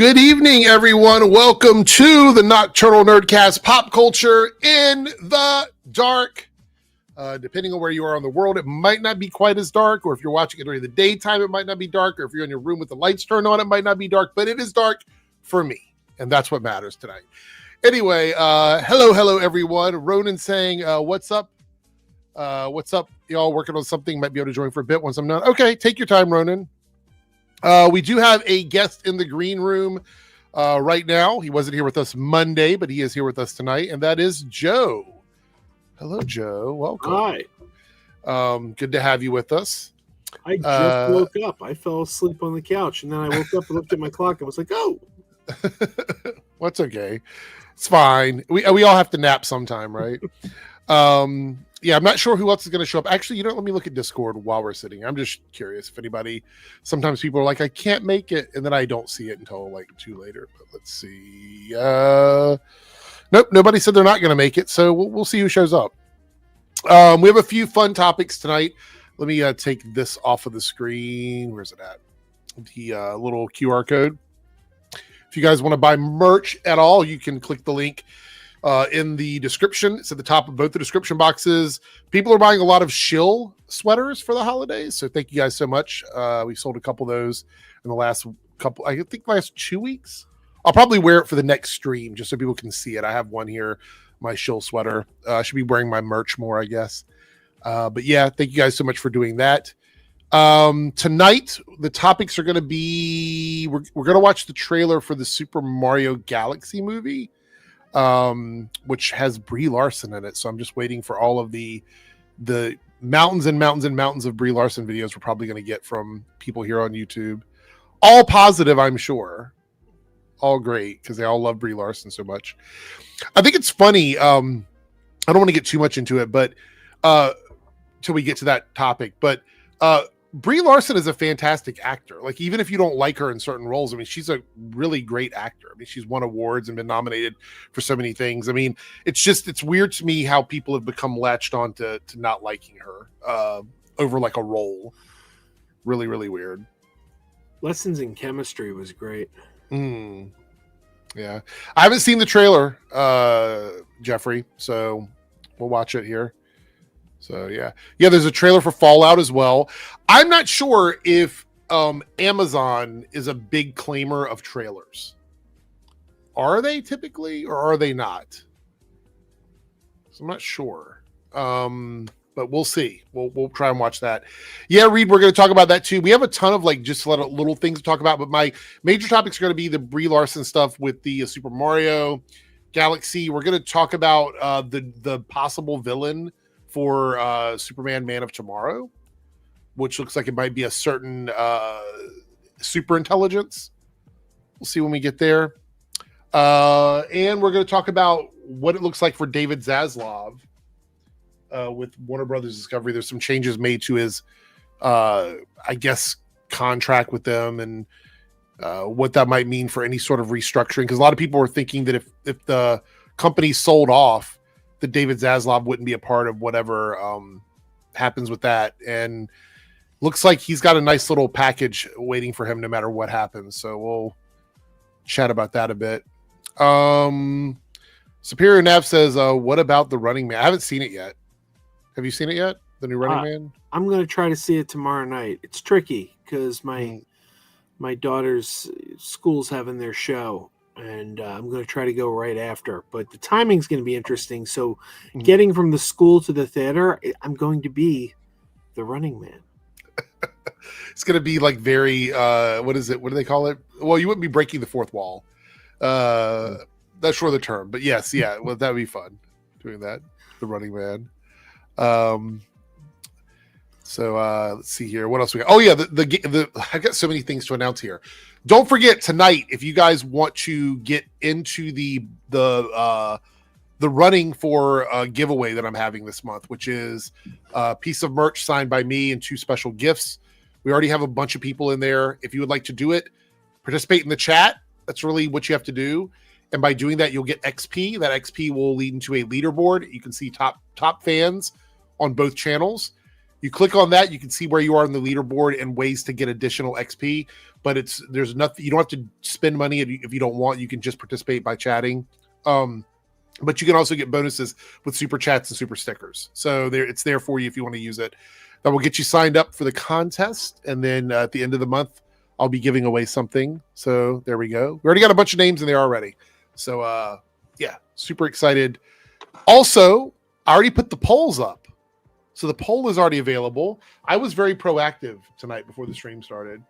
Good evening, everyone. Welcome to the Nocturnal Nerdcast, Pop Culture in the Dark. Depending on where you are in the world, it might not be quite as dark, or if you're watching it during the daytime, it might not be dark, or if you're in your room with the lights turned on, it might not be dark, but it is dark for me, and that's what matters tonight. Anyway, hello, everyone. Ronan saying, what's up? What's up? Y'all working on something? Might be able to join for a bit once I'm done. Okay, take your time, Ronan. We do have a guest in the green room right now. He wasn't here with us Monday, but he is here with us tonight, and that is Joe. Hello, Joe. Welcome. Hi. Good to have you with us. I just woke up. I fell asleep on the couch, and then I woke up and looked at my clock and was like, oh. Well, it's okay. It's fine. We all have to nap sometime, right? Yeah, I'm not sure who else is going to show up. Actually, let me look at Discord while we're sitting. I'm just curious if anybody, sometimes people are like, I can't make it, and then I don't see it until like 2 later. But let's see. Nope, nobody said they're not going to make it, so we'll see who shows up. We have a few fun topics tonight. Let me take this off of the screen. Where's it at? The little QR code. If you guys want to buy merch at all, you can click the link in the description. It's at the top of both the description boxes. People are buying a lot of shill sweaters for the holidays, so thank you guys so much. We sold a couple of those in the last 2 weeks. I'll probably wear it for the next stream just so people can see it. I have one here, my shill sweater. I should be wearing my merch more, I guess. But yeah, thank you guys so much for doing that. Tonight, the topics are going to be, we're going to watch the trailer for the Super Mario Galaxy movie, which has Brie Larson in it. So I'm just waiting for all of the mountains and mountains and mountains of Brie Larson videos we're probably going to get from people here on YouTube. All positive, I'm sure. All great, because they all love Brie Larson so much. I think it's funny. I don't want to get too much into it, but till we get to that topic. But Brie Larson is a fantastic actor. Like, even if you don't like her in certain roles, I mean, she's a really great actor. I mean, she's won awards and been nominated for so many things. I mean, it's weird to me how people have become latched on to not liking her over like a role. Really, really weird. Lessons in Chemistry was great. Yeah. I haven't seen the trailer, Jeffrey, so we'll watch it here. So yeah, there's a trailer for Fallout as well. I'm not sure if Amazon is a big claimer of trailers. Are they typically, or are they not? So I'm not sure. But we'll see. We'll try and watch that. Yeah, Reed, we're going to talk about that too. We have a ton of like just little things to talk about, but my major topics are going to be the Brie Larson stuff with the Super Mario Galaxy. We're going to talk about the possible villain for Superman Man of Tomorrow, which looks like it might be a certain super intelligence. We'll see when we get there. And we're going to talk about what it looks like for David Zaslav with Warner Brothers Discovery. There's some changes made to his, I guess, contract with them, and what that might mean for any sort of restructuring. Because a lot of people were thinking that if the company sold off, that David Zaslav wouldn't be a part of whatever happens with that. And looks like he's got a nice little package waiting for him no matter what happens. So we'll chat about that a bit. Superior Nav says, what about The Running Man? I haven't seen it yet. Have you seen it yet? The new Running Man? I'm going to try to see it tomorrow night. It's tricky because my daughter's school's having their show, and I'm going to try to go right after. But the timing's going to be interesting. So getting from the school to the theater, I'm going to be The Running Man. It's going to be like very, what is it? What do they call it? Well, you wouldn't be breaking the fourth wall. That's sure the term. But yes, yeah, well, that would be fun doing that. The Running Man. So let's see here. What else we got? Oh yeah, the I got so many things to announce here. Don't forget tonight, if you guys want to get into the running for a giveaway that I'm having this month, which is a piece of merch signed by me and 2 special gifts. We already have a bunch of people in there. If you would like to do it, participate in the chat. That's really what you have to do. And by doing that, you'll get XP. That XP will lead into a leaderboard. You can see top fans on both channels. You click on that, you can see where you are in the leaderboard and ways to get additional XP. but there's nothing. You don't have to spend money if you don't want. You can just participate by chatting. But you can also get bonuses with super chats and super stickers. So it's there for you if you want to use it. That will get you signed up for the contest, and then at the end of the month, I'll be giving away something. So there we go. We already got a bunch of names in there already. So yeah, super excited. Also, I already put the polls up. So the poll is already available. I was very proactive tonight before the stream started.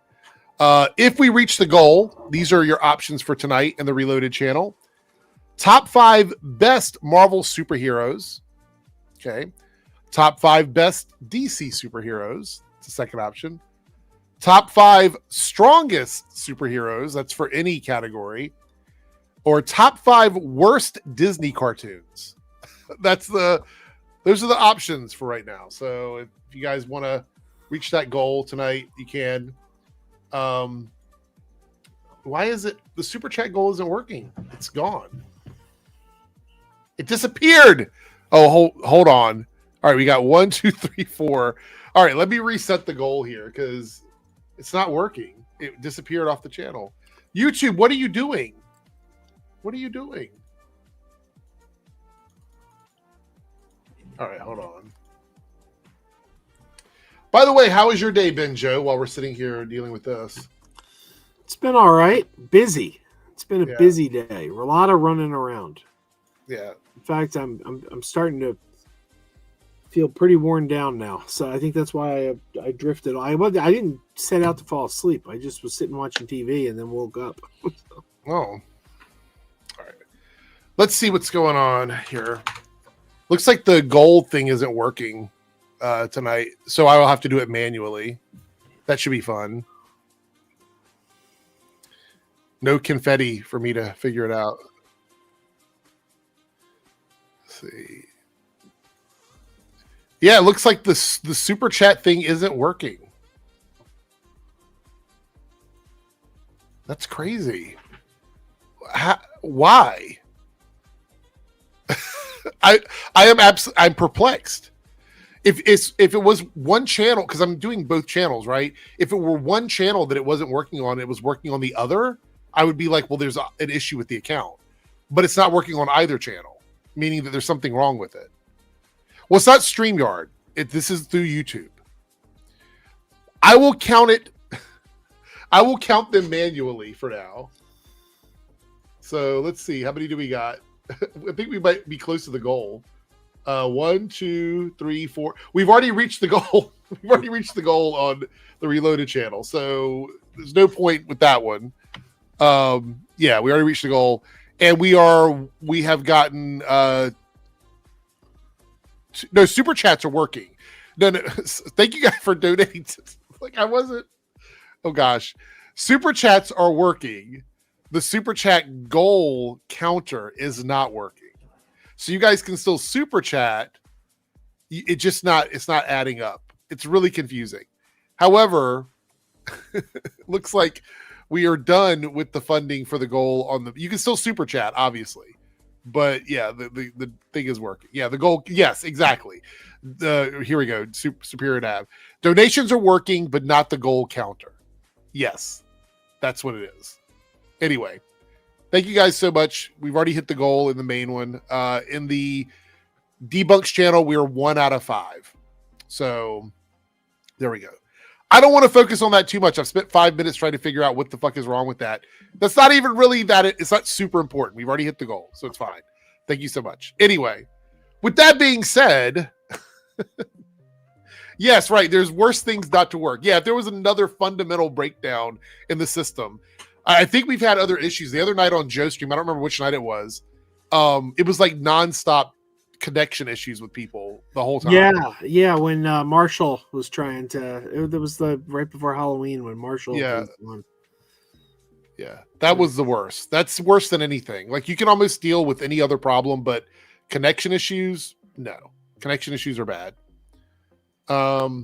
If we reach the goal, these are your options for tonight in the Reloaded channel. Top 5 best Marvel superheroes. Okay. Top 5 best DC superheroes. It's the second option. Top 5 strongest superheroes. That's for any category. Or top 5 worst Disney cartoons. Those are the options for right now. So if you guys want to reach that goal tonight, you can. Why is it the super chat goal isn't working? It's gone. It disappeared. Oh, hold on. All right, we got 1, 2, 3, 4. All right, let me reset the goal here because it's not working. It disappeared off the channel. YouTube, what are you doing? What are you doing? All right, hold on. By the way, how has your day been, Joe, while we're sitting here dealing with this? It's been all right. Busy. It's been a busy day. A lot of running around. Yeah. In fact, I'm starting to feel pretty worn down now. So I think that's why I drifted. I didn't set out to fall asleep. I just was sitting watching TV and then woke up. Oh. All right. Let's see what's going on here. Looks like the gold thing isn't working tonight, so I will have to do it manually. That should be fun. No confetti for me to figure it out. Let's see. Yeah, it looks like the super chat thing isn't working. That's crazy. Why? I'm perplexed. If it was one channel, because I'm doing both channels, right? If it were one channel that it wasn't working on, it was working on the other, I would be like, well, there's an issue with the account. But it's not working on either channel, meaning that there's something wrong with it. Well, it's not StreamYard. This is through YouTube. I will count it. I will count them manually for now. So let's see. How many do we got? I think we might be close to the goal. 1, 2, 3, 4. We've already reached the goal. We've already reached the goal on the Reloaded channel. So there's no point with that one. Yeah, we already reached the goal. And we have gotten no super chats are working. No, thank you guys for donating. Like I wasn't. Oh gosh, super chats are working. The super chat goal counter is not working. So you guys can still super chat. It's not adding up. It's really confusing. However, looks like we are done with the funding for the goal on you can still super chat, obviously. But yeah, the thing is working. Yeah, the goal. Yes, exactly. Here we go. Superior nav. Donations are working, but not the goal counter. Yes, that's what it is. Anyway, thank you guys so much. We've already hit the goal in the main one. In the debunks channel, we're 1 out of 5. So there we go. I don't want to focus on that too much. I've spent 5 minutes trying to figure out what the fuck is wrong with that. That's not even really that. It's not super important. We've already hit the goal, so it's fine. Thank you so much. Anyway, with that being said, yes, right. There's worse things not to work. Yeah, if there was another fundamental breakdown in the system, I think we've had other issues. The other night on Joe's stream, I don't remember which night it was. It was like nonstop connection issues with people the whole time. Yeah. When Marshall was trying to, it was right before Halloween when Marshall. Yeah, that was the worst. That's worse than anything. Like you can almost deal with any other problem, but connection issues, no. Connection issues are bad. All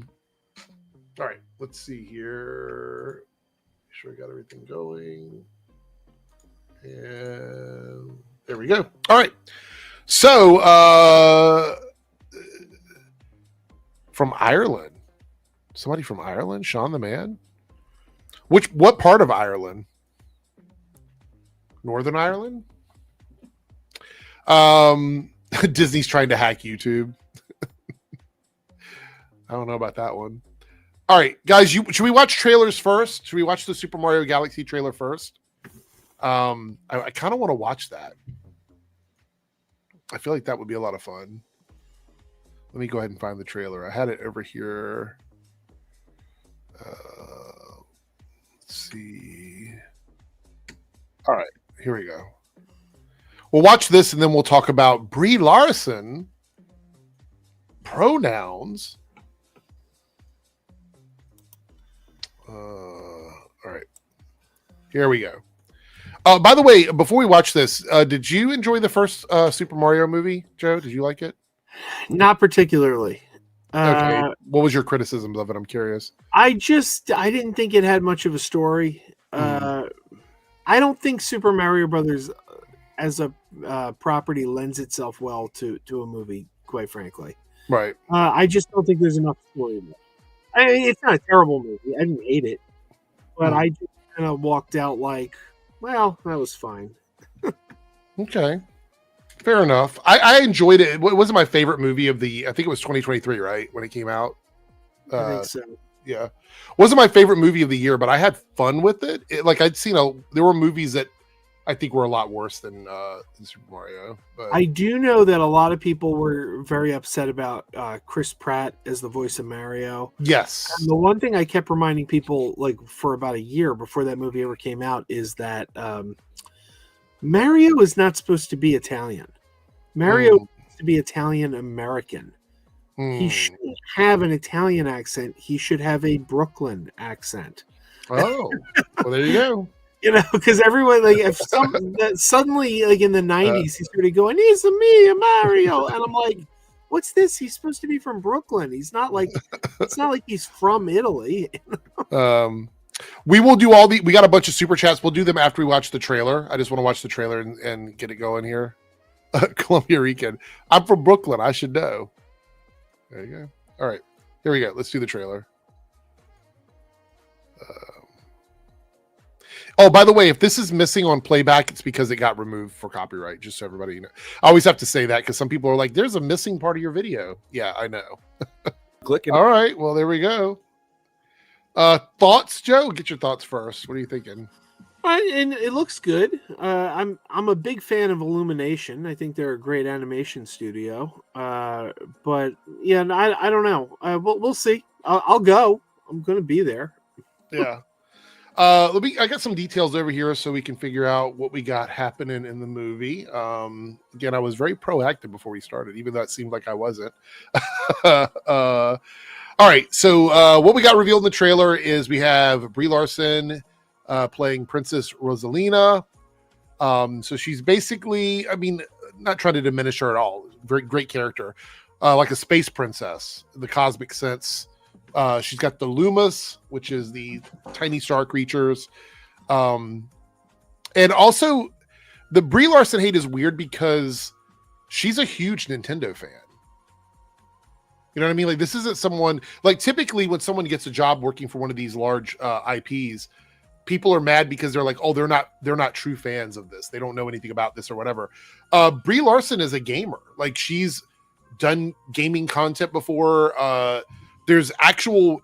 right, let's see here. Make sure I got everything going. And there we go. All right. So, from Ireland. Somebody from Ireland? Sean the Man? What part of Ireland? Northern Ireland? Disney's trying to hack YouTube. I don't know about that one. All right, guys, should we watch trailers first? Should we watch the Super Mario Galaxy trailer first? I kind of want to watch that. I feel like that would be a lot of fun. Let me go ahead and find the trailer. I had it over here. Let's see. All right, here we go. We'll watch this and then we'll talk about Brie Larson pronouns. All right, here we go. By the way, before we watch this, did you enjoy the first Super Mario movie, Joe? Did you like it? Not particularly. Okay. What was your criticisms of it? I'm curious. I didn't think it had much of a story. I don't think Super Mario Brothers as a property lends itself well to a movie, quite frankly. Right. I just don't think there's enough story in it. I mean, it's not a terrible movie. I didn't hate it. But I just kind of walked out like, well, that was fine. Okay. Fair enough. I enjoyed it. It wasn't my favorite movie of the, I think it was 2023, right? When it came out. I think so. Yeah. Wasn't my favorite movie of the year, but I had fun with it. I'd seen there were movies that I think were a lot worse than Super Mario. But I do know that a lot of people were very upset about Chris Pratt as the voice of Mario. Yes. And the one thing I kept reminding people, like for about a year before that movie ever came out, is that Mario is not supposed to be Italian. Mario is supposed to be Italian American. He shouldn't have an Italian accent. He should have a Brooklyn accent. Oh, well, there you go. You know, because everyone, like, if suddenly, like in the 90s, he started going, "He's a me, a Mario," and I'm like, "What's this? He's supposed to be from Brooklyn. He's not like, it's not like he's from Italy." We will do we got a bunch of super chats. We'll do them after we watch the trailer. I just want to watch the trailer and get it going here. Columbia Rican. I'm from Brooklyn. I should know. There you go. All right, here we go. Let's do the trailer. Oh, by the way, if this is missing on playback, it's because it got removed for copyright, just so everybody knows. I always have to say that because some people are like, there's a missing part of your video. Yeah, I know. Clicking. All right, well, there we go. Thoughts, Joe? Get your thoughts first. What are you thinking? And it looks good. I'm a big fan of Illumination. I think they're a great animation studio. But yeah, I don't know. We'll see. I'll go. I'm going to be there. Yeah. I got some details over here so we can figure out what we got happening in the movie. Again, I was very proactive before we started, even though it seemed like I wasn't. All right. So what we got revealed in the trailer is we have Brie Larson playing Princess Rosalina. So she's basically, I mean, not trying to diminish her at all. Very great character. Like a space princess, in the cosmic sense. She's got the Lumas, which is the tiny star creatures. And also, the Brie Larson hate is weird because she's a huge Nintendo fan. You know what I mean? Like, this isn't someone, like, typically when someone gets a job working for one of these large IPs, people are mad because they're like, oh, they're not true fans of this. They don't know anything about this or whatever. Brie Larson is a gamer. Like, she's done gaming content before. There's actual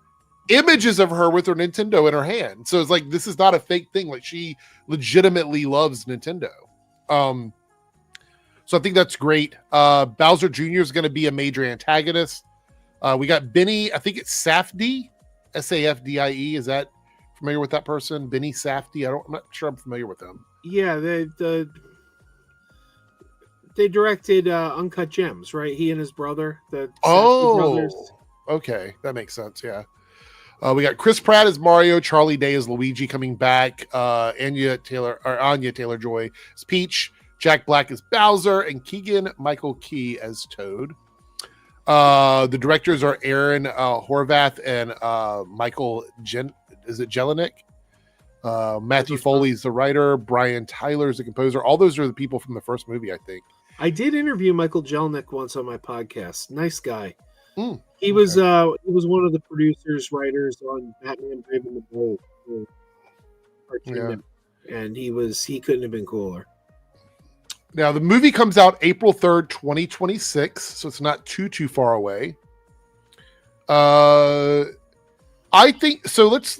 images of her with her Nintendo in her hand. So it's like, this is not a fake thing. Like, she legitimately loves Nintendo. So I think that's great. Bowser Jr. is going to be a major antagonist. We got Benny, I think it's Safdie, Safdie. Is that familiar with that person? Benny Safdie? I'm not sure I'm familiar with them. Yeah, they directed Uncut Gems, right? He and his brother. The Safdie brothers. Okay, that makes sense. Yeah. We got Chris Pratt as Mario, Charlie Day as Luigi coming back, Anya Taylor-Joy as Peach, Jack Black as Bowser, and Keegan Michael Key as Toad. The directors are Aaron Horvath and Michael Jelinek. Matthew Foley's the writer. Brian Tyler's the composer. All those are the people from the first movie, I think. I did interview Michael Jelinek once on my podcast. Nice guy. He Okay. was one of the producers, writers on Batman Brave and the Bold. And he couldn't have been cooler. Now the movie comes out April 3rd, 2026, so it's not too far away. I think so. Let's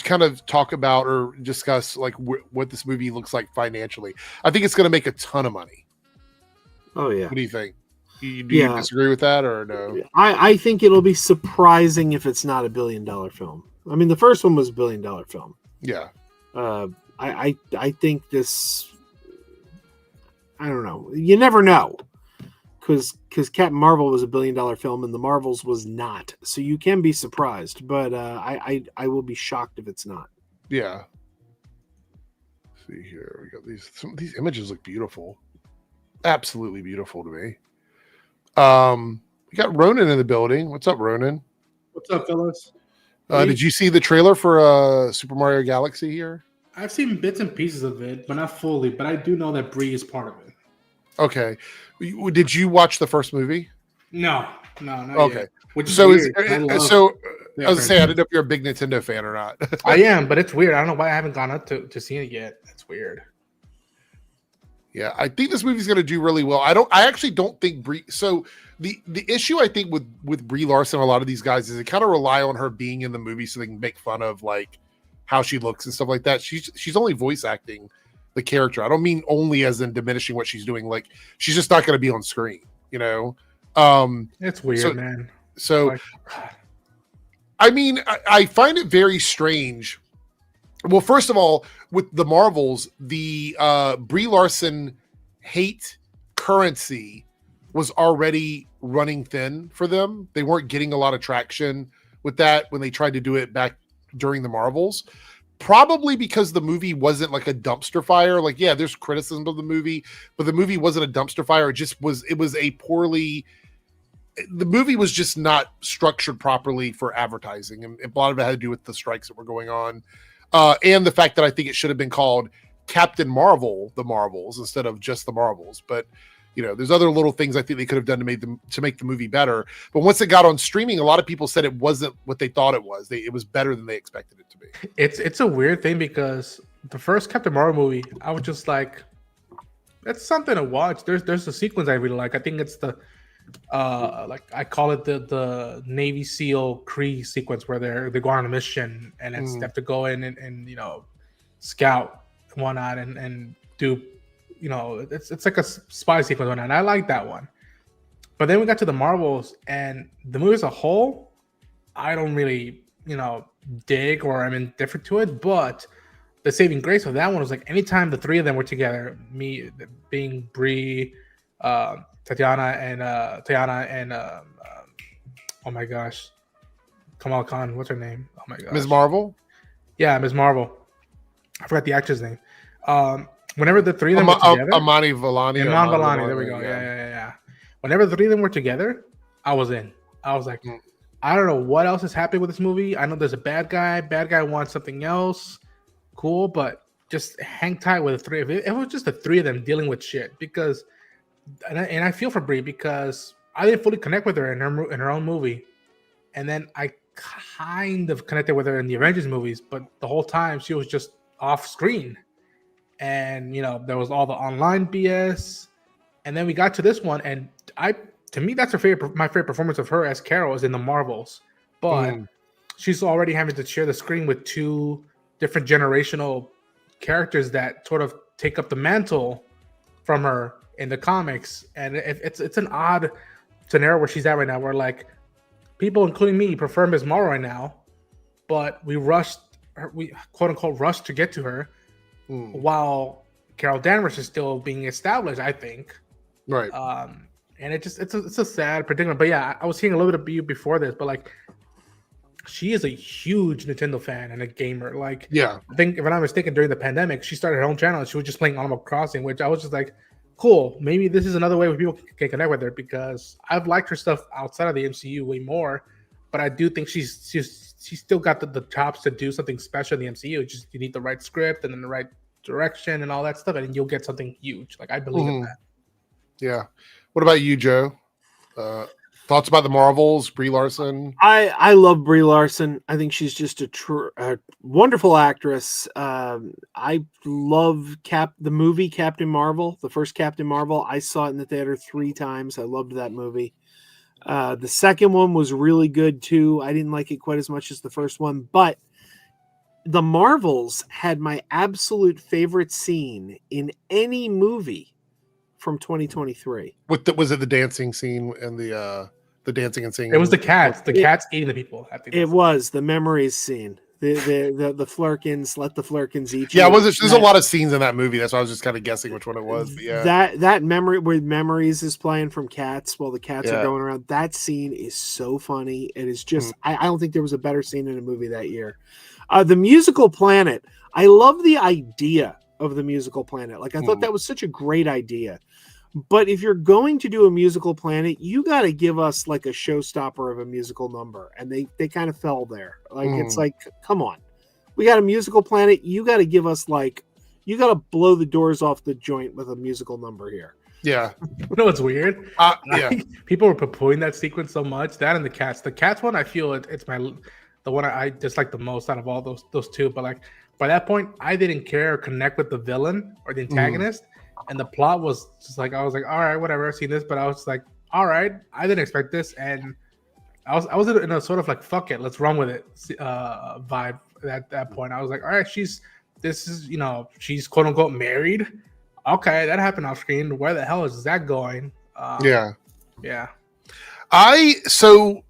kind of talk about or discuss like what this movie looks like financially. I think it's going to make a ton of money. Oh yeah. What do you think? Do you disagree with that or no? I think it'll be surprising if it's not $1 billion film. I mean, the first one was $1 billion film. Yeah. I think this. I don't know. You never know, because Captain Marvel was $1 billion film and the Marvels was not. So you can be surprised, but I will be shocked if it's not. Yeah. Let's see here, we got these images look beautiful, absolutely beautiful to me. We got Ronan in the building. What's up, Ronan? What's up, fellas? Did you see the trailer for Super Mario Galaxy here? I've seen bits and pieces of it, but not fully. But I do know that Brie is part of it. Okay. Did you watch the first movie? No, not okay. Yet. Which is so weird. I was gonna say, I don't know if you're a big Nintendo fan or not. I am, but it's weird. I don't know why I haven't gone up to see it yet. That's weird. Yeah, I think this movie's going to do really well. I actually don't think Brie. So the issue I think with Brie Larson, a lot of these guys is they kind of rely on her being in the movie so they can make fun of like how she looks and stuff like that. She's only voice acting the character. I don't mean only as in diminishing what she's doing. Like she's just not going to be on screen. You know, it's weird, man. So, like, I mean, I find it very strange. Well, first of all, with the Marvels, the Brie Larson hate currency was already running thin for them. They weren't getting a lot of traction with that when they tried to do it back during the Marvels. Probably because the movie wasn't like a dumpster fire. Like, yeah, there's criticism of the movie, but the movie wasn't a dumpster fire. It was a poorly... The movie was just not structured properly for advertising. And a lot of it had to do with the strikes that were going on. And the fact that I think it should have been called Captain Marvel, the Marvels, instead of just the Marvels. But, you know, there's other little things I think they could have done to make the movie better. But once it got on streaming, a lot of people said it wasn't what they thought it was. It was better than they expected it to be. It's a weird thing because the first Captain Marvel movie, I was just like, that's something to watch. There's a sequence I really like. I think it's the like I call it the Navy SEAL Kree sequence where they go on a mission and it's, they have to go in and you know, scout and whatnot and do, you know, it's like a spy sequence and I like that one. But then we got to the Marvels and the movie as a whole, I don't really, you know, dig or I'm indifferent to it. But the saving grace of that one was like anytime the three of them were together, me being Brie, Tatiana and oh my gosh, Kamal Khan, what's her name? Oh my gosh, Ms. Marvel. Yeah, Ms. Marvel. I forgot the actress name. Whenever the three of them were together, Amani Villani. There we go. Yeah. Whenever the three of them were together, I was in. I was like, I don't know what else is happening with this movie. I know there's a bad guy. Bad guy wants something else. Cool, but just hang tight with the three of it. It was just the three of them dealing with shit because. And I feel for Brie because I didn't fully connect with her in her own movie, and then I kind of connected with her in the Avengers movies, but the whole time she was just off screen, and you know there was all the online BS, and then we got to this one, and to me that's my favorite performance of her as Carol is in the Marvels, but she's already having to share the screen with two different generational characters that sort of take up the mantle from her in the comics, and it's an odd scenario where she's at right now where like people including me prefer Ms. Marvel right now, but we quote unquote rushed to get to her while Carol Danvers is still being established, I think, right. And it's a sad predicament. But yeah, I was hearing a little bit of you before this, but like she is a huge Nintendo fan and a gamer. Like, yeah, I think if I'm not mistaken, during the pandemic she started her own channel and she was just playing Animal Crossing, which I was just like, cool, maybe this is another way where people can connect with her because I've liked her stuff outside of the MCU way more, but I do think she's still got the chops to do something special in the MCU. Just you need the right script and then the right direction and all that stuff, and you'll get something huge. Like I believe in that. Yeah. What about you, Joe? Thoughts about the Marvels, Brie Larson? I love Brie Larson. I think she's just a wonderful actress. I love the movie Captain Marvel, the first Captain Marvel. I saw it in the theater 3 times. I loved that movie. The second one was really good too. I didn't like it quite as much as the first one, but the Marvels had my absolute favorite scene in any movie from 2023. Was it the dancing scene and the dancing and singing? It was the cats. The cats eating the people. It was the memories scene. The Flurkins, let the Flurkins eat you. Yeah, there's a lot of scenes in that movie. That's why I was just kind of guessing which one it was. But yeah, that memory where Memories is playing from Cats while the cats are going around. That scene is so funny. It is just I don't think there was a better scene in a movie that year. The Musical Planet. I love the idea of the Musical Planet. Like I thought that was such a great idea. But if you're going to do a Musical Planet, you got to give us like a showstopper of a musical number. And they kind of fell there. Like, it's like, come on. We got a Musical Planet. You got to give us you got to blow the doors off the joint with a musical number here. Yeah. You know what's weird? Yeah. People were poo-pooing that sequence so much. That and the Cats. The Cats one, I feel it's the one I dislike the most out of all those two. But like by that point, I didn't care or connect with the villain or the antagonist. And the plot was just like, I was like, all right, whatever, I've seen this, but I was like, all right, I didn't expect this, and I was in a sort of like, fuck it, let's run with it vibe at that point. I was like, all right, she's quote unquote married. Okay, that happened off screen. Where the hell is that going? Yeah. I'm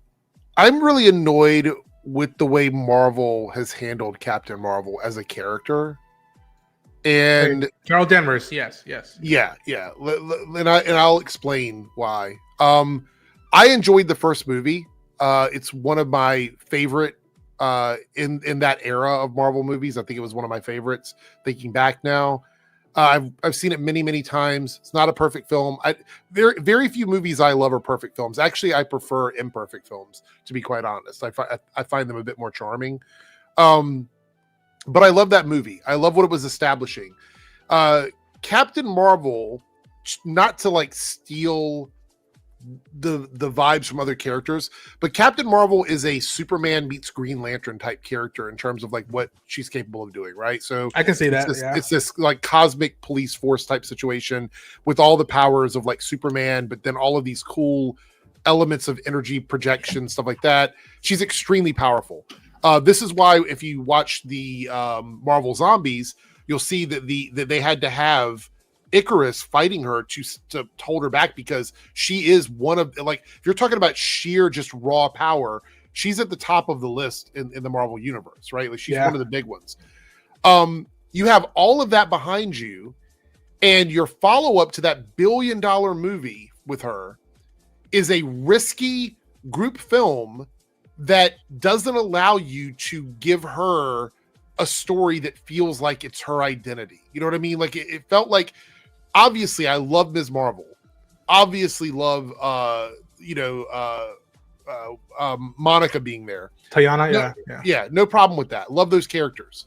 really annoyed with the way Marvel has handled Captain Marvel as a character. And Carol Danvers, yes. Yeah. And I'll explain why. I enjoyed the first movie. It's one of my favorite in that era of Marvel movies. I think it was one of my favorites. Thinking back now, I've seen it many times. It's not a perfect film. Very few movies I love are perfect films. Actually, I prefer imperfect films, to be quite honest. I find them a bit more charming. But I love that movie. I love what it was establishing. Captain Marvel, not to like steal the vibes from other characters, but Captain Marvel is a Superman meets Green Lantern type character in terms of like what she's capable of doing, right? So I can see that. It's this like cosmic police force type situation with all the powers of like Superman, but then all of these cool elements of energy projection, stuff like that. She's extremely powerful. This is why if you watch the Marvel Zombies, you'll see that they had to have Icarus fighting her to hold her back, because she is one of, like, if you're talking about sheer just raw power, she's at the top of the list in the Marvel universe, right? Like she's one of the big ones. You have all of that behind you, and your follow-up to that billion-dollar movie with her is a risky group film that doesn't allow you to give her a story that feels like it's her identity. You know what I mean? Like it felt like, obviously I love Ms. Marvel, obviously love Monica being there, Tayana. No problem with that. Love those characters.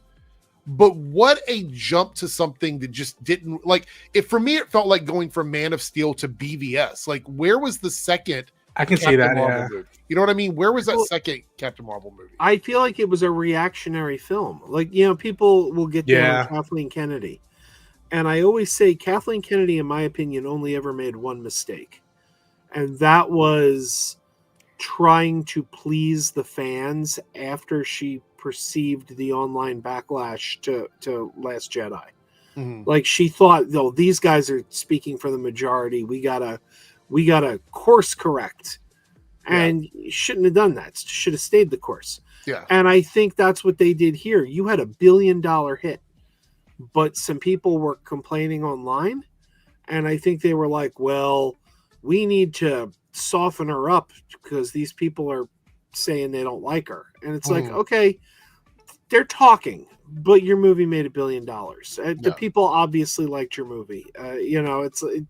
But what a jump to something that just didn't, like, for me it felt like going from Man of Steel to BVS. Like, where was the second I can Captain see that Marvel movie? You know what I mean? Where was that second Captain Marvel movie? I feel like it was a reactionary film. Like, people will get down on Kathleen Kennedy. And I always say Kathleen Kennedy, in my opinion, only ever made one mistake. And that was trying to please the fans after she perceived the online backlash to Last Jedi. Mm-hmm. Like, she thought, these guys are speaking for the majority. We gotta course correct. And shouldn't have done that. Should have stayed the course. Yeah. And I think that's what they did here. You had $1 billion hit, but some people were complaining online, and I think they were like, well, we need to soften her up because these people are saying they don't like her. And it's like, okay, they're talking, but your movie made $1 billion. The people obviously liked your movie.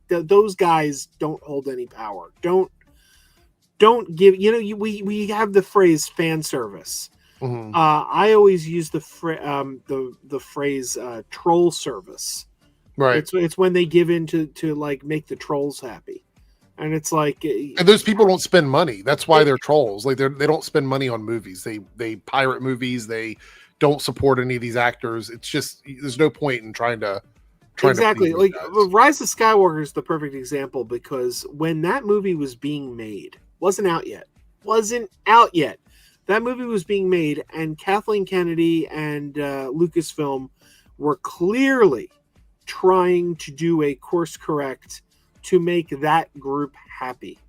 Those guys don't hold any power. Don't give, we have the phrase fan service. Mm-hmm. I always use the phrase troll service. Right. It's when they give in to like make the trolls happy. And it's like, and those people don't spend money. That's why they're trolls. Like they don't spend money on movies. They pirate movies. They don't support any of these actors. It's just there's no point in trying to exactly like Rise of Skywalker is the perfect example, because when that movie was being made, wasn't out yet. That movie was being made, and Kathleen Kennedy and Lucasfilm were clearly trying to do a course correct to make that group happy.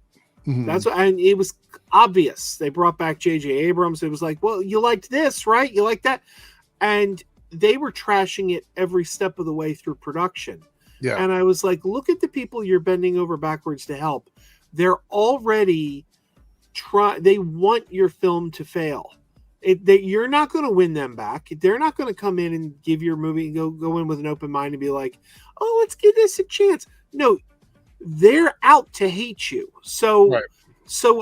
Mm-hmm. That's what, and it was obvious. They brought back J.J. Abrams. It was like, well, you liked this, right? You like that, and they were trashing it every step of the way through production. Yeah, and I was like, look at the people you're bending over backwards to help. They're already they want your film to fail. You're not going to win them back. They're not going to come in and give your movie and go in with an open mind and be like, oh, let's give this a chance. No, they're out to hate you. So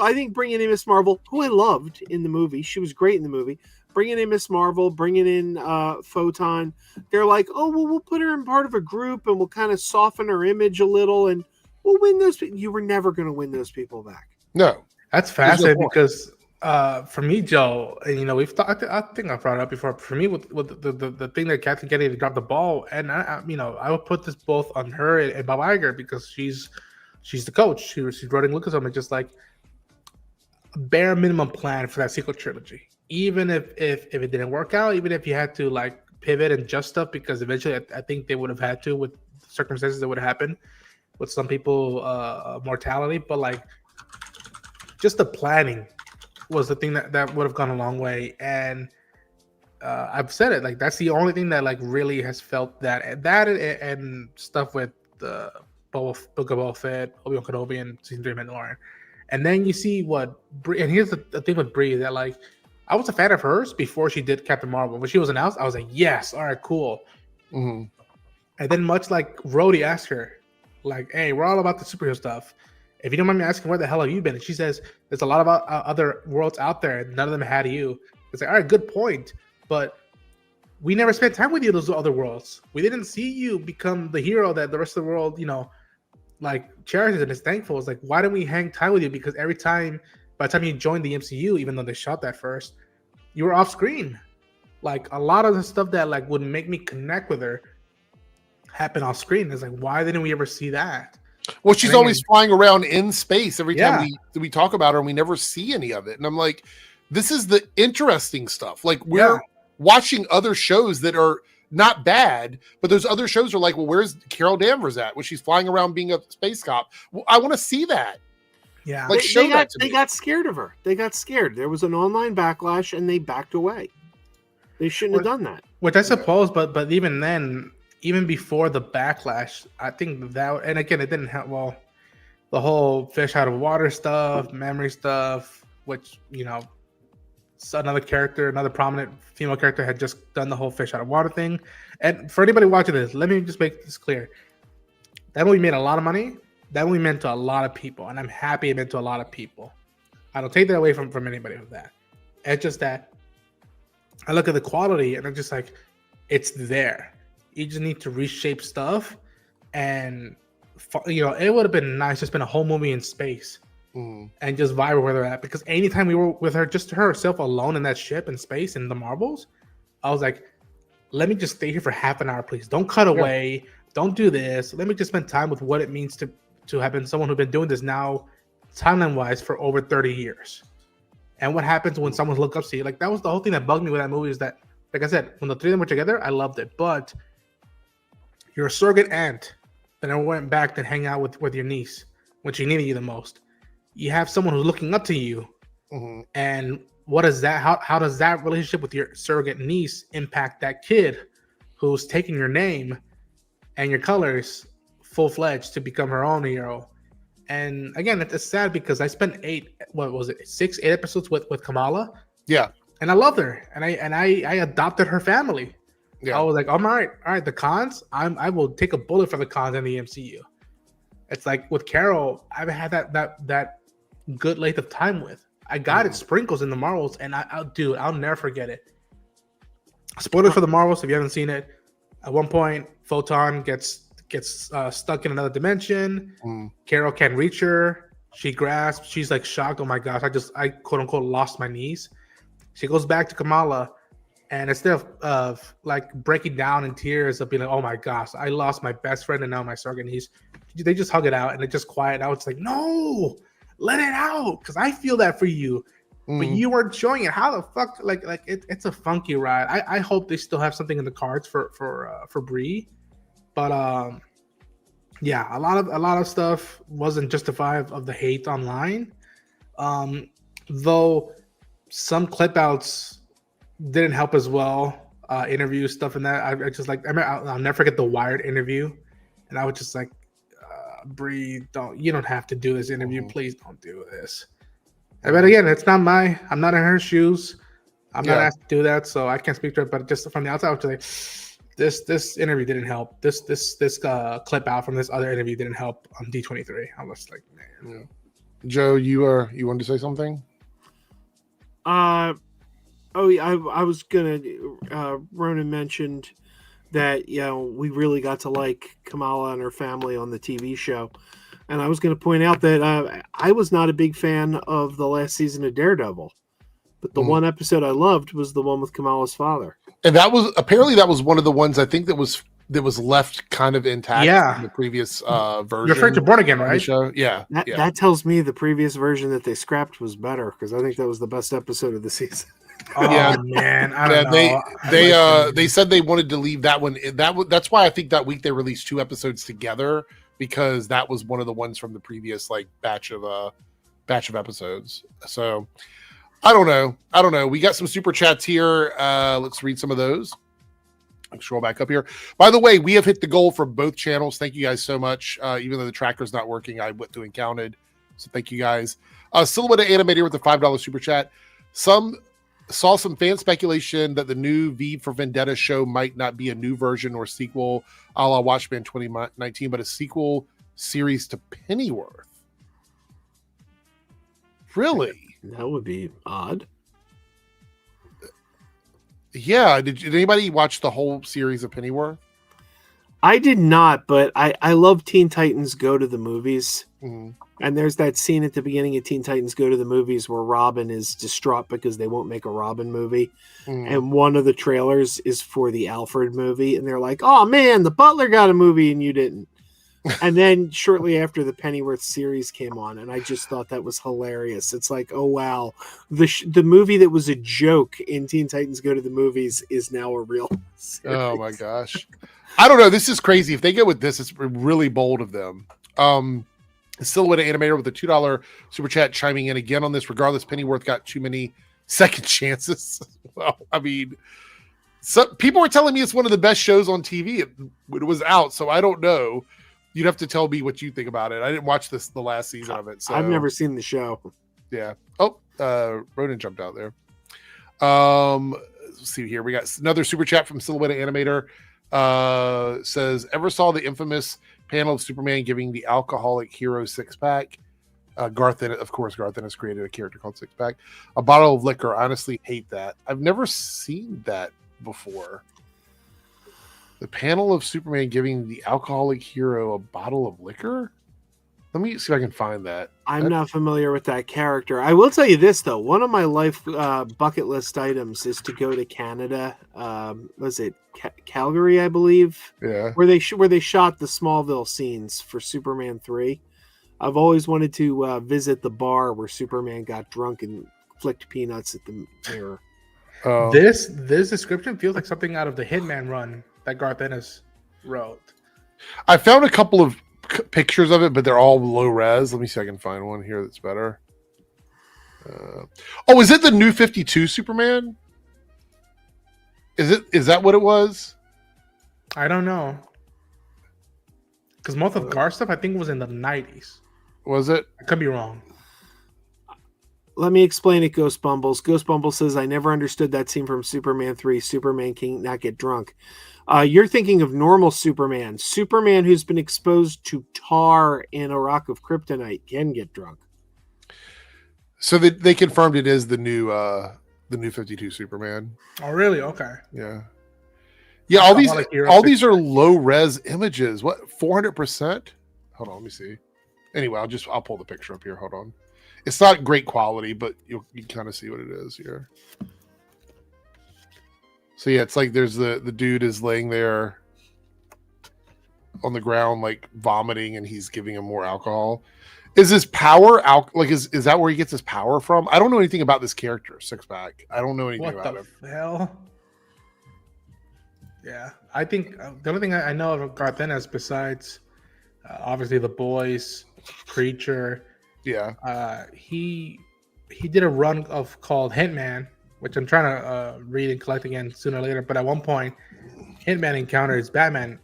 I think bringing in Miss Marvel, who I loved in the movie, she was great in the movie, bringing in Miss Marvel, bringing in Photon, they're like, oh, well, we'll put her in part of a group and we'll kind of soften her image a little and we'll win those people. You were never going to win those people back. No. That's fascinating because for me, Joe, and we've thought. I think I brought it up before. For me, with the thing that Kathleen Kennedy dropped the ball, and I would put this both on her and Bob Iger, because she's the coach. She's running Lucasfilm, and just like a bare minimum plan for that sequel trilogy. Even if it didn't work out, even if you had to like pivot and adjust stuff, because eventually I think they would have had to with circumstances that would happen with some people mortality, but like. Just the planning was the thing that would have gone a long way, and I've said it, like that's the only thing that like really has felt that and stuff with the Book of Boba Fett, Obi-Wan Kenobi, and Season 3 Mandalorian. And then you see what Brie, and here's the thing with Brie, that like I was a fan of hers before she did Captain Marvel. When she was announced, I was like, yes, all right, cool. Mm-hmm. And then much like Rhodey asked her, like, hey, we're all about the superhero stuff. If you don't mind me asking, where the hell have you been? And she says, there's a lot of other worlds out there, and none of them had you. It's like, all right, good point. But we never spent time with you in those other worlds. We didn't see you become the hero that the rest of the world, like cherishes and is thankful. It's like, why don't we hang time with you? Because by the time you joined the MCU, even though they shot that first, you were off screen. Like a lot of the stuff that like would make me connect with her happened off screen. It's like, why didn't we ever see that? Well, she's always flying around in space every time we talk about her, and we never see any of it. And I'm like, this is the interesting stuff. Like we're watching other shows that are not bad, but those other shows are like, well, where's Carol Danvers at when she's flying around being a space cop? Well, I want to see that. Yeah, like they got scared of her. They got scared. There was an online backlash, and they backed away. They shouldn't have done that. Which I suppose, but even then. Even before the backlash, I think that, and again, it didn't help. Well, the whole fish out of water stuff, memory stuff, which another prominent female character had just done the whole fish out of water thing. And for anybody watching this, let me just make this clear: that movie made a lot of money. That movie meant to a lot of people, and I'm happy it meant to a lot of people. I don't take that away from anybody with that. It's just that I look at the quality, and I'm just like, it's there. You just need to reshape stuff, and it would have been nice to spend a whole movie in space and just vibe where they're at. Because anytime we were with her, just herself alone in that ship in space in the Marvels, I was like, let me just stay here for half an hour, please. Don't cut away. Don't do this. Let me just spend time with what it means to have been someone who's been doing this now, timeline wise, for over 30 years. And what happens when someone looks up to you? Like that was the whole thing that bugged me with that movie, is that, like I said, when the three of them were together, I loved it, but. You're a surrogate aunt that never went back to hang out with your niece when she needed you the most. You have someone who's looking up to you. Mm-hmm. And what is that? How does that relationship with your surrogate niece impact that kid who's taking your name and your colors full-fledged to become her own hero? And again, it's sad because I spent 8 episodes with Kamala. Yeah. And I loved her. And I adopted her family. Yeah. I was like, all right, the cons, I will take a bullet for the cons in the MCU. It's like with Carol, I've had that good length of time with. I got it sprinkles in the Marvels, and I'll never forget it. Spoilers for the Marvels if you haven't seen it. At one point, Photon gets gets stuck in another dimension. Mm. Carol can't reach her. She grasps. She's like shocked. Oh my gosh! I quote unquote lost my niece. She goes back to Kamala, and instead of like breaking down in tears of being like, oh my gosh, I lost my best friend and now my surrogate niece, they just hug it out and it just quiet out. It's like, no, let it out, because I feel that for you. But you weren't showing it. How the fuck? Like it's a funky ride. I hope they still have something in the cards for Brie, but yeah, a lot of stuff wasn't justified of the hate online. Though some clip outs didn't help as well. Interview stuff and that. I just like I'll never forget the Wired interview, and I was just like, Brie, you don't have to do this interview. Please don't do this. But again, I'm not in her shoes. I'm not asked to do that, so I can't speak to it. But just from the outside, I was like, this interview didn't help. This clip out from this other interview didn't help on D23. I was like, man. Yeah. Joe, you wanted to say something? I was gonna. Ronan mentioned that we really got to like Kamala and her family on the TV show. And I was going to point out that I was not a big fan of the last season of Daredevil, but the one episode I loved was the one with Kamala's father. And that was one of the ones I think that was left kind of intact in the previous version. You're referring to Born Again, right? Show. Yeah. That tells me the previous version that they scrapped was better, because I think that was the best episode of the season. Oh man, I don't know. They said they wanted to leave that one. That's why I think that week they released 2 episodes together, because that was one of the ones from the previous batch of episodes. So I don't know. We got some super chats here. Let's read some of those. I'll scroll back up here. By the way, we have hit the goal for both channels. Thank you guys so much. Even though the tracker's not working, I went through and counted. So thank you guys. Silhouette Animator with the $5 super chat. Saw some fan speculation that the new V for Vendetta show might not be a new version or sequel a la Watchmen 2019, but a sequel series to Pennyworth. Really? That would be odd. Yeah. Did anybody watch the whole series of Pennyworth? I did not, but I love Teen Titans Go to the Movies. Mm-hmm. And there's that scene at the beginning of Teen Titans Go to the Movies where Robin is distraught because they won't make a Robin movie. Mm. And one of the trailers is for the Alfred movie. And they're like, oh man, the Butler got a movie and you didn't. And then shortly after, the Pennyworth series came on, and I just thought that was hilarious. It's like, oh wow, the movie that was a joke in Teen Titans Go to the Movies is now a real series. Oh my gosh. I don't know. This is crazy. If they go with this, it's really bold of them. Silhouette Animator with a $2 super chat chiming in again on this. Regardless, Pennyworth got too many second chances. Well, I mean, people were telling me it's one of the best shows on TV. It was out, so I don't know. You'd have to tell me what you think about it. I didn't watch the last season of it. So I've never seen the show. Yeah. Oh, Ronan jumped out there. Let's see here. We got another super chat from Silhouette Animator. Says, ever saw the infamous panel of Superman giving the alcoholic hero 6-pack? Garth Ennis created a character called 6-pack. A bottle of liquor. Honestly, hate that. I've never seen that before. The panel of Superman giving the alcoholic hero a bottle of liquor? Let me see if I can find that. I'm not familiar with that character. I will tell you this, though. One of my life bucket list items is to go to Canada. Was it Calgary, I believe? Yeah. Where they shot the Smallville scenes for Superman 3. I've always wanted to visit the bar where Superman got drunk and flicked peanuts at the mirror. This description feels like something out of the Hitman run that Garth Ennis wrote. I found a couple of pictures of it, but they're all low res. Let me see if I can find one here that's better. Is it the new 52 Superman? Is that what it was? I don't know. Because most of Garth stuff I think was in the 90s. Was it? I could be wrong. Let me explain it, Ghost Bumbles. Ghost Bumble says, I never understood that scene from Superman 3. Superman can not get drunk. You're thinking of normal Superman. Superman who's been exposed to tar in a rock of kryptonite can get drunk. So they confirmed it is the new 52 Superman. Oh, really? Okay. Yeah. Yeah, all these are low res images. What 400%? Hold on, let me see. Anyway, I'll pull the picture up here. Hold on. It's not great quality, but you kind of see what it is here. So yeah, it's like there's the dude is laying there on the ground, like vomiting, and he's giving him more alcohol. Is his power is that where he gets his power from? I don't know anything about this character, Six Pack. I don't know anything about him. What the hell? Yeah, I think the only thing I know of Garth Ennis besides obviously The Boys, Preacher. Yeah. He did a run called Hitman, which I'm trying to read and collect again sooner or later. But at one point, Hitman encounters Batman,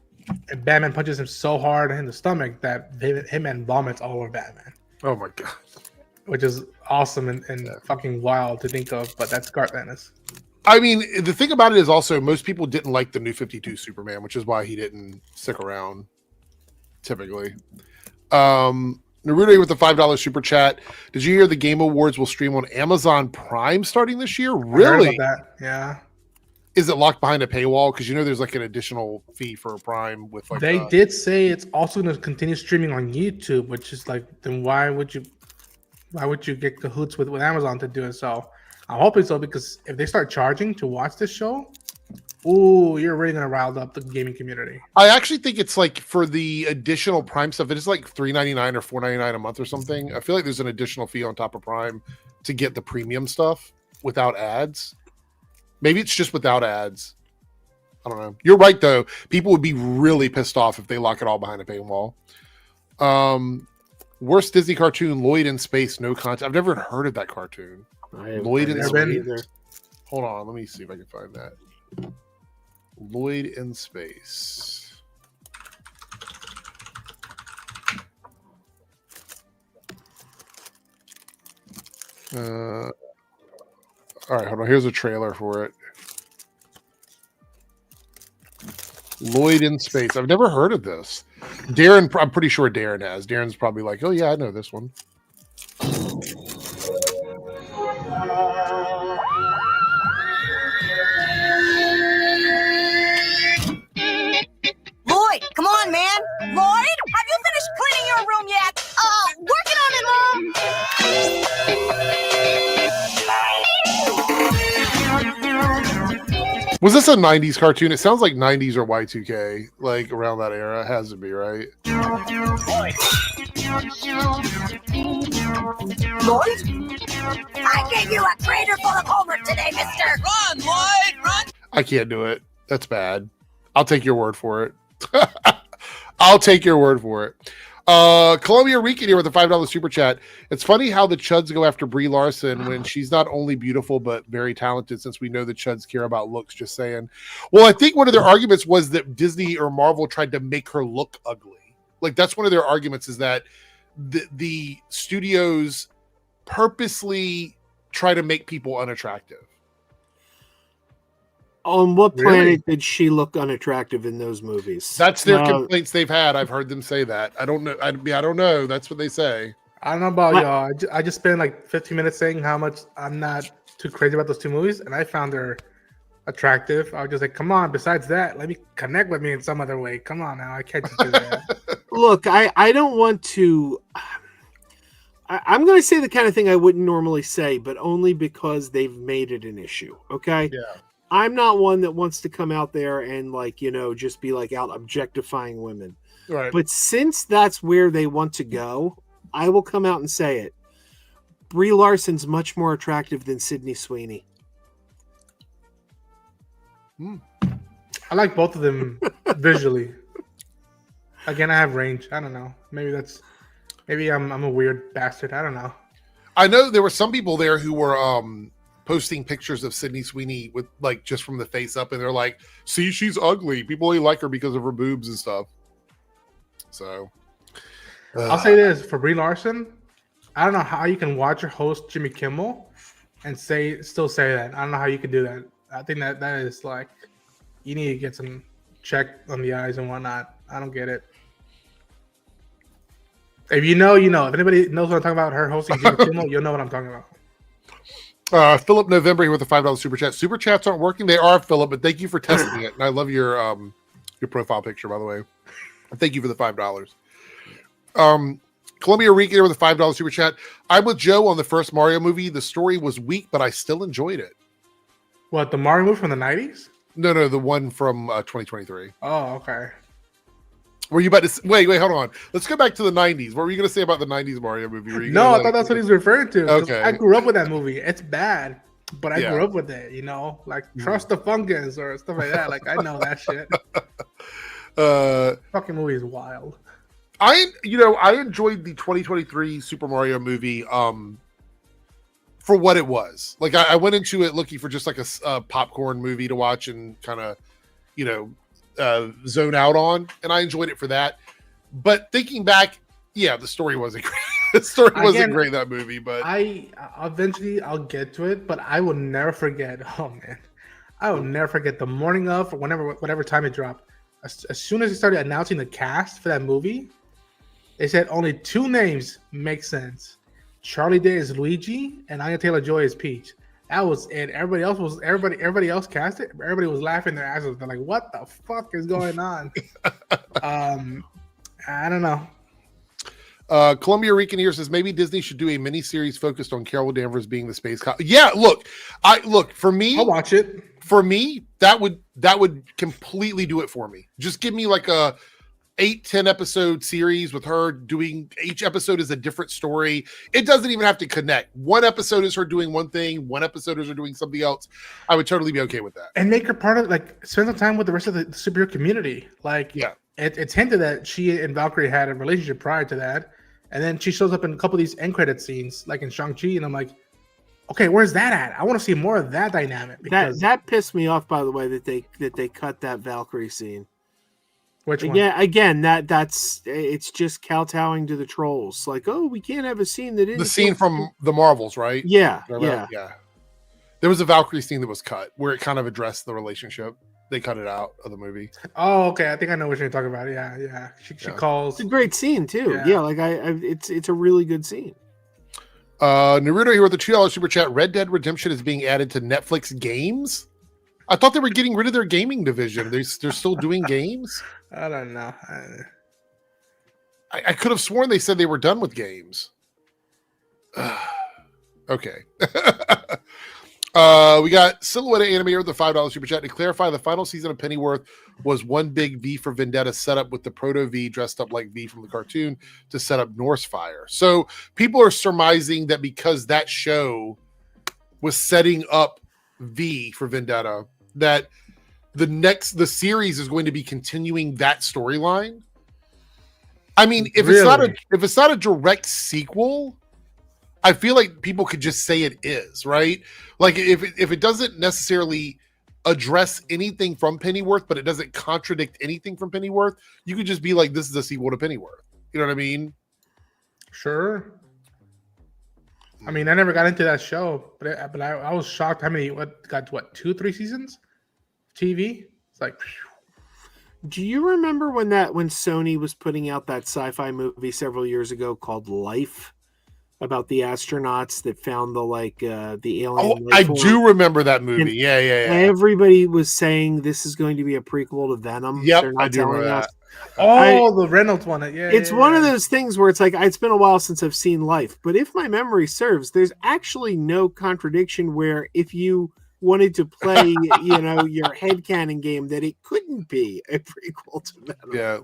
and Batman punches him so hard in the stomach that Hitman vomits all over Batman. Oh my god! Which is awesome and fucking wild to think of. But that's Garth Ennis. I mean, the thing about it is also most people didn't like the New 52 Superman, which is why he didn't stick around. Typically, Naruto with the $5 super chat. Did you hear the Game Awards will stream on Amazon Prime starting this year? Really? I heard about that. Yeah. Is it locked behind a paywall? Because there's like an additional fee for a Prime with like. They did say it's also going to continue streaming on YouTube, which is like, then why would you get cahoots with Amazon to do it? So I'm hoping so, because if they start charging to watch this show, ooh, you're really gonna rile up the gaming community. I actually think it's like for the additional Prime stuff, it is like $3.99 or $4.99 a month or something. I feel like there's an additional fee on top of Prime to get the premium stuff without ads. Maybe it's just without ads. I don't know. You're right though. People would be really pissed off if they lock it all behind a paywall. Worst Disney cartoon, Lloyd in Space, no content. I've never heard of that cartoon. Lloyd in Space. Hold on, let me see if I can find that. Lloyd in Space. All right, hold on. Here's a trailer for it. Lloyd in Space. I've never heard of this. Darren, I'm pretty sure Darren has. Darren's probably like, oh yeah, I know this one. Lloyd, come on, man. Lloyd, have you finished cleaning your room yet? Working on it, Mom. Was this a 90s cartoon? It sounds like 90s or Y2K, like around that era. It has to be, right? Lloyd? I gave you a crater full of homework today, mister. Run, Lloyd, run. I can't do it. That's bad. I'll take your word for it. I'll take your word for it. Columbia Rican here with a $5 super chat. It's funny how the Chuds go after Brie Larson when she's not only beautiful but very talented, since we know the Chuds care about looks. Just saying. Well, I think one of their arguments was that Disney or Marvel tried to make her look ugly. Like that's one of their arguments, is that the studios purposely try to make people unattractive. On what planet did she look unattractive in those movies? That's their complaints they've had. I've heard them say that. I don't know. I don't know. That's what they say. I don't know about y'all. I just spent like 15 minutes saying how much I'm not too crazy about those two movies, and I found her attractive. I was just like, come on. Besides that, let me connect with me in some other way. Come on now. I can't just do that. Look, I don't want to. I'm going to say the kind of thing I wouldn't normally say, but only because they've made it an issue. Okay. Yeah. I'm not one that wants to come out there and just be like out objectifying women. Right. But since that's where they want to go, I will come out and say it. Brie Larson's much more attractive than Sydney Sweeney. I like both of them visually. Again, I have range. I don't know. Maybe I'm a weird bastard. I don't know. I know there were some people there who were posting pictures of Sydney Sweeney with like just from the face up, and they're like, see, she's ugly. People only like her because of her boobs and stuff. So I'll say this for Brie Larson. I don't know how you can watch her host Jimmy Kimmel and still say that. I don't know how you can do that. I think that is like, you need to get some check on the eyes and whatnot. I don't get it. If you know, you know. If anybody knows what I'm talking about, her hosting Jimmy Kimmel, you'll know what I'm talking about. Philip November here with a $5 super chat. Super chats aren't working. They are, Philip, but thank you for testing it. And I love your profile picture, by the way. Thank you for the $5. Columbia Rica here with a $5 super chat. I'm with Joe on the first Mario movie. The story was weak, but I still enjoyed it. What, the Mario movie from the 90s? No, the one from 2023. Oh, okay. Were you about to wait? Hold on. Let's go back to the 90s. What were you going to say about the 90s Mario movie? No, I thought that's what he's referring to. Okay. I grew up with that movie. It's bad, but I Yeah. grew up with it. You know, like Trust the Fungus or stuff like that. Like I know that shit. Fucking movie is wild. I enjoyed the 2023 Super Mario movie for what it was. Like I went into it looking for just like a popcorn movie to watch and kind of, zone out on, and I enjoyed it for that. But thinking back, yeah, the story wasn't great. The story wasn't great, that movie, but I'll get to it, but I will never forget. Oh man, I will never forget the morning of, or whatever time it dropped. As soon as they started announcing the cast for that movie, they said only 2 names make sense: Charlie Day is Luigi, and Anya Taylor-Joy is Peach. That was it. Everybody else cast it. Everybody was laughing their asses. They're like, "What the fuck is going on?" I don't know. Columbia Rican here says maybe Disney should do a mini-series focused on Carol Danvers being the space cop. Yeah, look, for me, I'll watch it. For me, that would completely do it for me. Just give me like a 8-10 episode series with her doing, each episode is a different story. It doesn't even have to connect. One episode is her doing one thing, one episode is her doing something else. I would totally be okay with that. And make her part of, like, spend some time with the rest of the superhero community. Like, yeah, it's hinted that she and Valkyrie had a relationship prior to that. And then she shows up in a couple of these end credit scenes, like in Shang-Chi, and I'm like, okay, where's that at? I want to see more of that dynamic. Because That pissed me off, by the way, that they cut that Valkyrie scene. Which one? Yeah, again, it's just kowtowing to the trolls. Like, oh, we can't have a scene that the scene from the Marvels, right? Yeah. There was a Valkyrie scene that was cut where it kind of addressed the relationship. They cut it out of the movie. Oh, okay. I think I know what you're talking about. Yeah. She calls. It's a great scene too. Yeah, like it's a really good scene. Naruto here with the $2 super chat. Red Dead Redemption is being added to Netflix games. I thought they were getting rid of their gaming division. They're still doing games. I don't know. I could have sworn they said they were done with games. Okay. We got Silhouette Animator with the $5 super chat. To clarify, the final season of Pennyworth was one big V for Vendetta setup with the Proto V dressed up like V from the cartoon to set up Norse Fire. So people are surmising that because that show was setting up V for Vendetta, that the series is going to be continuing that storyline. I mean, if it's not a direct sequel, I feel like people could just say it is, right? Like if it doesn't necessarily address anything from Pennyworth, but it doesn't contradict anything from Pennyworth, you could just be like, this is a sequel to Pennyworth. You know what I mean? Sure. I mean, I never got into that show, but I was shocked how many, 2-3 seasons? TV? It's like, phew. Do you remember when Sony was putting out that sci-fi movie several years ago called Life, about the astronauts that found the alien? I do remember that movie. And yeah. Everybody was saying this is going to be a prequel to Venom. Yep, I do remember that. The Reynolds one. Yeah, it's one of those things where it's like, it's been a while since I've seen Life, but if my memory serves, there's actually no contradiction where if you wanted to play, your headcanon game, that it couldn't be a prequel to Venom. Yeah.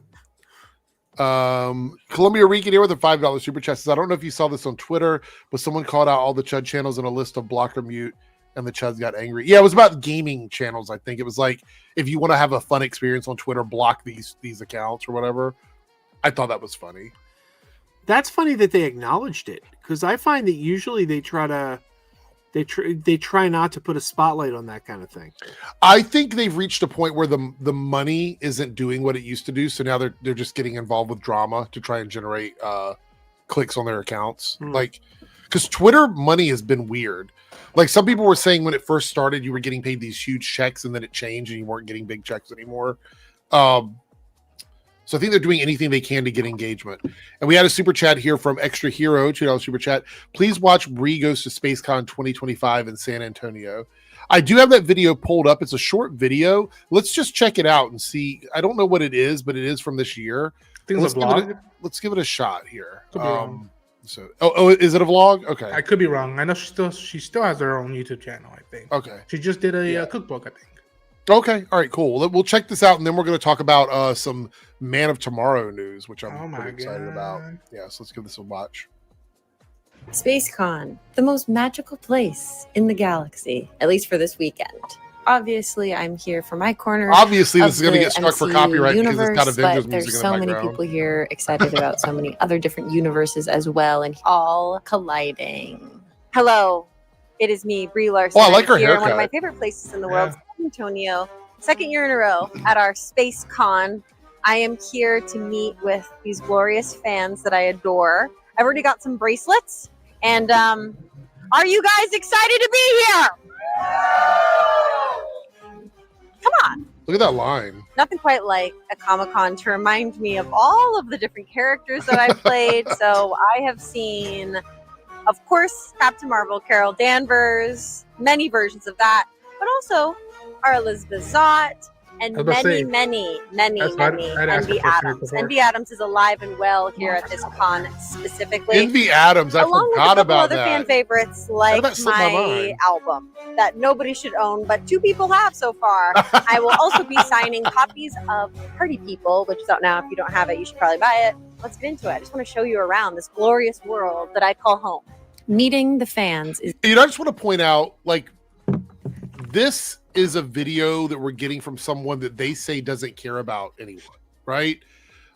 Columbia Rican here with a $5 super chat says, I don't know if you saw this on Twitter, but someone called out all the Chud channels in a list of block or mute, and the Chuds got angry. Yeah, it was about gaming channels. I think it was like, if you want to have a fun experience on Twitter, block these accounts or whatever. I thought that was funny. That's funny that they acknowledged it, because I find that usually they try not to put a spotlight on that kind of thing. I think they've reached a point where the money isn't doing what it used to do, so now they're just getting involved with drama to try and generate clicks on their accounts. Like, because Twitter money has been weird. Like, some people were saying when it first started, you were getting paid these huge checks, and then it changed, and you weren't getting big checks anymore. So I think they're doing anything they can to get engagement. And we had a super chat here from Extra Hero, $2 super chat. Please watch Brie Goes to SpaceCon 2025 in San Antonio. I do have that video pulled up. It's a short video. Let's just check it out and see. I don't know what it is, but it is from this year. I think it's a vlog. Let's give it a shot here. Could be wrong. So, is it a vlog? Okay, I could be wrong. I know she still has her own YouTube channel. I think. Okay, she just did a cookbook. I think. Okay, all right, cool. We'll check this out, and then we're going to talk about some Man of Tomorrow news, which I'm pretty excited about. Yeah, so let's give this a watch. SpaceCon, the most magical place in the galaxy, at least for this weekend. Obviously, I'm here for my corner. Obviously, this is going to get struck for copyright because it's got Avengers but music there's in so the many background. people here excited about so many other different universes as well, and all colliding. Hello, it is me, Brie Larson. Oh, I like her here in one haircut. of my favorite places in the world, San Antonio. Second year in a row at our SpaceCon. I am here to meet with these glorious fans that I adore. I've already got some bracelets, and are you guys excited to be here? Come on. Look at that line. Nothing quite like a Comic-Con to remind me of all of the different characters that I've played. So I have seen, of course, Captain Marvel, Carol Danvers, many versions of that, but also our Elizabeth Zott, and many Envy Adams. Envy Adams is alive and well here at this con specifically. Envy Adams, I along forgot with a couple about other that. fan favorites like my my mind? album that nobody should own, but 2 people have so far. I will also be signing copies of Party People, which is out now. If you don't have it, you should probably buy it. Let's get into it. I just want to show you around this glorious world that I call home. Meeting the fans is. I just want to point out, like, this is a video that we're getting from someone that they say doesn't care about anyone, right?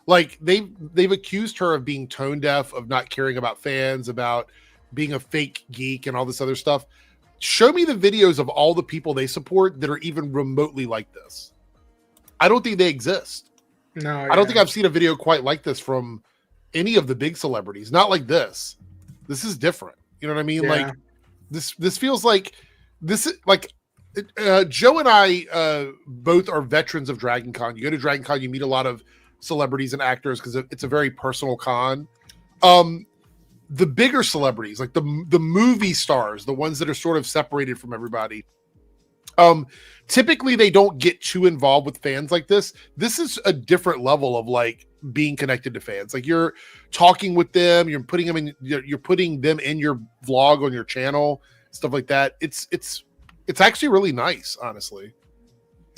Like they've accused her of being tone deaf, of not caring about fans, about being a fake geek and all this other stuff. Show me the videos of all the people they support that are even remotely like this. I don't think they exist. No, I don't think I've seen a video quite like this from any of the big celebrities. Not like this. This is different. You know what I mean? Yeah. Like this feels like this is like Joe and I both are veterans of Dragon Con. You go to Dragon Con, you meet a lot of celebrities and actors because it's a very personal con. The bigger celebrities, like the movie stars, the ones that are sort of separated from everybody, typically they don't get too involved with fans like this. This is a different level of like being connected to fans. Like you're talking with them, you're putting them in your vlog on your channel, stuff like that. It's actually really nice, honestly.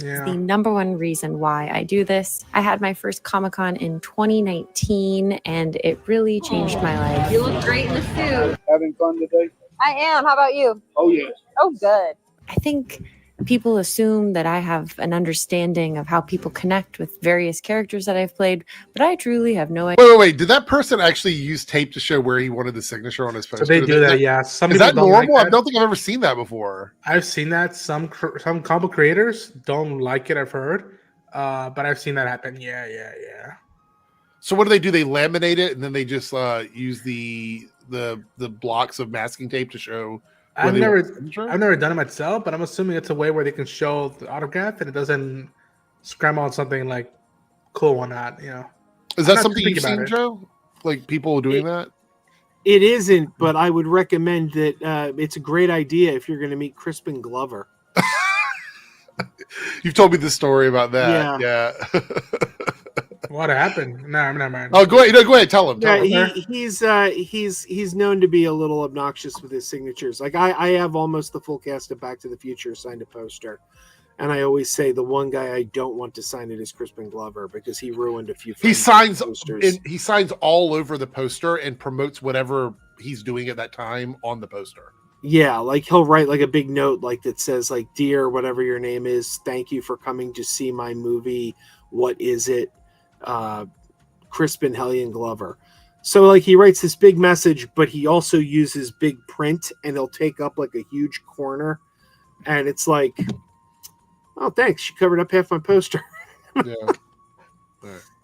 Yeah. The number one reason why I do this. I had my first Comic-Con in 2019, and it really changed my life. You look great in the suit. Having fun today? I am. How about you? Oh, yes. Oh, good. I think people assume that I have an understanding of how people connect with various characters that I've played, but I truly have no idea. Wait. Did that person actually use tape to show where he wanted the signature on his poster? So they do that, yeah. Some Is people that don't normal? like I don't think I've ever seen that before. I've seen that. Some comic creators don't like it, I've heard. But I've seen that happen. Yeah. So what do? They laminate it and then they just use the blocks of masking tape to show. I've never done it myself, but I'm assuming it's a way where they can show the autograph and it doesn't scramble on something like cool or not, you know. Is that something you've seen, Joe? Like people doing that? It isn't, but I would recommend that it's a great idea if you're going to meet Crispin Glover. You've told me the story about that. Yeah. What happened? No, never mind. Oh, go ahead. Go ahead. Tell him. He's known to be a little obnoxious with his signatures. Like I have almost the full cast of Back to the Future signed a poster, and I always say the one guy I don't want to sign it is Crispin Glover because he ruined a few. He signs posters. He signs all over the poster and promotes whatever he's doing at that time on the poster. Yeah, like he'll write like a big note like that says like, "Dear whatever your name is, thank you for coming to see my movie. What is it? Crispin Hellion Glover." So like he writes this big message, but he also uses big print and he'll take up like a huge corner, and it's like, oh thanks, you covered up half my poster. Yeah.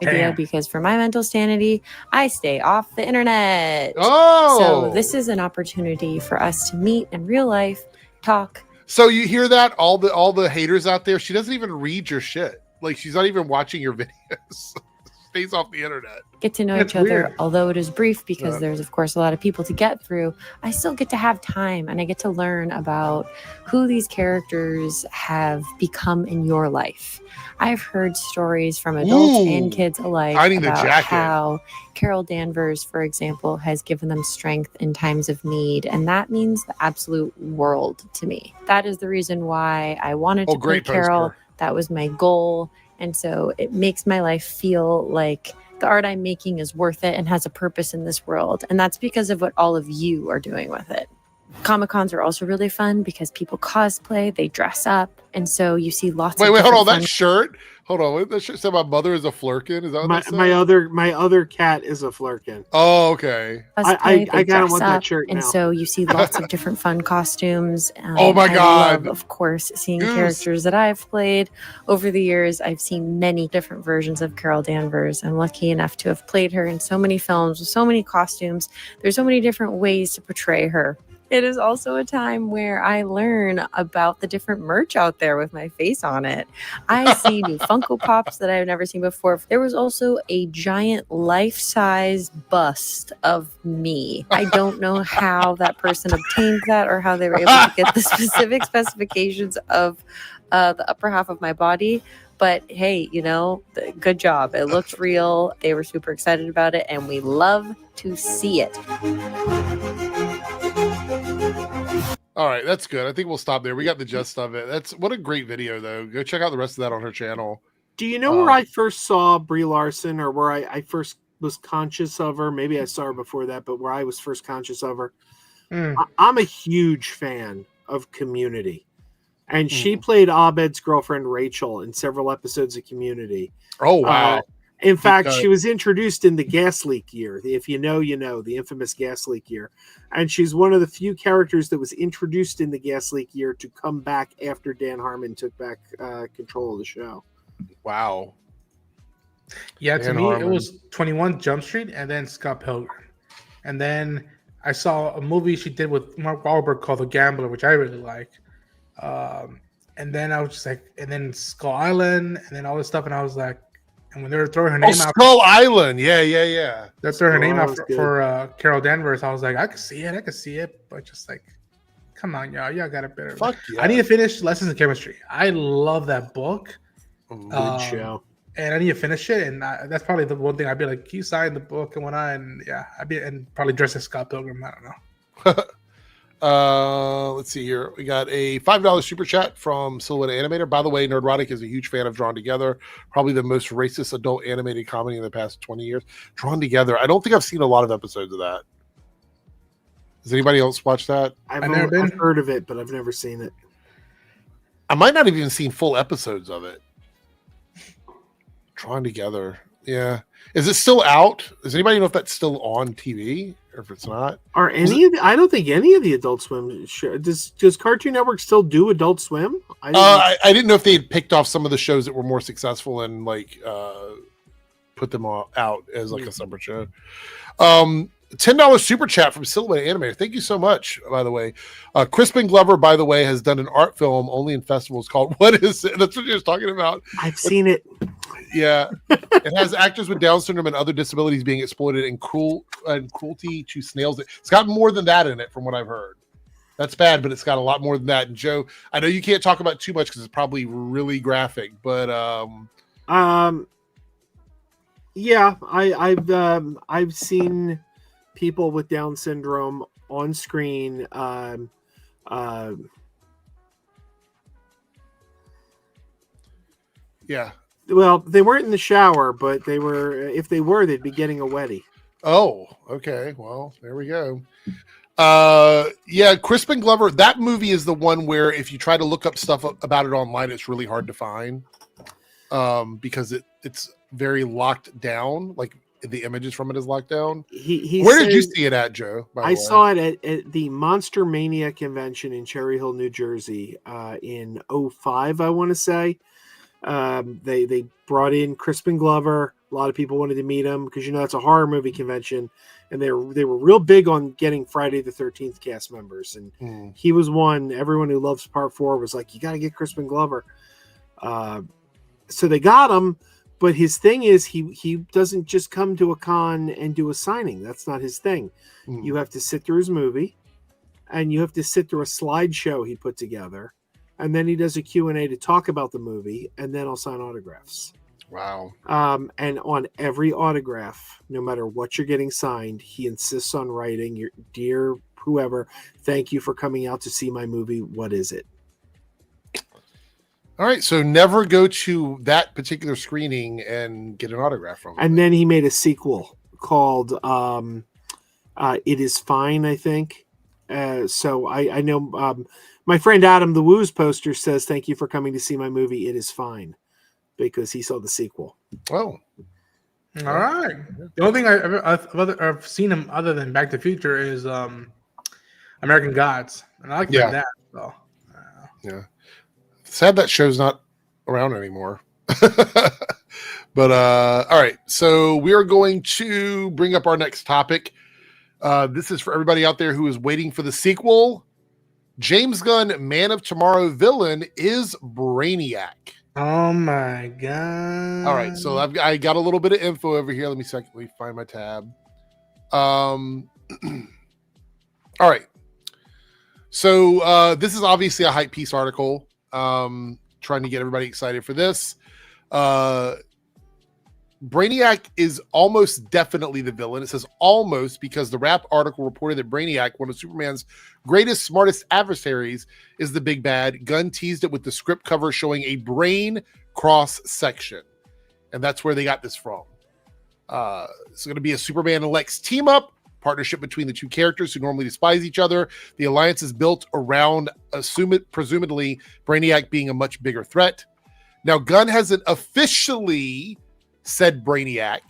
Idea because for my mental sanity, I stay off the internet. Oh, so this is an opportunity for us to meet in real life, talk. So you hear that? All the haters out there. She doesn't even read your shit. Like she's not even watching your videos. face off the internet. Get to know That's each other, weird. although it is brief because there's of course a lot of people to get through. I still get to have time and I get to learn about who these characters have become in your life. I've heard stories from adults and kids alike Hiding the about jacket. how Carol Danvers, for example, has given them strength in times of need, and that means the absolute world to me. That is the reason why I wanted to play great Carol. poster. That was my goal, and so it makes my life feel like the art I'm making is worth it and has a purpose in this world, and that's because of what all of you are doing with it. Comic-Cons are also really fun because people cosplay, they dress up, and so you see lots of Wait, hold on. different That shirt. Hold on. What that shirt said? My mother is a flirkin. Is that what that said? My other cat is a flirkin. Oh, okay. cosplay, I they kinda dress want that up, shirt and now. so you see lots of different fun costumes. Oh my I God. love, of course, seeing Goose. characters that I've played over the years. I've seen many different versions of Carol Danvers. I'm lucky enough to have played her in so many films with so many costumes. There's so many different ways to portray her. It is also a time where I learn about the different merch out there with my face on it. I see new Funko Pops that I've never seen before. There was also a giant life-size bust of me. I don't know how that person obtained that or how they were able to get the specific specifications of the upper half of my body. But hey, good job. It looked real. They were super excited about it, and we love to see it. All right, that's good. I think we'll stop there. We got the gist of it. What a great video, though. Go check out the rest of that on her channel. Do you know where I first saw Brie Larson, or where I first was conscious of her? Maybe I saw her before that, but where I was first conscious of her. I'm a huge fan of Community. And she played Abed's girlfriend, Rachel, in several episodes of Community. Oh, wow. In fact, she was introduced in the gas leak year. If you know, you know, the infamous gas leak year. And she's one of the few characters that was introduced in the gas leak year to come back after Dan Harmon took back control of the show. Wow. Yeah, to Dan me, Harmon. it was 21 Jump Street and then Scott Pilgrim. And then I saw a movie she did with Mark Wahlberg called The Gambler, which I really like. And then I was just like, and then Skull Island, and then all this stuff. And I was like, and when they were throwing her name out, Skull Island. Yeah. they're throwing her name out was good. for Carol Danvers. I was like, I could see it, but just like, come on, y'all got it better. Fuck yeah. I need to finish Lessons in Chemistry. I love that book. Good show. And I need to finish it, and that's probably the one thing I'd be like, can you sign the book and whatnot? And yeah, and probably dress as Scott Pilgrim. I don't know. Let's see here. We got a $5 super chat from Silhouette Animator. By the way, Nerdrotic is a huge fan of Drawn Together, probably the most racist adult animated comedy in the past 20 years. Drawn Together. I don't think I've seen a lot of episodes of that. Does anybody else watch that? I've heard of it, but I've never seen it. I might not have even seen full episodes of it. Drawn Together. Yeah. Is it still out? Does anybody know if that's still on TV or if it's not? I don't think any of the Adult Swim does Cartoon Network still do Adult Swim? I didn't know if they had picked off some of the shows that were more successful and put them all out as like a separate show. $10 super chat from Silhouette Animator. Thank you so much, by the way. Crispin Glover, by the way, has done an art film only in festivals called What Is It? That's what you're talking about. I've seen it. Yeah. It has actors with Down syndrome and other disabilities being exploited and cruelty to snails. It's got more than that in it from what I've heard. That's bad, but it's got a lot more than that. And Joe, I know you can't talk about too much because it's probably really graphic, but yeah, I've seen people with Down syndrome on screen. Yeah. Well, they weren't in the shower, but they were. If they were, they'd be getting a wetty. Oh, okay. Well, there we go. Yeah, Crispin Glover. That movie is the one where if you try to look up stuff about it online, it's really hard to find because it's very locked down. Like the images from it is locked down. Where did you see it at, Joe? I saw it at the Monster Mania convention in Cherry Hill, New Jersey, in 2005, I want to say. They brought in Crispin Glover. A lot of people wanted to meet him because it's a horror movie convention, and they were real big on getting Friday the 13th cast members, and he was one. Everyone who loves Part 4 was like, you got to get Crispin Glover. So they got him, But his thing is he doesn't just come to a con and do a signing. That's not his thing. You have to sit through his movie, and you have to sit through a slideshow he put together, and then he does a Q&A to talk about the movie, and then I'll sign autographs. Wow. And on every autograph, no matter what you're getting signed, he insists on writing, "Your dear whoever, thank you for coming out to see my movie. What is it?" All right, so never go to that particular screening and get an autograph from him. And then he made a sequel called It Is Fine, I think. So I know my friend Adam the Woo's poster says, "Thank you for coming to see my movie. It Is Fine," because he saw the sequel. Oh. All right. The only thing I've seen him other than Back to the Future is American Gods. And I like that. So, yeah. Sad that show's not around anymore. But all right, so we are going to bring up our next topic. This is for everybody out there who is waiting for the sequel. James Gunn, Man of Tomorrow villain is Brainiac. Oh my god! All right, so I got a little bit of info over here. Let me find my tab. All right. So this is obviously a hype piece article. Trying to get everybody excited for this. Brainiac is almost definitely the villain. It says almost because the Wrap article reported that Brainiac, one of Superman's greatest, smartest adversaries, is the big bad. Gunn teased it with the script cover showing a brain cross section. And that's where they got this from. It's going to be a Superman and Lex team up. Partnership between the two characters who normally despise each other. The alliance is built around, presumably, Brainiac being a much bigger threat. Now, Gunn hasn't officially said Brainiac,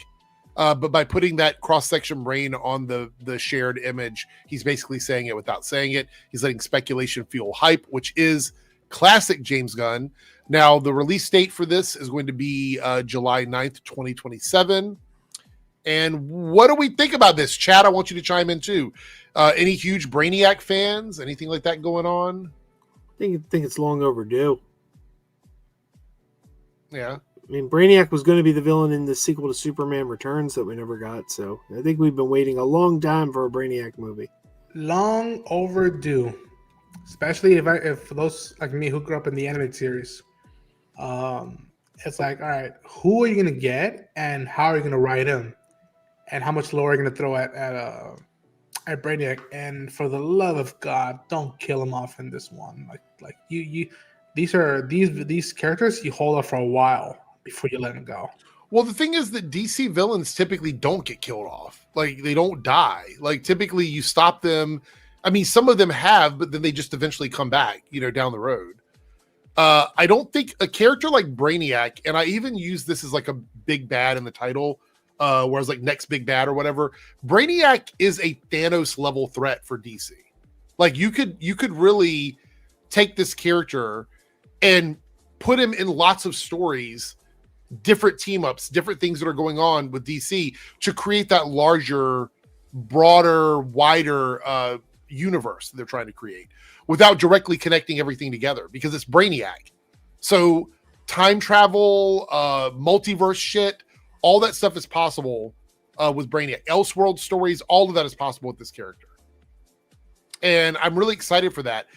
but by putting that cross-section brain on the shared image, he's basically saying it without saying it. He's letting speculation fuel hype, which is classic James Gunn. Now, the release date for this is going to be July 9th, 2027. And what do we think about this? Chad, I want you to chime in too. Any huge Brainiac fans? Anything like that going on? I think it's long overdue. Yeah. I mean, Brainiac was going to be the villain in the sequel to Superman Returns that we never got. So I think we've been waiting a long time for a Brainiac movie. Long overdue. Especially if for those like me who grew up in the animated series. It's like, all right, who are you going to get and how are you going to write him? And how much lower are you going to throw at Brainiac? And for the love of God, don't kill him off in this one. Like you these characters you hold up for a while before you let them go. Well, the thing is that DC villains typically don't get killed off. Like they don't die. Like typically you stop them. I mean, some of them have, but then they just eventually come back, down the road. I don't think a character like Brainiac, and I even use this as like a big bad in the title, whereas like next big bad or whatever. Brainiac is a Thanos level threat for DC. Like you could really take this character and put him in lots of stories, different team ups, different things that are going on with DC to create that larger, broader, wider universe they're trying to create without directly connecting everything together because it's Brainiac. So time travel, multiverse shit, all that stuff is possible with Brainiac. Elseworld stories, all of that is possible with this character. And I'm really excited for that.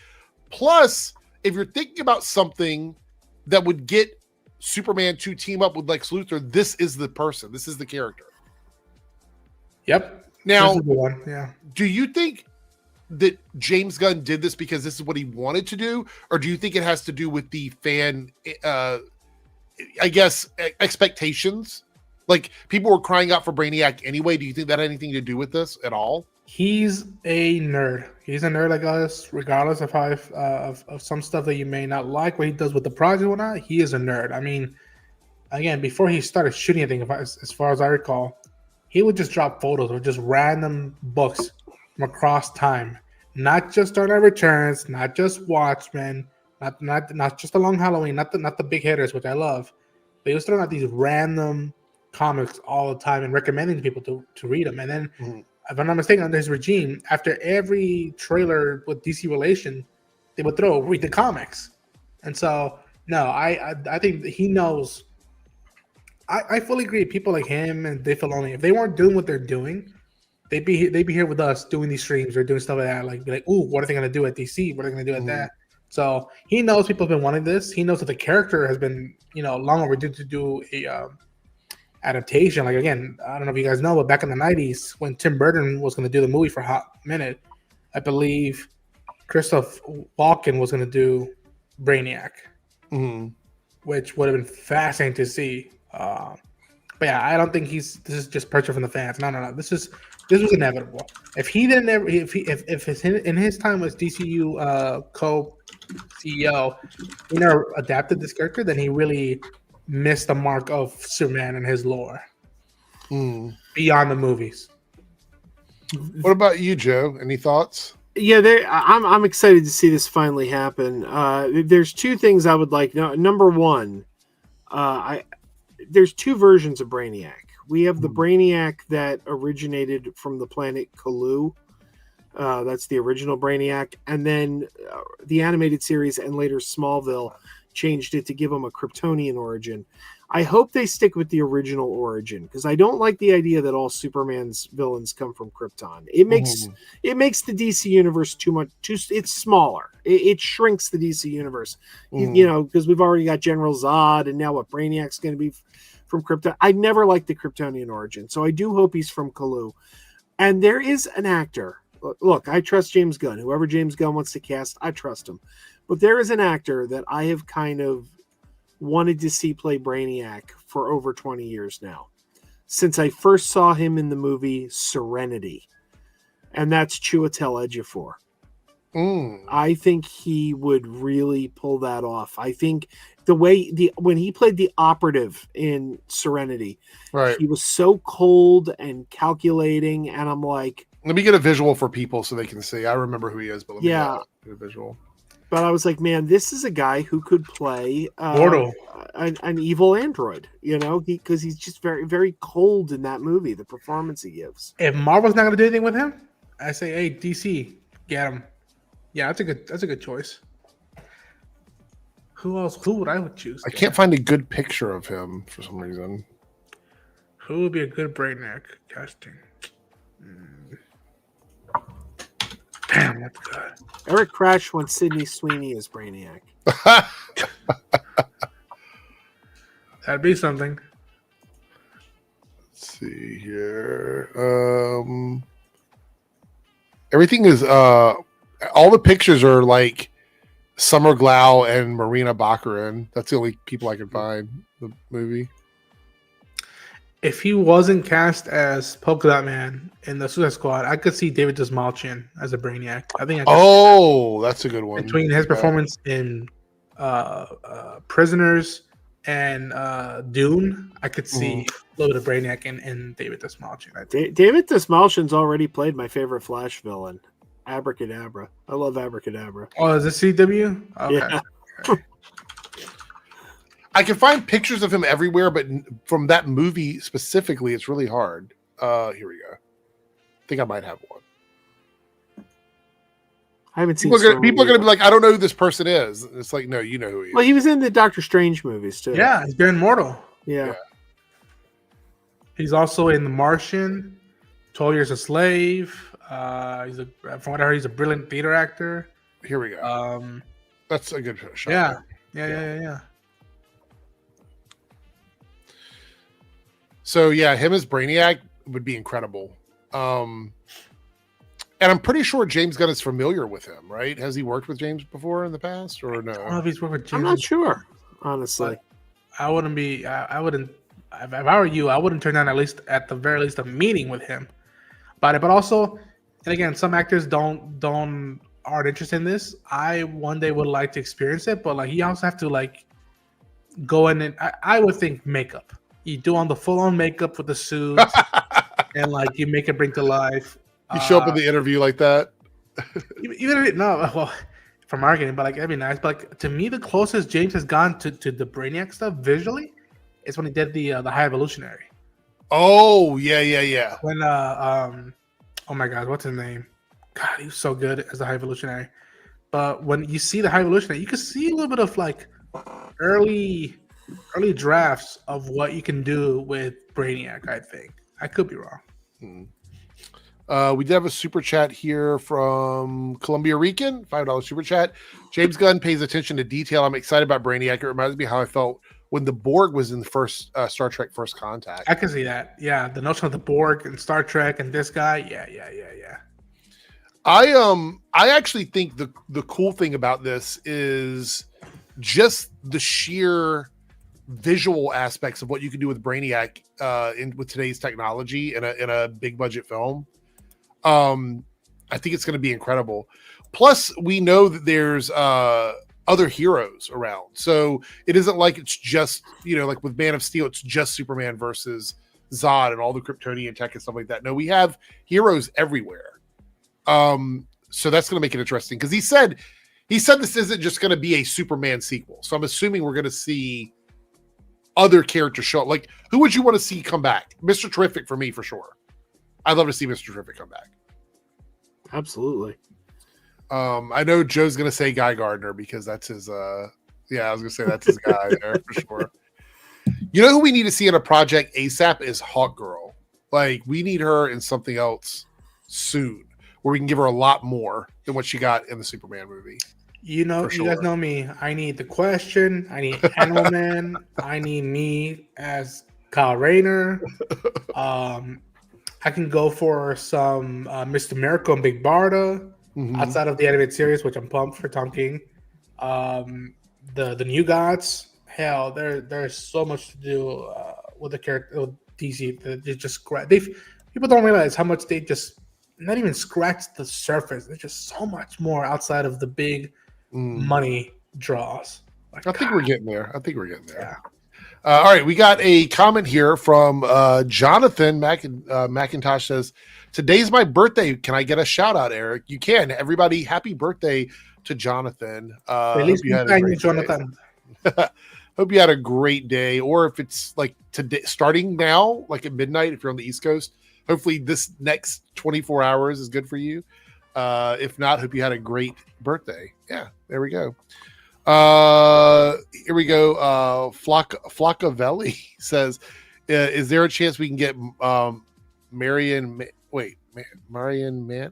Plus, if you're thinking about something that would get Superman to team up with Lex Luthor, this is the person. This is the character. Yep. Now, yeah. Do you think that James Gunn did this because this is what he wanted to do? Or do you think it has to do with the fan, expectations? Like people were crying out for Brainiac anyway. Do you think that had anything to do with this at all? He's a nerd. He's a nerd like us, regardless of how of some stuff that you may not like what he does with the project or not. He is a nerd. I mean, again, before he started shooting anything, as far as I recall, he would just drop photos or just random books from across time. Not just Dark Knight Returns, not just Watchmen, not just A Long Halloween, not the big hitters, which I love. But he was throwing out these random comics all the time and recommending people to read them. And then, if I'm not mistaken, under his regime, after every trailer with DC relation, they would read the comics. And so, no, I think that he knows I fully agree. People like him and Dave Filoni, if they weren't doing what they're doing, they'd be here with us doing these streams or doing stuff like that. Like, be like, ooh, what are they gonna do at DC? What are they gonna do at that? So he knows people have been wanting this. He knows that the character has been, long overdue to do a adaptation. Like, again, I don't know if you guys know, but back in the 90s, when Tim Burton was going to do the movie for a hot minute, I believe Christoph Walken was going to do Brainiac, which would have been fascinating to see. But yeah, I don't think this is just pressure from the fans. No. This was inevitable. If he didn't ever, if in his time as DCU co-CEO, he never adapted this character, then he really missed the mark of Superman and his lore beyond the movies. What about you, Joe? Any thoughts? Yeah, I'm excited to see this finally happen. There's two things I would like. Number one, there's two versions of Brainiac. We have the Brainiac that originated from the planet Colu. That's the original Brainiac. And then the animated series and later Smallville changed it to give him a Kryptonian origin. I hope they stick with the original origin because I don't like the idea that all Superman's villains come from Krypton. It makes the DC universe it's smaller. It shrinks the DC universe. Because we've already got General Zod and now what Brainiac's going to be from Krypton. I never liked the Kryptonian origin, so I do hope he's from Colu. And there is an actor. Look, I trust James Gunn. Whoever James Gunn wants to cast, I trust him. But there is an actor that I have kind of wanted to see play Brainiac for over 20 years now, since I first saw him in the movie Serenity, and that's Chiwetel Ejiofor. I think he would really pull that off. I think the way when he played the operative in Serenity, he was so cold and calculating, and I'm like, let me get a visual for people so they can see. I remember who he is, but let me get a visual. But I was like, man, this is a guy who could play an evil android, because he's just very, very cold in that movie, the performance he gives. If Marvel's not going to do anything with him, I say, hey, DC, get him. Yeah, that's a good choice. Who else? Who would I choose? I can't find a good picture of him for some reason. Who would be a good Brainiac casting? Damn, that's good. Eric Crash wants Sydney Sweeney as Brainiac. That'd be something. Let's see here. Everything is all the pictures are like Summer Glau and Marina Baccarin. That's the only people I can find in the movie. If he wasn't cast as Polka Dot Man in the Suicide Squad, I could see David Dastmalchian as a Brainiac. I think. That's a good one. Between his performance in Prisoners and Dune, I could see a little bit of Brainiac in David Dastmalchian. David Dastmalchian's already played my favorite Flash villain, Abracadabra. I love Abracadabra. Oh, is this CW? Okay. Yeah. I can find pictures of him everywhere, but from that movie specifically, it's really hard. Here we go. I think I might have one. I haven't seen. People are going to be like, I don't know who this person is. It's like, no, you know who he is. Well, he was in the Doctor Strange movies too. Yeah, he's been Mortal. Yeah. He's also in The Martian, 12 Years a Slave. From what I heard, he's a brilliant theater actor. Here we go. That's a good shot. Yeah. So yeah, him as Brainiac would be incredible. And I'm pretty sure James Gunn is familiar with him, right? Has he worked with James before in the past, or no? I don't know if he's worked with James. I'm not sure, honestly. I wouldn't be. I wouldn't. If I were you, I wouldn't turn down at the very least a meeting with him about it. But also, and again, some actors aren't interested in this. I one day would like to experience it, but like you also have to like go in and I would think makeup. You do on the full-on makeup with the suit, and like you make it bring to life. You show up in the interview like that. Even for marketing, but like that'd be nice. But like to me, the closest James has gone to the Brainiac stuff visually is when he did the High Evolutionary. Oh yeah. When oh my God, what's his name? God, he was so good as the High Evolutionary. But when you see the High Evolutionary, you can see a little bit of like early early drafts of what you can do with Brainiac. I think I could be wrong. We did have a super chat here from Columbia Rican, $5 super chat. James Gunn pays attention to detail. I'm excited about Brainiac. It reminds me how I felt when the Borg was in the first Star Trek First Contact. I can see that. Yeah, the notion of the Borg and Star Trek and this guy. Yeah. I actually think the cool thing about this is just the sheer visual aspects of what you can do with Brainiac with today's technology in a big budget film. I think it's going to be incredible. Plus, we know that there's other heroes around, so it isn't like it's just like with Man of Steel, it's just Superman versus Zod and all the Kryptonian tech and stuff like that. No, we have heroes everywhere. So that's going to make it interesting because he said this isn't just going to be a Superman sequel. So I'm assuming we're going to see other characters show up. Like, who would you want to see come back? Mr. Terrific for me, for sure. I'd love to see Mr. Terrific come back. Absolutely. I know Joe's going to say Guy Gardner because that's his. I was going to say that's his guy there for sure. You know who we need to see in a project ASAP is Hawk Girl. Like, we need her in something else soon, where we can give her a lot more than what she got in the Superman movie. You guys know me. I need The Question. I need Animal Man. I need me as Kyle Rayner. I can go for some Mr. Miracle and Big Barda outside of the animated series, which I'm pumped for Tom King. The New Gods. Hell, there's so much to do with the character with DC. They just people don't realize how much they just not even scratch the surface. There's just so much more outside of the big money draws. I think we're getting there. Yeah. All right, we got a comment here from Jonathan McIntosh says, "Today's my birthday. Can I get a shout out, Eric?" You can. Everybody, happy birthday to Jonathan. Jonathan. Hope you had a great day. Or if it's like today, starting now, like at midnight, if you're on the East Coast, hopefully this next 24 hours is good for you. If not, hope you had a great birthday. Yeah, there we go. Here we go. Flockavelli says, is there a chance we can get Marion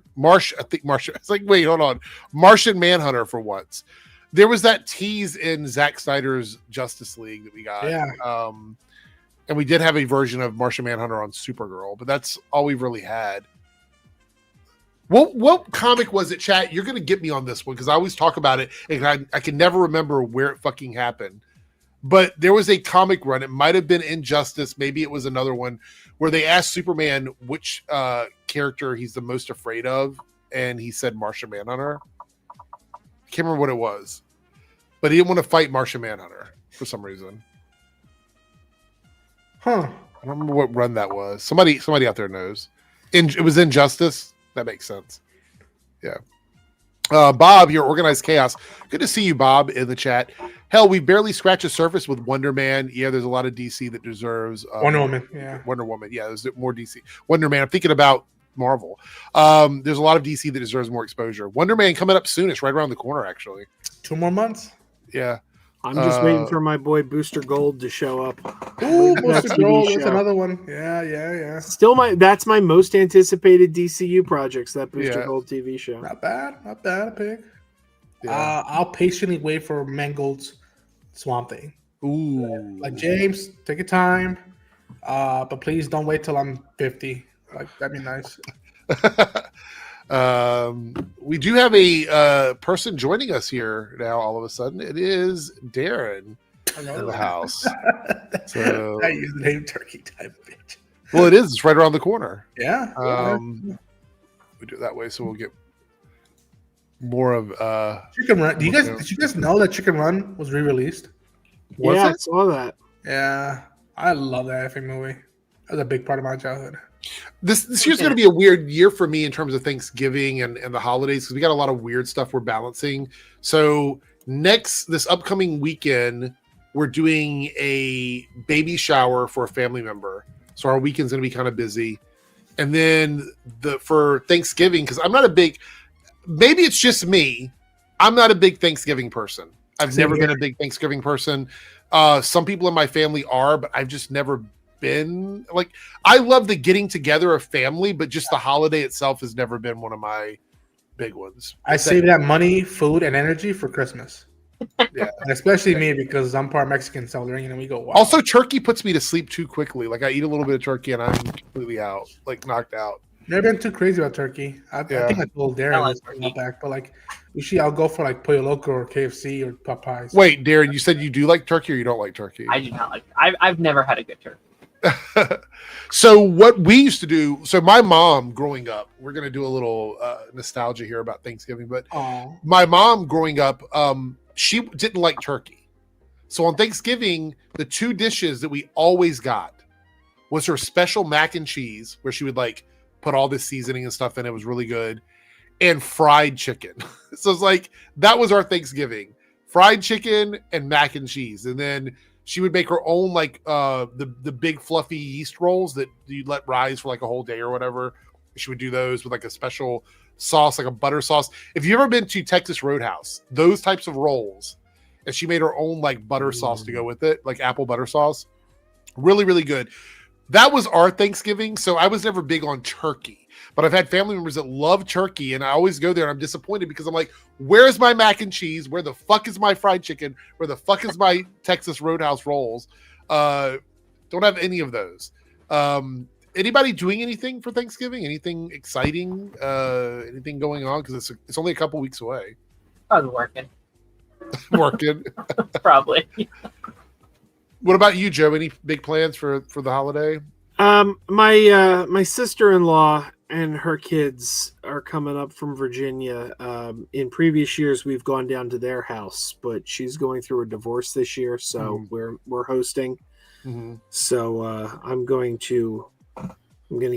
Marsh? I think Marsh. It's like, wait, hold on. Martian Manhunter for once. There was that tease in Zack Snyder's Justice League that we got. Yeah. And we did have a version of Martian Manhunter on Supergirl, but that's all we've really had. What comic was it, chat? You're going to get me on this one because I always talk about it and I can never remember where it fucking happened. But there was a comic run. It might have been Injustice. Maybe it was another one where they asked Superman which character he's the most afraid of. And he said Martian Manhunter. I can't remember what it was. But he didn't want to fight Martian Manhunter for some reason. Huh. I don't remember what run that was. Somebody out there knows. It was Injustice. That makes sense. Yeah. Bob here, Organized Chaos. Good to see you, Bob, in the chat. Hell, we barely scratched the surface with Wonder Man. Yeah, there's a lot of DC that deserves Wonder Woman. Yeah. Wonder Woman. Yeah, there's more DC. Wonder Man. I'm thinking about Marvel. There's a lot of DC that deserves more exposure. Wonder Man coming up soon. It's right around the corner, actually. 2 more months. Yeah. I'm just waiting for my boy Booster Gold to show up. Ooh, Booster Gold. That's another one. Yeah. Still, that's my most anticipated DCU projects. That Booster Gold TV show. Not bad, pig. Yeah. I'll patiently wait for Mangold's Swamp Thing. Ooh, like James, take your time, but please don't wait till I'm 50. Like that'd be nice. We do have a person joining us here now. All of a sudden, it is Darren in the house. So I use the name Turkey type bitch. Well, it is. It's right around the corner. Yeah. We do it that way, so we'll get more of Chicken Run. Did you guys know that Chicken Run was re-released? I saw that. Yeah, I love that effing movie. That was a big part of my childhood. This year's going to be a weird year for me in terms of Thanksgiving and the holidays because we got a lot of weird stuff we're balancing. So this upcoming weekend, we're doing a baby shower for a family member. So our weekend's going to be kind of busy. And then for Thanksgiving, because I'm not a big, maybe it's just me, I'm not a big Thanksgiving person. I've never been a big Thanksgiving person. Some people in my family are, but I've just never been like. I love the getting together of family, but just the holiday itself has never been one of my big ones. I save that money, food, and energy for Christmas. Yeah, and especially me because I'm part Mexican, so we go. Wow. Also, turkey puts me to sleep too quickly. Like I eat a little bit of turkey and I'm completely out, like knocked out. Never been too crazy about turkey. I think I told Darren back, but like usually I'll go for like Pollo Loco or KFC or Popeyes. Wait, Darren, you said you do like turkey or you don't like turkey? I do not like. I've never had a good turkey. So what we used to do, so my mom growing up, we're going to do a little nostalgia here about Thanksgiving, but my mom growing up, she didn't like turkey. So on Thanksgiving, the two dishes that we always got was her special mac and cheese, where she would like put all this seasoning and stuff in. It was really good. And fried chicken. So it's like, that was our Thanksgiving. Fried chicken and mac and cheese. And then she would make her own like the big fluffy yeast rolls that you'd let rise for like a whole day or whatever. She would do those with like a special sauce, like a butter sauce. If you've ever been to Texas Roadhouse, those types of rolls, and she made her own like butter sauce to go with it, like apple butter sauce. Really, really good. That was our Thanksgiving. So I was never big on turkey, but I've had family members that love turkey, and I always go there and I'm disappointed because I'm like, where's my mac and cheese? Where the fuck is my fried chicken? Where the fuck is my Texas Roadhouse rolls? Don't have any of those. Anybody doing anything for Thanksgiving? Anything exciting? Anything going on? Because it's only a couple weeks away. I was working. Working. Probably. What about you, Joe? Any big plans for the holiday? My sister-in-law and her kids are coming up from Virginia. In previous years, we've gone down to their house, but she's going through a divorce this year, so we're hosting. Mm-hmm. So I'm going to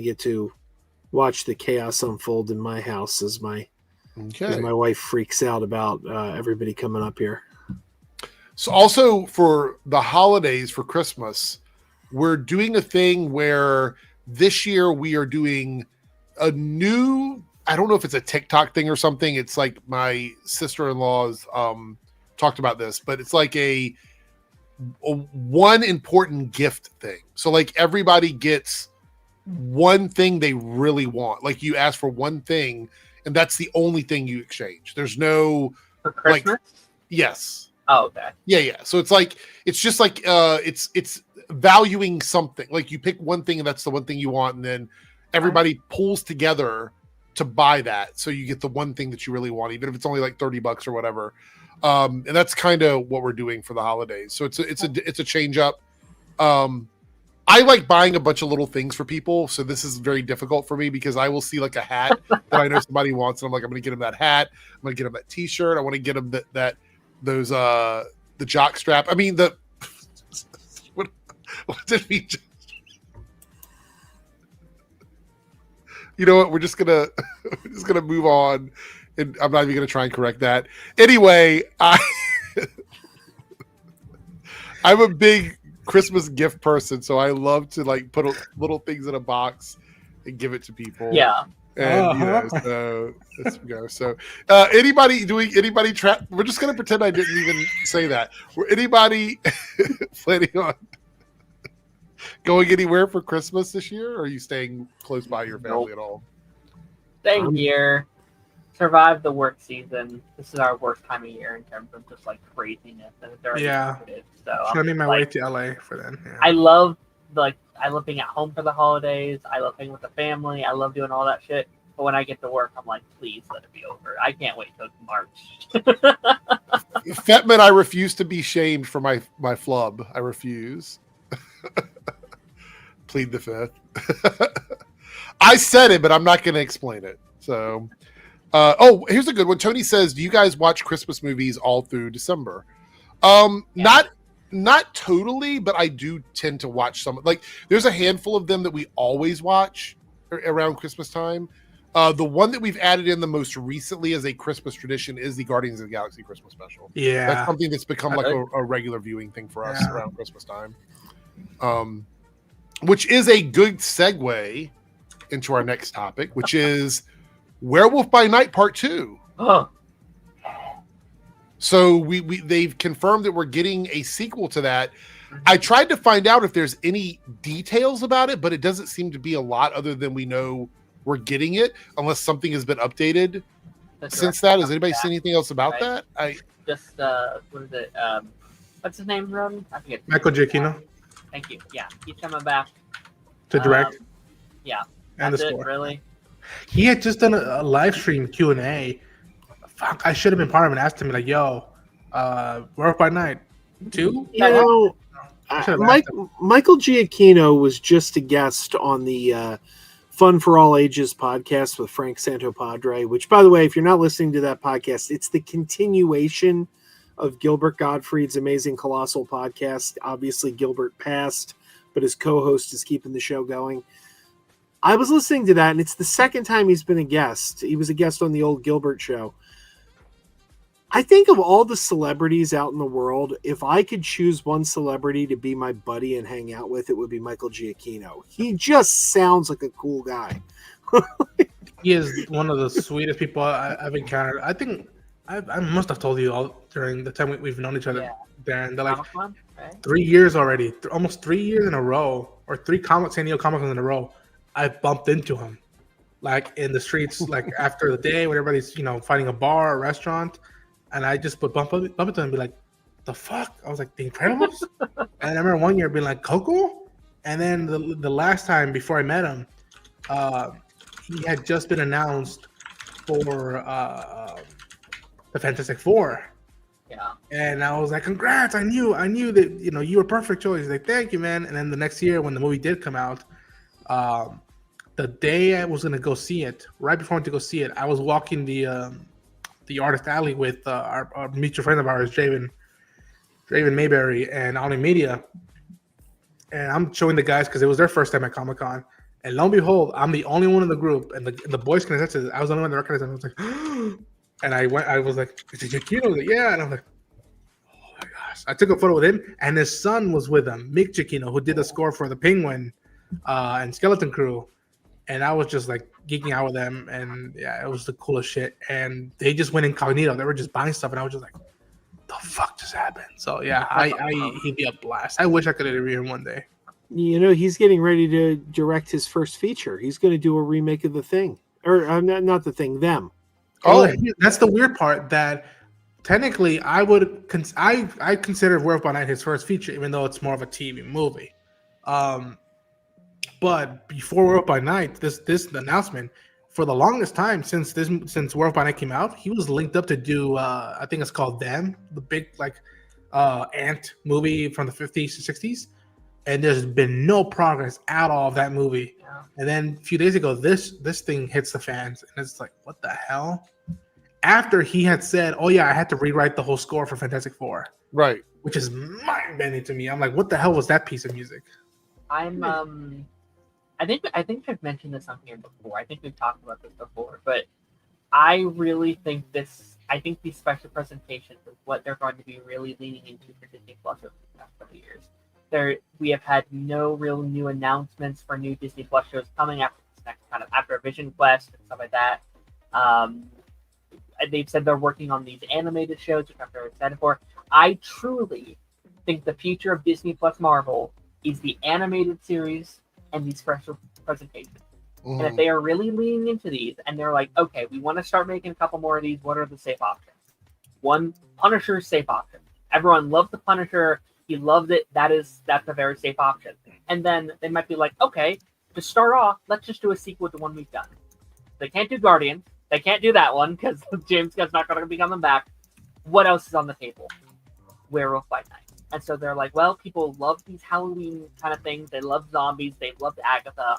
get to watch the chaos unfold in my house as my wife freaks out about everybody coming up here. So also for the holidays, for Christmas, we're doing a thing where this year we are doing a new, I don't know if it's a TikTok thing or something. It's like my sister-in-law's talked about this, but it's like a one important gift thing. So like everybody gets one thing they really want. Like you ask for one thing and that's the only thing you exchange. There's no for Christmas. Like, yes. Oh, okay. Yeah. So it's like, it's just like, it's valuing something. Like you pick one thing and that's the one thing you want. And then everybody pulls together to buy that. So you get the one thing that you really want, even if it's only like $30 or whatever. And that's kind of what we're doing for the holidays. So it's a change up. I like buying a bunch of little things for people. So this is very difficult for me because I will see like a hat that I know somebody wants. And I'm like, I'm going to get them that hat. I'm going to get them that t-shirt. I want to get them those the jock strap. I mean what did we just... You know what? We're just gonna move on, and I'm not even gonna try and correct that. Anyway, I'm a big Christmas gift person, so I love to like put little things in a box and give it to people. Yeah. And so let's go. So anybody trap? We're just gonna pretend I didn't even say that. Were anybody planning on going anywhere for Christmas this year, or are you staying close by your family at all? Staying here. Survive the work season. This is our worst time of year in terms of just like craziness. And so I'm on my way to LA for that. Yeah. I love being at home for the holidays. I love being with the family. I love doing all that shit. But when I get to work, I'm like, please let it be over. I can't wait till March. Fetman, I refuse to be shamed for my flub. I refuse. Plead the fifth. I said it, but I'm not going to explain it. So, here's a good one. Tony says, do you guys watch Christmas movies all through December? Not totally, but I do tend to watch some. Like, there's a handful of them that we always watch around Christmas time. The one that we've added in the most recently as a Christmas tradition is the Guardians of the Galaxy Christmas special. Yeah. That's something that's become like a regular viewing thing for us around Christmas time. Which is a good segue into our next topic, which is Werewolf by Night Part 2. Oh. So they've confirmed that we're getting a sequel to that. I tried to find out if there's any details about it, but it doesn't seem to be a lot other than we know we're getting it, unless something has been updated since that. Has anybody seen anything else about that? Just what is it? What's his name, Ron? I forget. Michael Giacchino. Thank you. Yeah, he's coming back to direct. Yeah, and that's the it. score. Really. He had just done a live stream Q&A. Fuck, I should have been part of it and asked him like, "Yo, Work by Night 2?" You know, Michael Giacchino was just a guest on the Fun for All Ages podcast with Frank Santopadre, which, by the way, if you're not listening to that podcast, it's the continuation of Gilbert Gottfried's Amazing Colossal podcast. Obviously, Gilbert passed, but his co-host is keeping the show going. I was listening to that, and it's the second time he's been a guest. He was a guest on the old Gilbert show. I think of all the celebrities out in the world, if I could choose one celebrity to be my buddy and hang out with, it would be Michael Giacchino. He just sounds like a cool guy. He is one of the sweetest people I've encountered. I think I must have told you all during the time we've known each other, Darren. They're like 3 years already, almost 3 years in a row, or San Diego Comic-Cons in a row. I bumped into him, like in the streets, like after the day when everybody's finding a bar or restaurant, and I just would bump into him and be like, "The fuck?" I was like, "The Incredibles," and I remember one year being like, "Coco," and then the last time before I met him, he had just been announced for the Fantastic Four. Yeah. And I was like, "Congrats! I knew that you were a perfect choice." He's like, "Thank you, man." And then the next year when the movie did come out, the day I was gonna go see it, right before I went to go see it, I was walking the artist alley with our mutual friend of ours, Draven Mayberry and Omni Media, and I'm showing the guys because it was their first time at Comic-Con, and lo and behold, I'm the only one in the group, and the boys can attest to this. I was the only one that recognized him. I was like, and I was like, "Is it Giacchino?" Like, yeah, and I'm like, "Oh my gosh!" I took a photo with him, and his son was with him, Mick Giacchino, who did the score for the Penguin and Skeleton Crew, and I was just like geeking out with them, and yeah, it was the coolest shit. And they just went incognito; they were just buying stuff, and I was just like, "The fuck just happened?" So yeah, he'd be a blast. I wish I could interview him one day. He's getting ready to direct his first feature. He's going to do a remake of The Thing, or not The Thing, Them. Oh, that's the weird part. That technically, I consider Werewolf by Night his first feature, even though it's more of a TV movie. But before Werewolf by Night, this announcement, for the longest time since Werewolf by Night came out, he was linked up to do I think it's called Them, the big ant movie from the 50s to 60s, and there's been no progress at all of that movie. Yeah. And then a few days ago, this thing hits the fans, and it's like, what the hell? After he had said, "Oh yeah, I had to rewrite the whole score for Fantastic Four," right? Which is mind-bending to me. I'm like, what the hell was that piece of music? I think I've mentioned this on here before. I think we've talked about this before, but I really think these special presentations is what they're going to be really leaning into for Disney Plus over the past couple of years. We have had no real new announcements for new Disney Plus shows coming after this next after Vision Quest and stuff like that. They've said they're working on these animated shows, which I'm very excited for. I truly think the future of Disney Plus Marvel is the animated series and these special presentations. And if they are really leaning into these and they're like, okay, we want to start making a couple more of these, what are the safe options? One, Punisher is safe option. Everyone loved the Punisher. He loved it. That's a very safe option. And then they might be like, okay, to start off, let's just do a sequel to one we've done. They can't do Guardians. They can't do that one because James Gunn's not going to be coming back. What else is on the table? Werewolf by Night. And so they're like, well, people love these Halloween kind of things. They love zombies. They loved Agatha.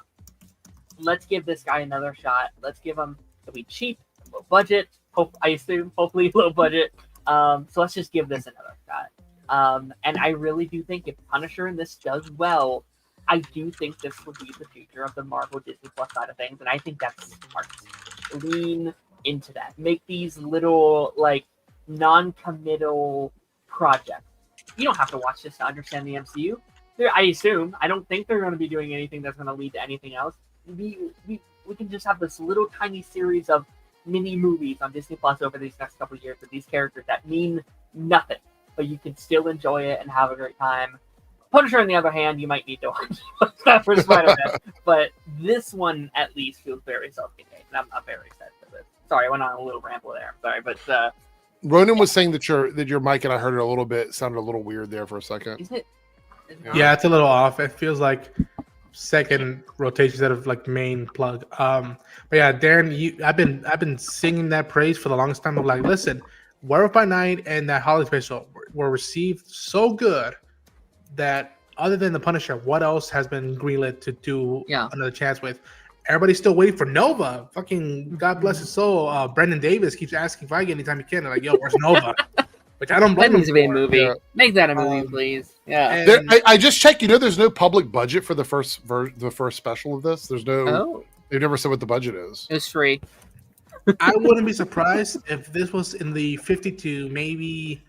Let's give this guy another shot. Let's give him, it'll be cheap, low budget. Hopefully low budget. So let's just give this another shot. And I really do think if Punisher and this does well, I do think this will be the future of the Marvel Disney Plus side of things. And I think that's smart. Lean into that. Make these little, non-committal projects. You don't have to watch this to understand the MCU. I assume. I don't think they're going to be doing anything that's going to lead to anything else. We can just have this little tiny series of mini movies on Disney Plus over these next couple of years with these characters that mean nothing, but you can still enjoy it and have a great time. Punisher, on the other hand, you might need to watch that for Spider-Man, but this one at least feels very self-contained, and I'm very excited for this. Sorry, I went on a little ramble there. Sorry, but Ronan was saying that your mic, and I heard it a little bit, sounded a little weird there for a second. Is it? Yeah, it's a little off. It feels like second rotation instead of like main plug. But yeah, Darren, I've been singing that praise for the longest time. I'm like, listen, Werewolf by Night and that holiday special were received so good that other than the Punisher, what else has been greenlit to do another chance with? Everybody's still waiting for Nova. Fucking God bless his soul. Brendan Davis keeps asking Feige anytime he can. They're like, yo, where's Nova? Which I don't blame That needs him to be a for. movie. Yeah. Make that a movie, please. Yeah. And- I just checked. There's no public budget for the first special of this. There's no. Oh, They've never said what the budget is. it's free. I wouldn't be surprised if this was in the 50 to maybe,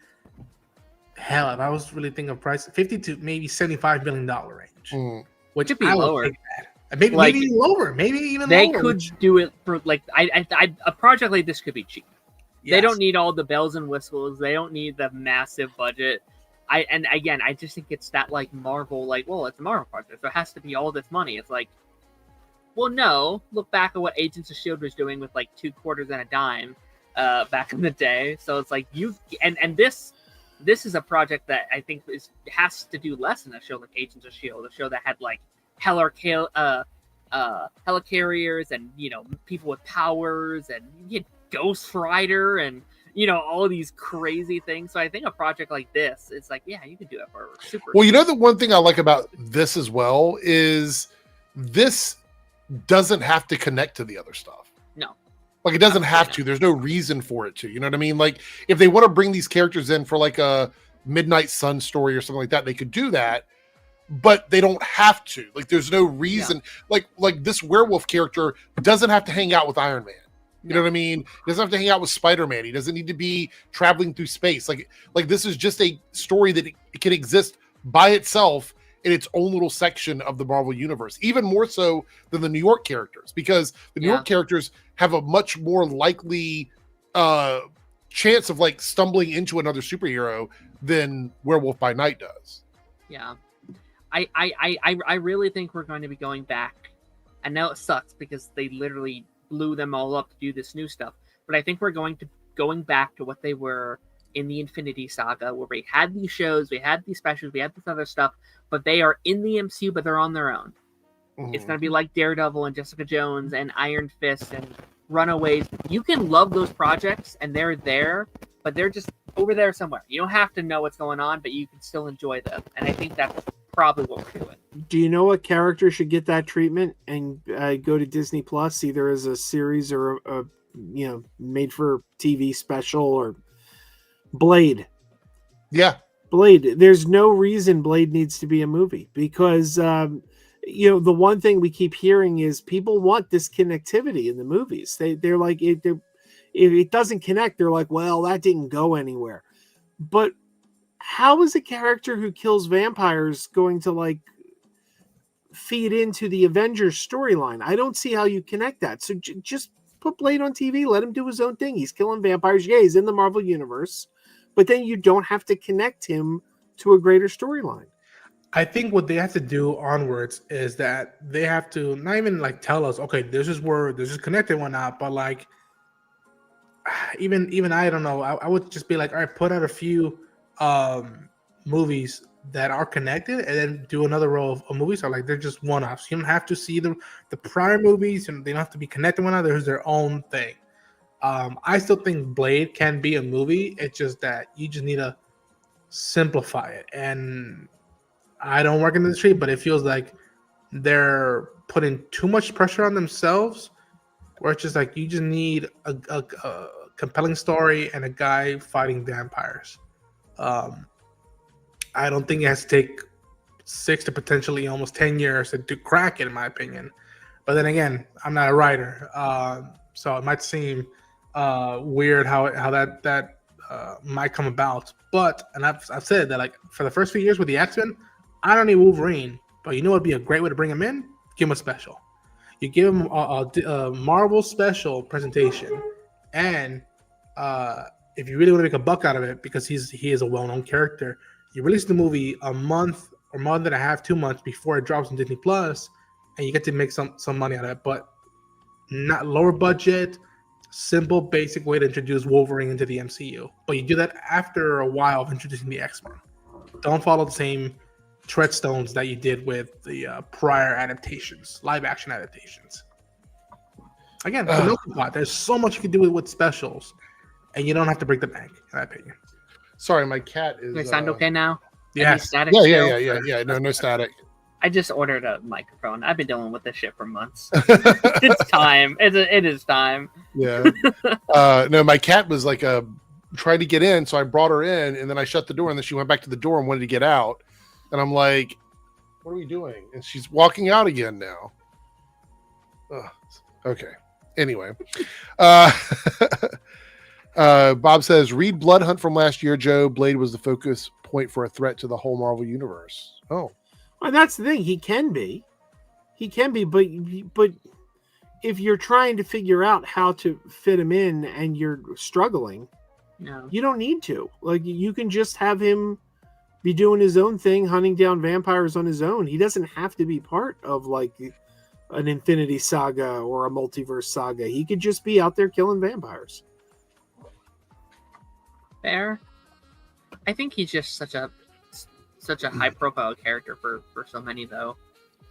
hell, if I was really thinking of price, 50 to maybe $75 million range. Mm. Which Could be I would lower. take that. Maybe, Like, maybe even lower. Maybe even They lower. could do it for like a project like this could be cheap. They Yes. don't need all the bells and whistles. They don't need the massive budget. I just think it's that like Marvel, like, well, it's a Marvel project, so it has to be all this money. It's like, well, no. Look back at what Agents of S.H.I.E.L.D. was doing with like 2 quarters and a dime back in the day. So it's like this is a project that I think has to do less than a show like Agents of S.H.I.E.L.D., a show that had like helicarriers and people with powers and you had Ghost Rider and all these crazy things. So I think a project like this, it's like, yeah, you can do it for super. Well, the one thing I like about this as well is this doesn't have to connect to the other stuff. No. Like it doesn't have to. There's no reason for it to. You know what I mean? Like if they want to bring these characters in for like a Midnight Sun story or something like that, they could do that. But they don't have to. Like there's no reason. Yeah. Like this werewolf character doesn't have to hang out with Iron Man. You know what I mean? He doesn't have to hang out with Spider-Man. He doesn't need to be traveling through space. Like this is just a story that it can exist by itself in its own little section of the Marvel universe, even more so than the New York characters, because the New York characters have a much more likely chance of like stumbling into another superhero than Werewolf by Night does. Yeah. I really think we're going to be going back. I know it sucks because they literally blew them all up to do this new stuff, but I think we're going back to what they were in the Infinity Saga, where we had these shows, we had these specials, we had this other stuff, but they are in the MCU, but they're on their own. Mm-hmm. It's going to be like Daredevil and Jessica Jones and Iron Fist and Runaways. You can love those projects and they're there, but they're just over there somewhere. You don't have to know what's going on, but you can still enjoy them. And I think that's probably what we're doing. Do you know what character should get that treatment and go to Disney Plus, either as a series or a made for TV special? Or Blade? Yeah, Blade. There's no reason Blade needs to be a movie, because the one thing we keep hearing is people want this connectivity in the movies. They're like, if it doesn't connect, they're like, well, that didn't go anywhere. But how is a character who kills vampires going to like feed into the Avengers storyline? I don't see how you connect that. So just put Blade on TV, let him do his own thing. He's killing vampires. Yeah, he's in the Marvel universe, but then you don't have to connect him to a greater storyline. I think what they have to do onwards is that they have to not even like tell us, okay, this is connected one out, but like even I don't know. I would just be like, all right, put out a few movies that are connected and then do another row of movies. So like they're just one-offs. You don't have to see the prior movies and they don't have to be connected one another. There's their own thing. I still think Blade can be a movie. It's just that you just need to simplify it. And I don't work in the industry, but it feels like they're putting too much pressure on themselves, where it's just like you just need a compelling story and a guy fighting vampires. I don't think it has to take 6 to potentially almost 10 years to crack it, in my opinion. But then again, I'm not a writer, so it might seem weird how that might come about. But I've said that like for the first few years with the X-Men, I don't need Wolverine, but you know what'd be a great way to bring him in? Give him a special. You give him a Marvel special presentation, and if you really want to make a buck out of it, because he is a well-known character, you release the movie a month or month and a half, 2 months before it drops on Disney Plus, and you get to make some money out of it. But not lower budget, simple, basic way to introduce Wolverine into the MCU. But you do that after a while of introducing the X-Men. Don't follow the same treadstones that you did with the prior adaptations, live-action adaptations. Again, the melting pot. There's so much you can do with specials, and you don't have to break the bank, in my opinion. Sorry, my cat is. Does it sound okay now? Yeah. Any static Yeah. still? No static. I just ordered a microphone. I've been dealing with this shit for months. It's time. It is time. Yeah. No, my cat was like trying to get in, so I brought her in, and then I shut the door, and then she went back to the door and wanted to get out, and I'm like, "What are we doing?" And she's walking out again now. Ugh. Okay. Anyway, Bob says, read Blood Hunt from last year, Joe. Blade was the focus point for a threat to the whole Marvel universe. Oh. Well, that's the thing. He can be, but if you're trying to figure out how to fit him in and you're struggling, No. you don't need to. Like, you can just have him be doing his own thing, hunting down vampires on his own. He doesn't have to be part of like an Infinity Saga or a multiverse saga. He could just be out there killing vampires. Fair. I think he's just such a high profile character for so many, though,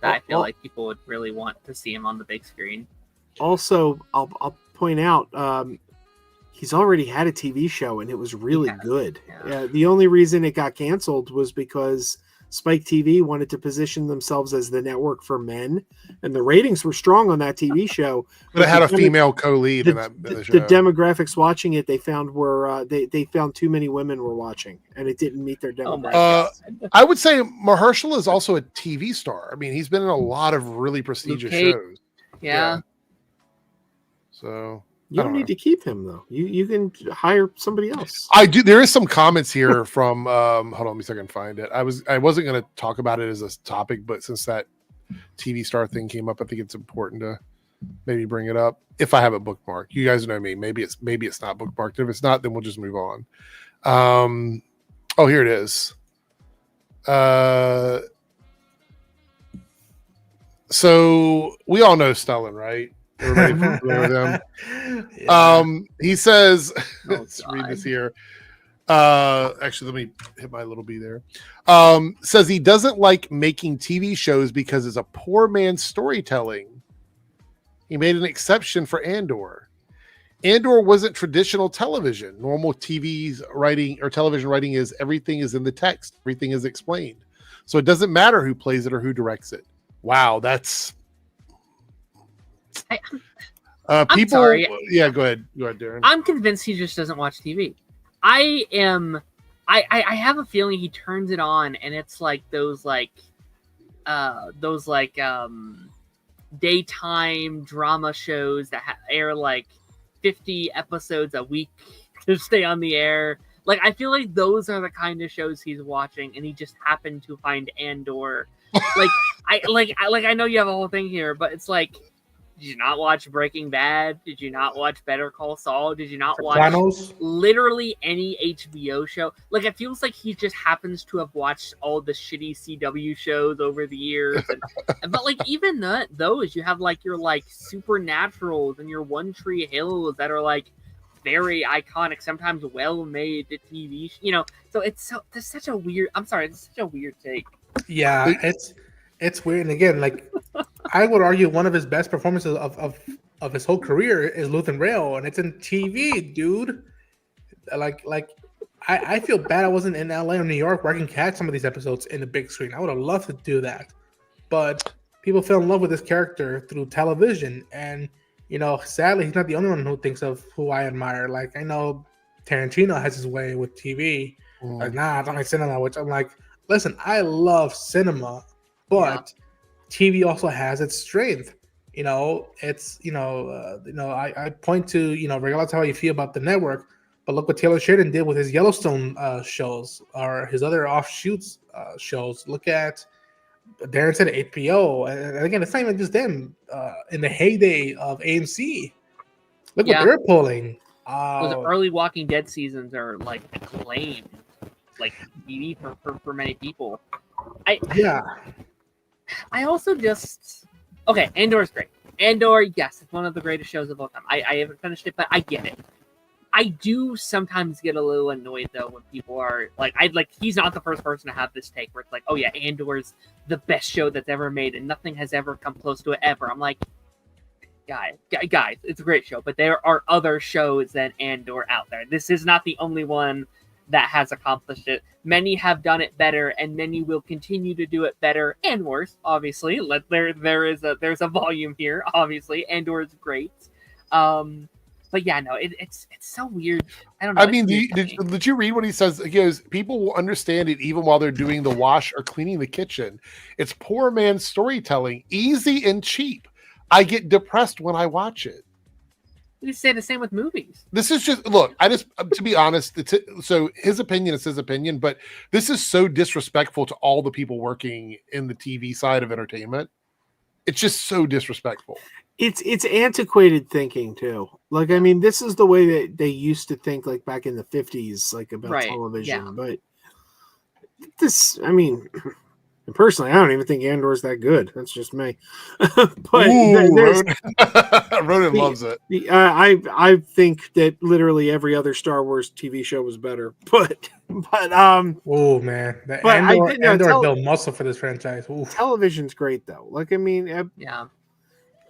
that I feel like people would really want to see him on the big screen. Also, I'll point out, he's already had a TV show and it was really good. Yeah. The only reason it got canceled was because Spike TV wanted to position themselves as the network for men, and the ratings were strong on that TV show. But it had a female co-lead in the show. The demographics watching it, they found were they found too many women were watching, and it didn't meet their demographics. I would say Mahershala is also a TV star. I mean, he's been in a lot of really prestigious shows. Yeah. So you don't need to keep him though. You can hire somebody else. I do. There is some comments here from. Hold on, let me see if I can find it. I wasn't going to talk about it as a topic, but since that TV star thing came up, I think it's important to maybe bring it up. If I have it bookmarked, you guys know me. Maybe it's not bookmarked. If it's not, then we'll just move on. Oh, here it is. So we all know Stellan, right? Everybody familiar with him? Yeah. He says, let's God. read this here. Actually, let me hit my little B there. Says he doesn't like making TV shows because it's a poor man's storytelling. He made an exception for Andor. Andor wasn't traditional television. Normal TV's writing or television writing is everything is in the text. Everything is explained. So it doesn't matter who plays it or who directs it. Wow, that's people. I'm sorry. Yeah, go ahead, Darren. I'm convinced he just doesn't watch TV. I have a feeling he turns it on and it's like those daytime drama shows that air like 50 episodes a week to stay on the air. Like, I feel like those are the kind of shows he's watching, and he just happened to find Andor. I know you have a whole thing here, but it's like, did you not watch Breaking Bad? Did you not watch Better Call Saul? Did you not watch literally any HBO show? Like, it feels like he just happens to have watched all the shitty CW shows over the years. But like, even those, you have like your like Supernaturals and your One Tree Hills that are like very iconic, sometimes well-made TV. So it's such a weird. I'm sorry, it's such a weird take. Yeah, it's weird. And again, like, I would argue one of his best performances of his whole career is Luthen Rail, and it's in TV, dude. I feel bad I wasn't in LA or New York where I can catch some of these episodes in the big screen. I would have loved to do that. But people fell in love with this character through television, and sadly, he's not the only one who thinks of who I admire. Like, I know Tarantino has his way with TV. Like, nah, I don't like cinema, which I'm like, listen, I love cinema, but TV also has its strength. I point to, regardless of how you feel about the network, but look what Taylor Sheridan did with his Yellowstone shows or his other offshoots shows. Look at Darren said HBO, and again, it's not even just them. In the heyday of AMC, look what they're pulling. Those early Walking Dead seasons are like acclaimed, like TV for many people. I also just Andor's great. Andor, yes, it's one of the greatest shows of all time. I haven't finished it, but I get it. I do sometimes get a little annoyed though when people are like, he's not the first person to have this take where it's like, oh yeah, Andor's the best show that's ever made and nothing has ever come close to it ever. I'm like, guys, it's a great show, but there are other shows than Andor out there. This is not the only one that has accomplished it. Many have done it better, and many will continue to do it better and worse. Obviously, there's a volume here. Obviously, Andor is great. But yeah, no, it's so weird. I don't know. I mean, did you read what he says? He goes, people will understand it even while they're doing the wash or cleaning the kitchen. It's poor man's storytelling, easy and cheap. I get depressed when I watch it. You say the same with movies. This is just, look, to be honest, so his opinion is his opinion, but this is so disrespectful to all the people working in the TV side of entertainment. It's just so disrespectful. It's antiquated thinking too. Like, I mean, this is the way that they used to think, like back in the 50s, like about television. Yeah. But this, I mean, personally, I don't even think Andor's that good. That's just me. But Ronan loves it. I think that literally every other Star Wars TV show was better. But oh man, Andor built muscle for this franchise. Oof. Television's great though. Like, I mean, yeah.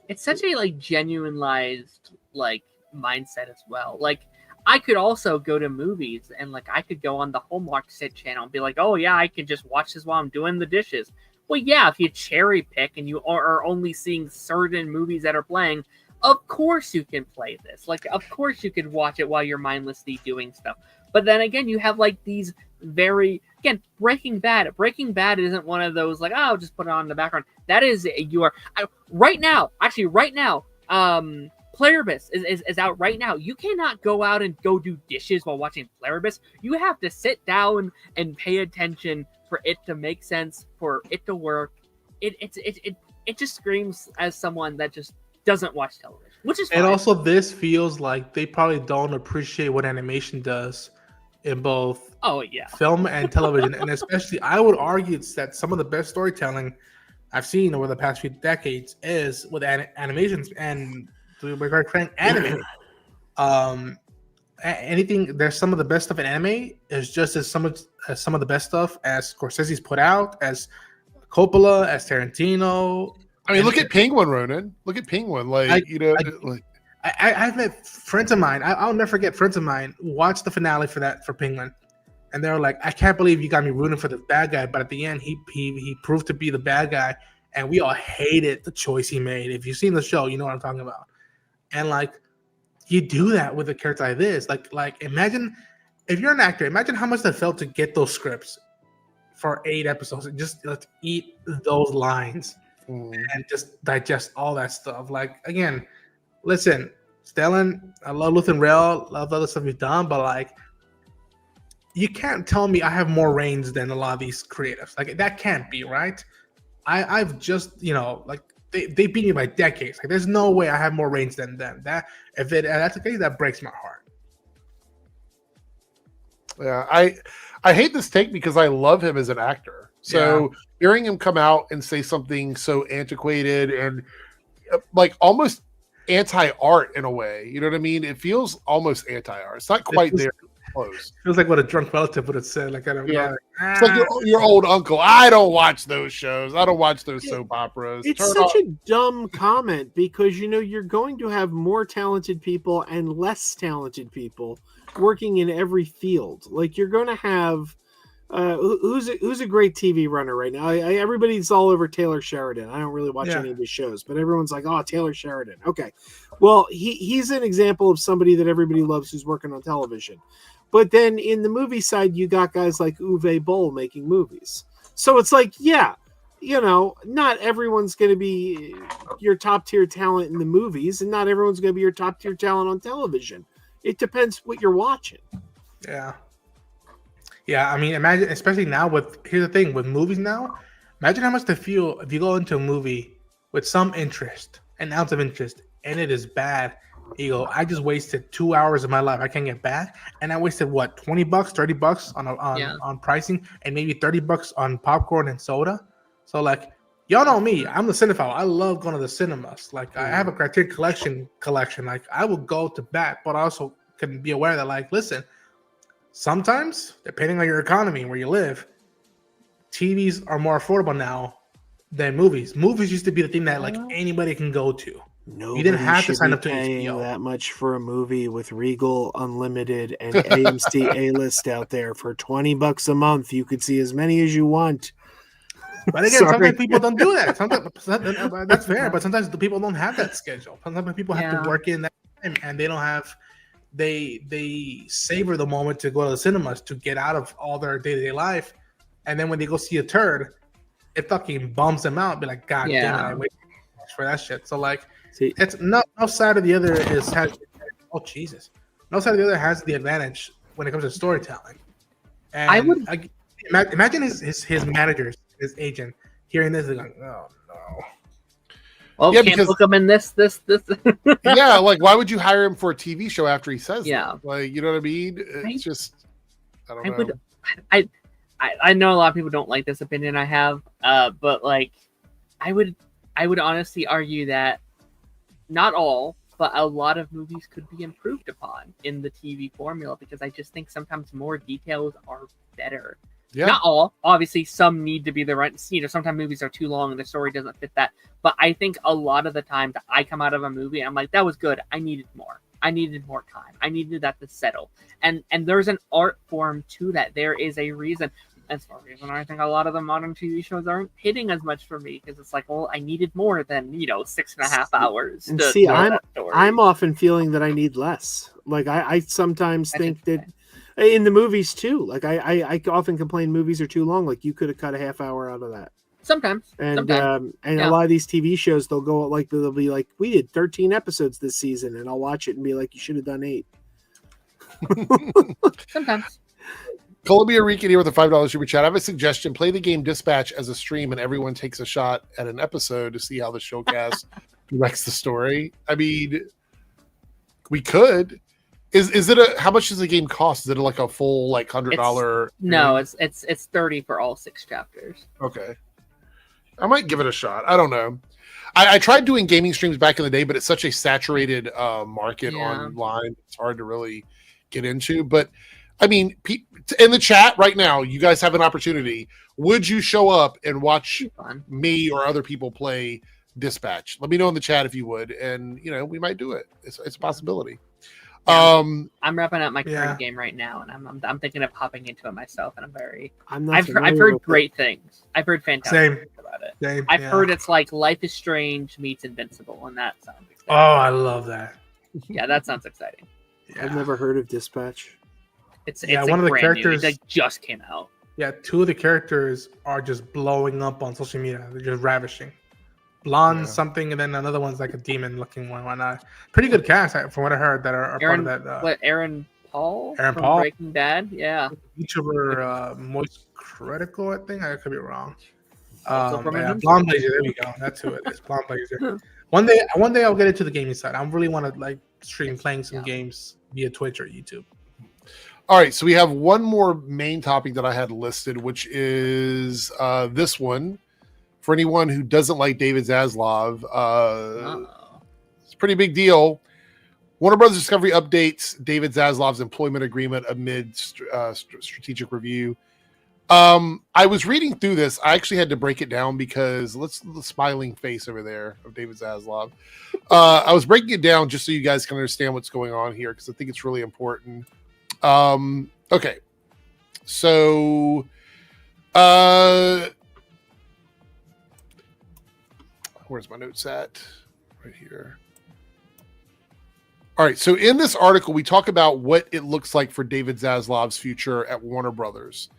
It's such a like genuinized like mindset as well. Like I could also go to movies and like I could go on the Hallmark Sit channel and be like, oh yeah, I can just watch this while I'm doing the dishes. Well, yeah, if you cherry pick and you are only seeing certain movies that are playing, of course you can play this. Like, of course you could watch it while you're mindlessly doing stuff. But then again, you have like these Breaking Bad. Breaking Bad isn't one of those like, oh, I'll just put it on in the background. That is right now. Pluribus is out right now. You cannot go out and go do dishes while watching Pluribus. You have to sit down and pay attention for it to make sense, for it to work. It just screams as someone that just doesn't watch television, which is fine. And also this feels like they probably don't appreciate what animation does in both film and television. And especially, I would argue that some of the best storytelling I've seen over the past few decades is with animations and creating anime. Anything, there's some of the best stuff in anime is just as some of the best stuff as Scorsese's put out, as Coppola, as Tarantino. I mean, look at Penguin, Ronan. Look at Penguin. I've met friends of mine. I'll never forget friends of mine watched the finale for Penguin, and they were like, "I can't believe you got me rooting for the bad guy." But at the end, he proved to be the bad guy, and we all hated the choice he made. If you've seen the show, you know what I'm talking about. And like, you do that with a character like this. Like imagine if you're an actor. Imagine how much that felt to get those scripts for 8 episodes and just eat those lines and just digest all that stuff. Like, again, listen, Stellan, I love Luthen Rail, love the other stuff you've done, but like, you can't tell me I have more range than a lot of these creatives. Like, that can't be right. I've just, like, they beat me by decades. Like, there's no way I have more range than them. That's the case, that breaks my heart. Yeah, I hate this take because I love him as an actor. So hearing him come out and say something so antiquated and like almost anti-art in a way, you know what I mean? It feels almost anti-art. It's not quite there close. Feels like what a drunk relative would have said. Like, I don't know. It's like your old uncle. I don't watch those shows. I don't watch those soap operas. It's such a dumb comment because you're going to have more talented people and less talented people working in every field. Like, you're going to have who's a great TV runner right now? Everybody's all over Taylor Sheridan. I don't really watch any of his shows, but everyone's like, "Oh, Taylor Sheridan." Okay, well, he's an example of somebody that everybody loves who's working on television. But then in the movie side, you got guys like Uwe Boll making movies. So it's like, not everyone's going to be your top tier talent in the movies, and not everyone's going to be your top tier talent on television. It depends what you're watching. Yeah. Yeah, I mean, imagine, especially now here's the thing, with movies now, imagine how much they feel if you go into a movie with some interest, an ounce of interest, and it is bad, You go, I just wasted 2 hours of my life I can't get back, and I wasted what, $20, $30 on pricing, and maybe $30 on popcorn and soda. So like, y'all know me, I'm the cinephile. I love going to the cinemas. Like I have a Criterion collection. Like I will go to bat, but I also can be aware that like, listen, sometimes depending on your economy and where you live, TVs are more affordable now than movies. Movies used to be the thing that like anybody can go to. Nobody You didn't have to should sign be up to paying HBO. that much for a movie with Regal Unlimited and AMC A-List out there for $20 a month. You could see as many as you want. But again, sometimes people don't do that. Sometimes that's fair, but sometimes the people don't have that schedule. Sometimes people have to work in that time, and they don't have. They savor the moment to go to the cinemas to get out of all their day-to-day life, and then when they go see a turd, it fucking bums them out. Be like, God damn it, I waited so much for that shit. So like. See, it's no side of the other has. Oh Jesus! No side of the other has the advantage when it comes to storytelling. And I would imagine his managers, his agent, hearing this and going, "Oh no." Well, can't book him in this. Yeah, like why would you hire him for a TV show after he says that? Like, you know what I mean? It's just I don't know. I know a lot of people don't like this opinion I have, but like I would honestly argue that not all, but a lot of movies could be improved upon in the TV formula, because I just think sometimes more details are better. Yeah. Not all, obviously, some need to be the right. Sometimes movies are too long and the story doesn't fit that. But I think a lot of the times I come out of a movie and I'm like, that was good. I needed more. I needed more time. I needed that to settle. And there's an art form to that. There is a reason. That's the reason I think a lot of the modern TV shows aren't hitting as much for me, because it's like, well, I needed more than 6.5 hours. And see, I'm often feeling that I need less. Like I sometimes think that in the movies too. Like I often complain movies are too long. Like you could have cut a half hour out of that. Sometimes. And a lot of these TV shows, they'll be like, we did 13 episodes this season, and I'll watch it and be like, you should have done 8. Sometimes. Columbia Rican here with a $5 super chat. I have a suggestion. Play the game Dispatch as a stream, and everyone takes a shot at an episode to see how the showcast directs the story. I mean, we could. Is it how much does the game cost? Is it like a full $100? No, it's $30 for all 6 chapters. Okay, I might give it a shot. I don't know. I tried doing gaming streams back in the day, but it's such a saturated market online. It's hard to really get into. But I mean, in the chat right now, you guys have an opportunity. Would you show up and watch me or other people play Dispatch? Let me know in the chat if you would, and we might do it. It's a possibility. Yeah, I'm wrapping up my current game right now, and I'm thinking of hopping into it myself. And I've heard great things. I've heard fantastic things about it. I've heard it's like Life is Strange meets Invincible, and that sounds exciting. Oh, I love that. Yeah, that sounds exciting. Yeah. I've never heard of Dispatch. It's one of the characters that just came out. Yeah, 2 of the characters are just blowing up on social media. They're just ravishing. Blonde something, and then another one's like a demon-looking one. Whatnot. Pretty good cast, from what I heard, that are part of that. Aaron Paul? Aaron from Paul? Breaking Bad? Yeah. Each of her Moist Critical, I think. I could be wrong. Blonde Blazer, there we go. That's who it is. Blonde Blazer. One day I'll get into the gaming side. I really want to stream playing some games via Twitch or YouTube. All right, so we have one more main topic that I had listed, which is this one. For anyone who doesn't like David Zaslav, it's a pretty big deal. Warner Brothers Discovery updates David Zaslav's employment agreement amid strategic review. I was reading through this. I actually had to break it down because the smiling face over there of David Zaslav. I was breaking it down just so you guys can understand what's going on here, because I think it's really important. Okay. So, where's my notes at? Right here. All right. So in this article, we talk about what it looks like for David Zaslav's future at Warner Brothers.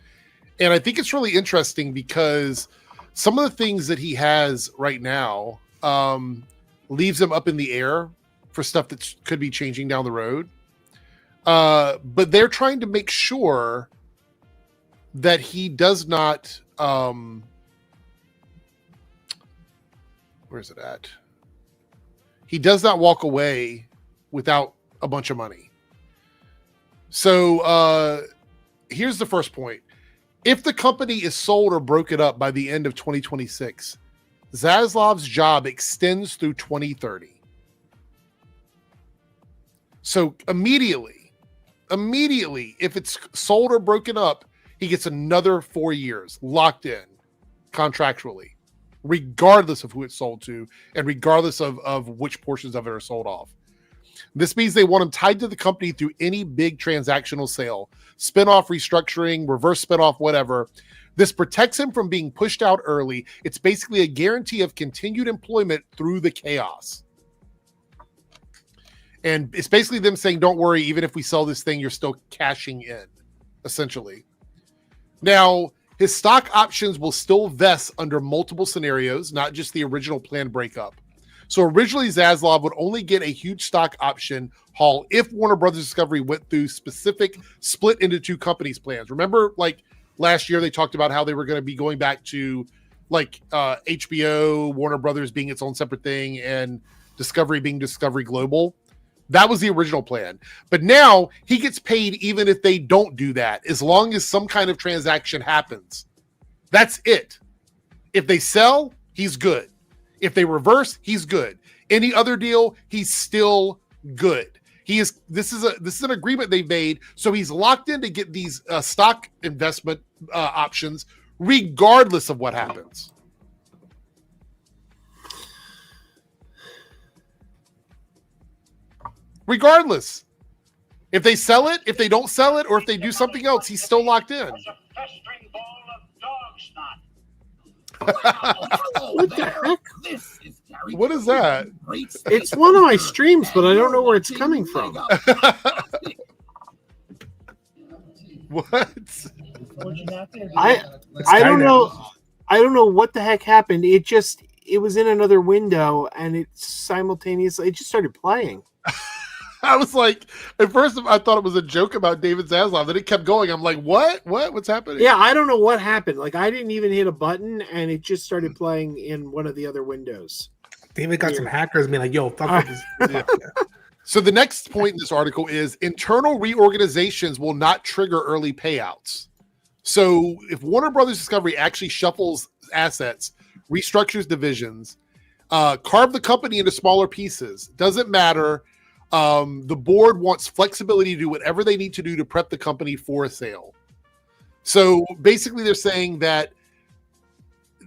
And I think it's really interesting because some of the things that he has right now leaves him up in the air for stuff that could be changing down the road. But they're trying to make sure that he does not, where's it at? He does not walk away without a bunch of money. So here's the first point. If the company is sold or broken up by the end of 2026, Zaslav's job extends through 2030. So immediately, if it's sold or broken up, he gets another 4 years locked in contractually, regardless of who it's sold to and regardless of which portions of it are sold off. This means they want him tied to the company through any big transactional sale, spinoff, restructuring, reverse spinoff, whatever. This protects him from being pushed out early. It's basically a guarantee of continued employment through the chaos. And it's basically them saying, don't worry, even if we sell this thing, you're still cashing in, essentially. Now, his stock options will still vest under multiple scenarios, not just the original planned breakup. So originally, Zaslav would only get a huge stock option haul if Warner Brothers Discovery went through specific split into two companies plans. Remember, like last year, they talked about how they were going to be going back to like HBO, Warner Brothers being its own separate thing, and Discovery being Discovery Global. That was the original plan. But now he gets paid even if they don't do that, as long as some kind of transaction happens. That's it. If they sell, he's good. If they reverse, he's good. Any other deal, he's still good. This is an agreement they made, so he's locked in to get these stock investment options, regardless of what happens. Regardless, if they sell it, if they don't sell it, or if they do something else, he's still locked in. What the heck? What is that? It's one of my streams, but I don't know where it's coming from. What? I don't know. I don't know what the heck happened. It was in another window, and it just started playing. I was like, at first I thought it was a joke about David Zaslav. Then it kept going. I'm like, what? What's happening? Yeah, I don't know what happened. Like, I didn't even hit a button, and it just started playing in one of the other windows. David got some hackers being like, yo, fuck this. Yeah. So the next point in this article is internal reorganizations will not trigger early payouts. So if Warner Brothers Discovery actually shuffles assets, restructures divisions, carve the company into smaller pieces, doesn't matter. The board wants flexibility to do whatever they need to do to prep the company for a sale. So basically they're saying that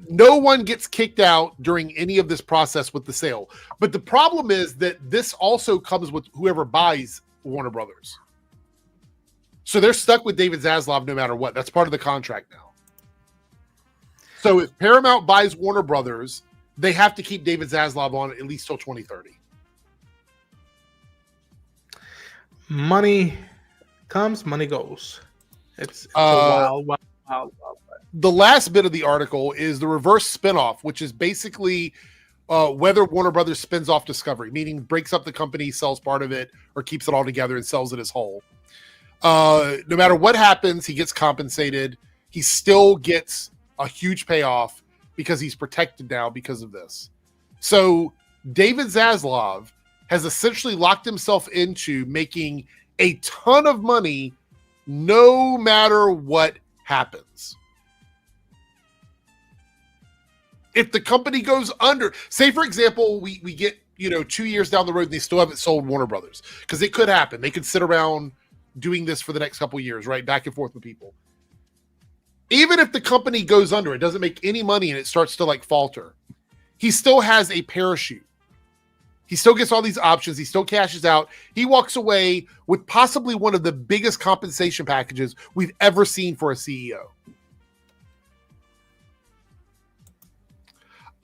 no one gets kicked out during any of this process with the sale. But the problem is that this also comes with whoever buys Warner Brothers. So they're stuck with David Zaslav no matter what. That's part of the contract now. So if Paramount buys Warner Brothers, they have to keep David Zaslav on at least till 2030. Money comes, money goes. It's a wild. The last bit of the article is the reverse spinoff, which is basically whether Warner Brothers spins off Discovery, meaning breaks up the company, sells part of it, or keeps it all together and sells it as whole. No matter what happens, he gets compensated. He still gets a huge payoff because he's protected now because of this. So David Zaslav has essentially locked himself into making a ton of money no matter what happens. If the company goes under, say for example, we get 2 years down the road and they still haven't sold Warner Brothers, because it could happen. They could sit around doing this for the next couple of years, right? Back and forth with people. Even if the company goes under, it doesn't make any money and it starts to like falter, he still has a parachute. He still gets all these options. He still cashes out. He walks away with possibly one of the biggest compensation packages we've ever seen for a CEO.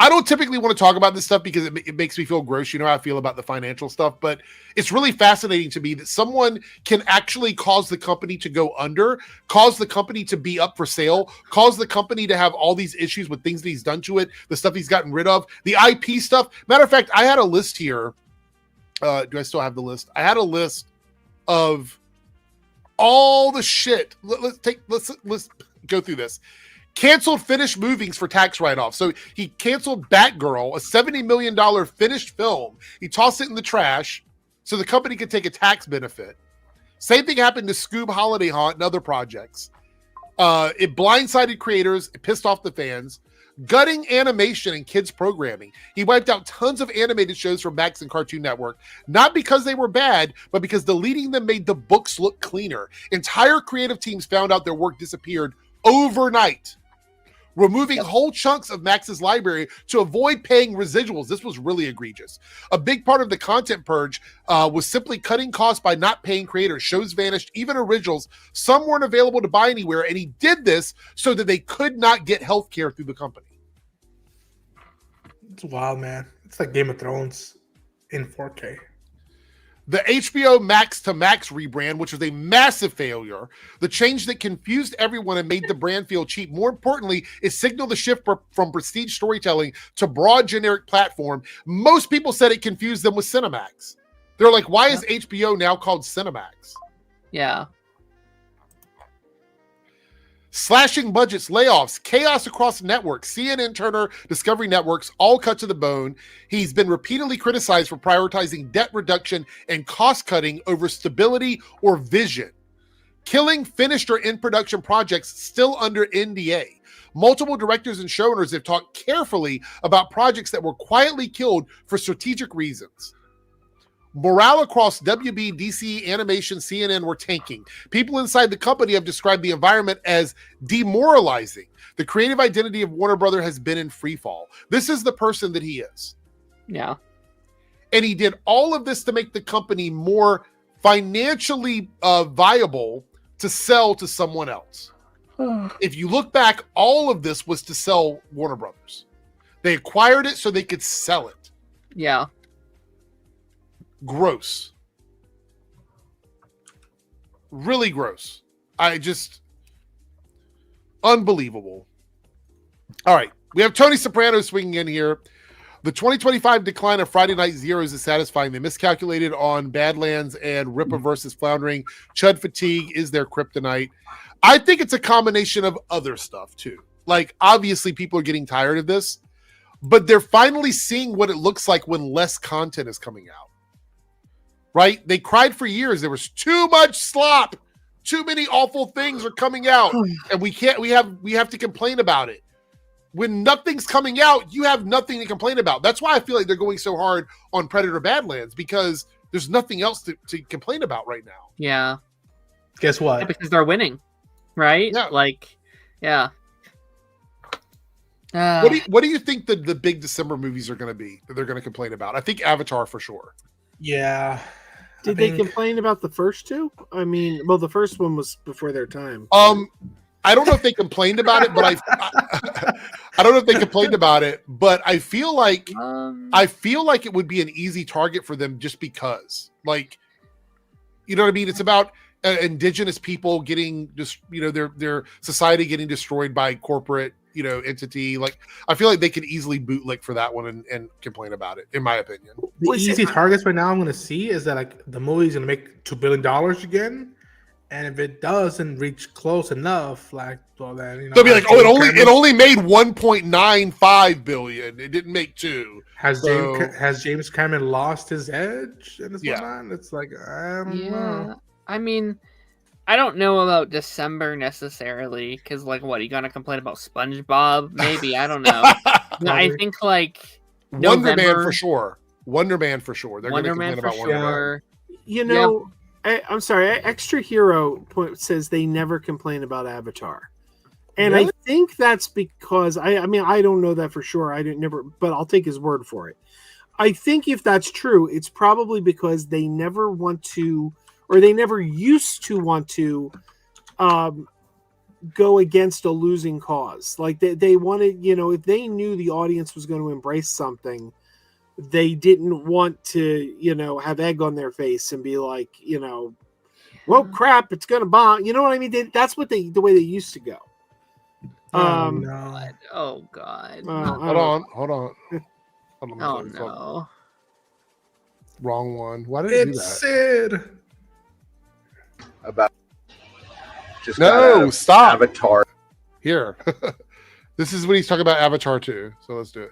I don't typically want to talk about this stuff because it makes me feel gross. You know how I feel about the financial stuff, but it's really fascinating to me that someone can actually cause the company to go under, cause the company to be up for sale, cause the company to have all these issues with things that he's done to it, the stuff he's gotten rid of, the IP stuff. Matter of fact, I had a list here. Do I still have the list? I had a list of all the shit. Let's go through this. Canceled finished movies for tax write-off. So he canceled Batgirl, a $70 million finished film. He tossed it in the trash so the company could take a tax benefit. Same thing happened to Scoob Holiday Haunt and other projects. It blindsided creators, it pissed off the fans, gutting animation and kids programming. He wiped out tons of animated shows from Max and Cartoon Network, not because they were bad, but because deleting them made the books look cleaner. Entire creative teams found out their work disappeared overnight, removing whole chunks of Max's library to avoid paying residuals. This was really egregious. A big part of the content purge was simply cutting costs by not paying creators. Shows vanished, even originals. Some weren't available to buy anywhere, and he did this so that they could not get healthcare through the company. It's wild, man. It's like Game of Thrones in 4K. The HBO Max to Max rebrand, which was a massive failure, the change that confused everyone and made the brand feel cheap. More importantly, it signaled the shift from prestige storytelling to broad generic platform. Most people said it confused them with Cinemax. They're like, why is HBO now called Cinemax? Yeah. Slashing budgets, layoffs, chaos across networks, CNN, Turner, Discovery Networks, all cut to the bone. He's been repeatedly criticized for prioritizing debt reduction and cost cutting over stability or vision. Killing finished or in-production projects still under NDA. Multiple directors and showrunners have talked carefully about projects that were quietly killed for strategic reasons. Morale across WB, DC, Animation, CNN were tanking. People inside the company have described the environment as demoralizing. The creative identity of Warner Brother has been in freefall. This is the person that he is. Yeah. And he did all of this to make the company more financially viable to sell to someone else. If you look back, all of this was to sell Warner Brothers. They acquired it so they could sell it. Yeah. Gross. Really gross. Unbelievable. All right. We have Tony Soprano swinging in here. The 2025 decline of Friday Night Zeros is satisfying. They miscalculated on Badlands and Ripper versus Floundering. Chud fatigue is their kryptonite. I think it's a combination of other stuff too. Like, obviously people are getting tired of this, but they're finally seeing what it looks like when less content is coming out. Right? They cried for years. There was too much slop. Too many awful things are coming out. And we have to complain about it. When nothing's coming out, you have nothing to complain about. That's why I feel like they're going so hard on Predator Badlands, because there's nothing else to complain about right now. Yeah. Guess what? Yeah, because they're winning. Right? Yeah. Like, yeah. What do you think the big December movies are going to be that they're going to complain about? I think Avatar for sure. Yeah. Did they complain about the first two? I mean, well, the first one was before their time. I don't know if they complained about it, but I don't know if they complained about it, but I feel like it would be an easy target for them just because, like, you know what I mean? It's about indigenous people getting just, their society getting destroyed by corporate, entity. Like, I feel like they could easily bootlick for that one and complain about it, in my opinion. The easy targets right now I'm going to see is that, like, the movie's going to make $2 billion again. And if it doesn't reach close enough, like, well, then, they'll be like, oh, it only made 1.95 billion. It didn't make 2. Has James Cameron lost his edge in this one? It's like, I don't know. I mean, I don't know about December necessarily, because, like, what, are you gonna complain about SpongeBob? Maybe, I don't know. No, I think, like, Wonder Man for sure. They're gonna complain about Wonder Man. I'm sorry. Extra Hero says they never complain about Avatar, and really? I think that's because I mean I don't know that for sure. But I'll take his word for it. I think if that's true, it's probably because they never want to, or they never used to want to, go against a losing cause. Like they wanted, if they knew the audience was going to embrace something, they didn't want to, have egg on their face and be like, well, crap, it's going to bomb. You know what I mean? That's the way they used to go. God. Oh, God. Hold on. Oh, no. Wrong one. Why did it do that? Sid. Stop. Avatar. Here. This is what he's talking about Avatar 2. So let's do it.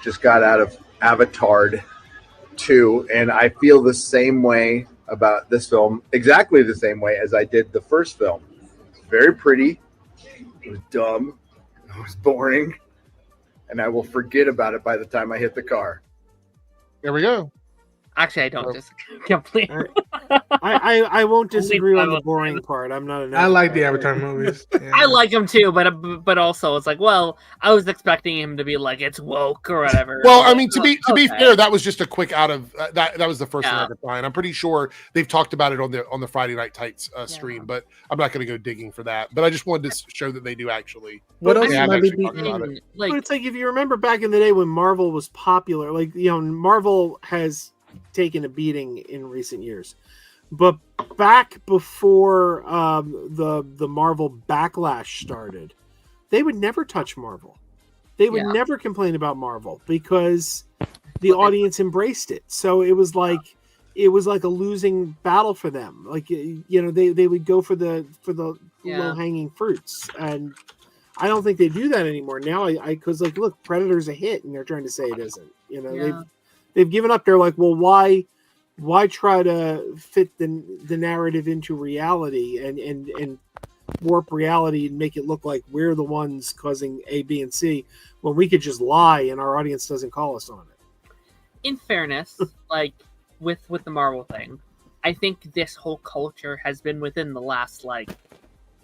Just got out of Avatared. 2, and I feel the same way about this film, exactly the same way as I did the first film. It's very pretty. It was dumb. It was boring. And I will forget about it by the time I hit the car. There we go. Actually, I don't just completely. I won't disagree on the Only boring part. I'm not an. I like the Avatar movies. Yeah. I like him too, but also it's like, well, I was expecting him to be like it's woke or whatever. Well, I mean, to be Okay. fair, that was just a quick out of that. That was the first thing Yeah. I could find. I'm pretty sure they've talked about it on the Friday Night Tights stream, but I'm not going to go digging for that. But I just wanted to show that they do actually. What they else have might be actually talked about it. But Like, it's like if you remember back in the day when Marvel was popular, like Marvel has taken a beating in recent years, but back before the Marvel backlash started, they would never touch Marvel. They would never complain about Marvel because the audience embraced it. So it was like a losing battle for them. Like they would go for the low hanging fruits, and I don't think they do that anymore now. Because look, Predator's a hit, and they're trying to say it isn't. They've given up. They're like, well, why try to fit the narrative into reality and warp reality and make it look like we're the ones causing A, B, and C when we could just lie and our audience doesn't call us on it. in fairness, like with the Marvel thing, I think this whole culture has been within the last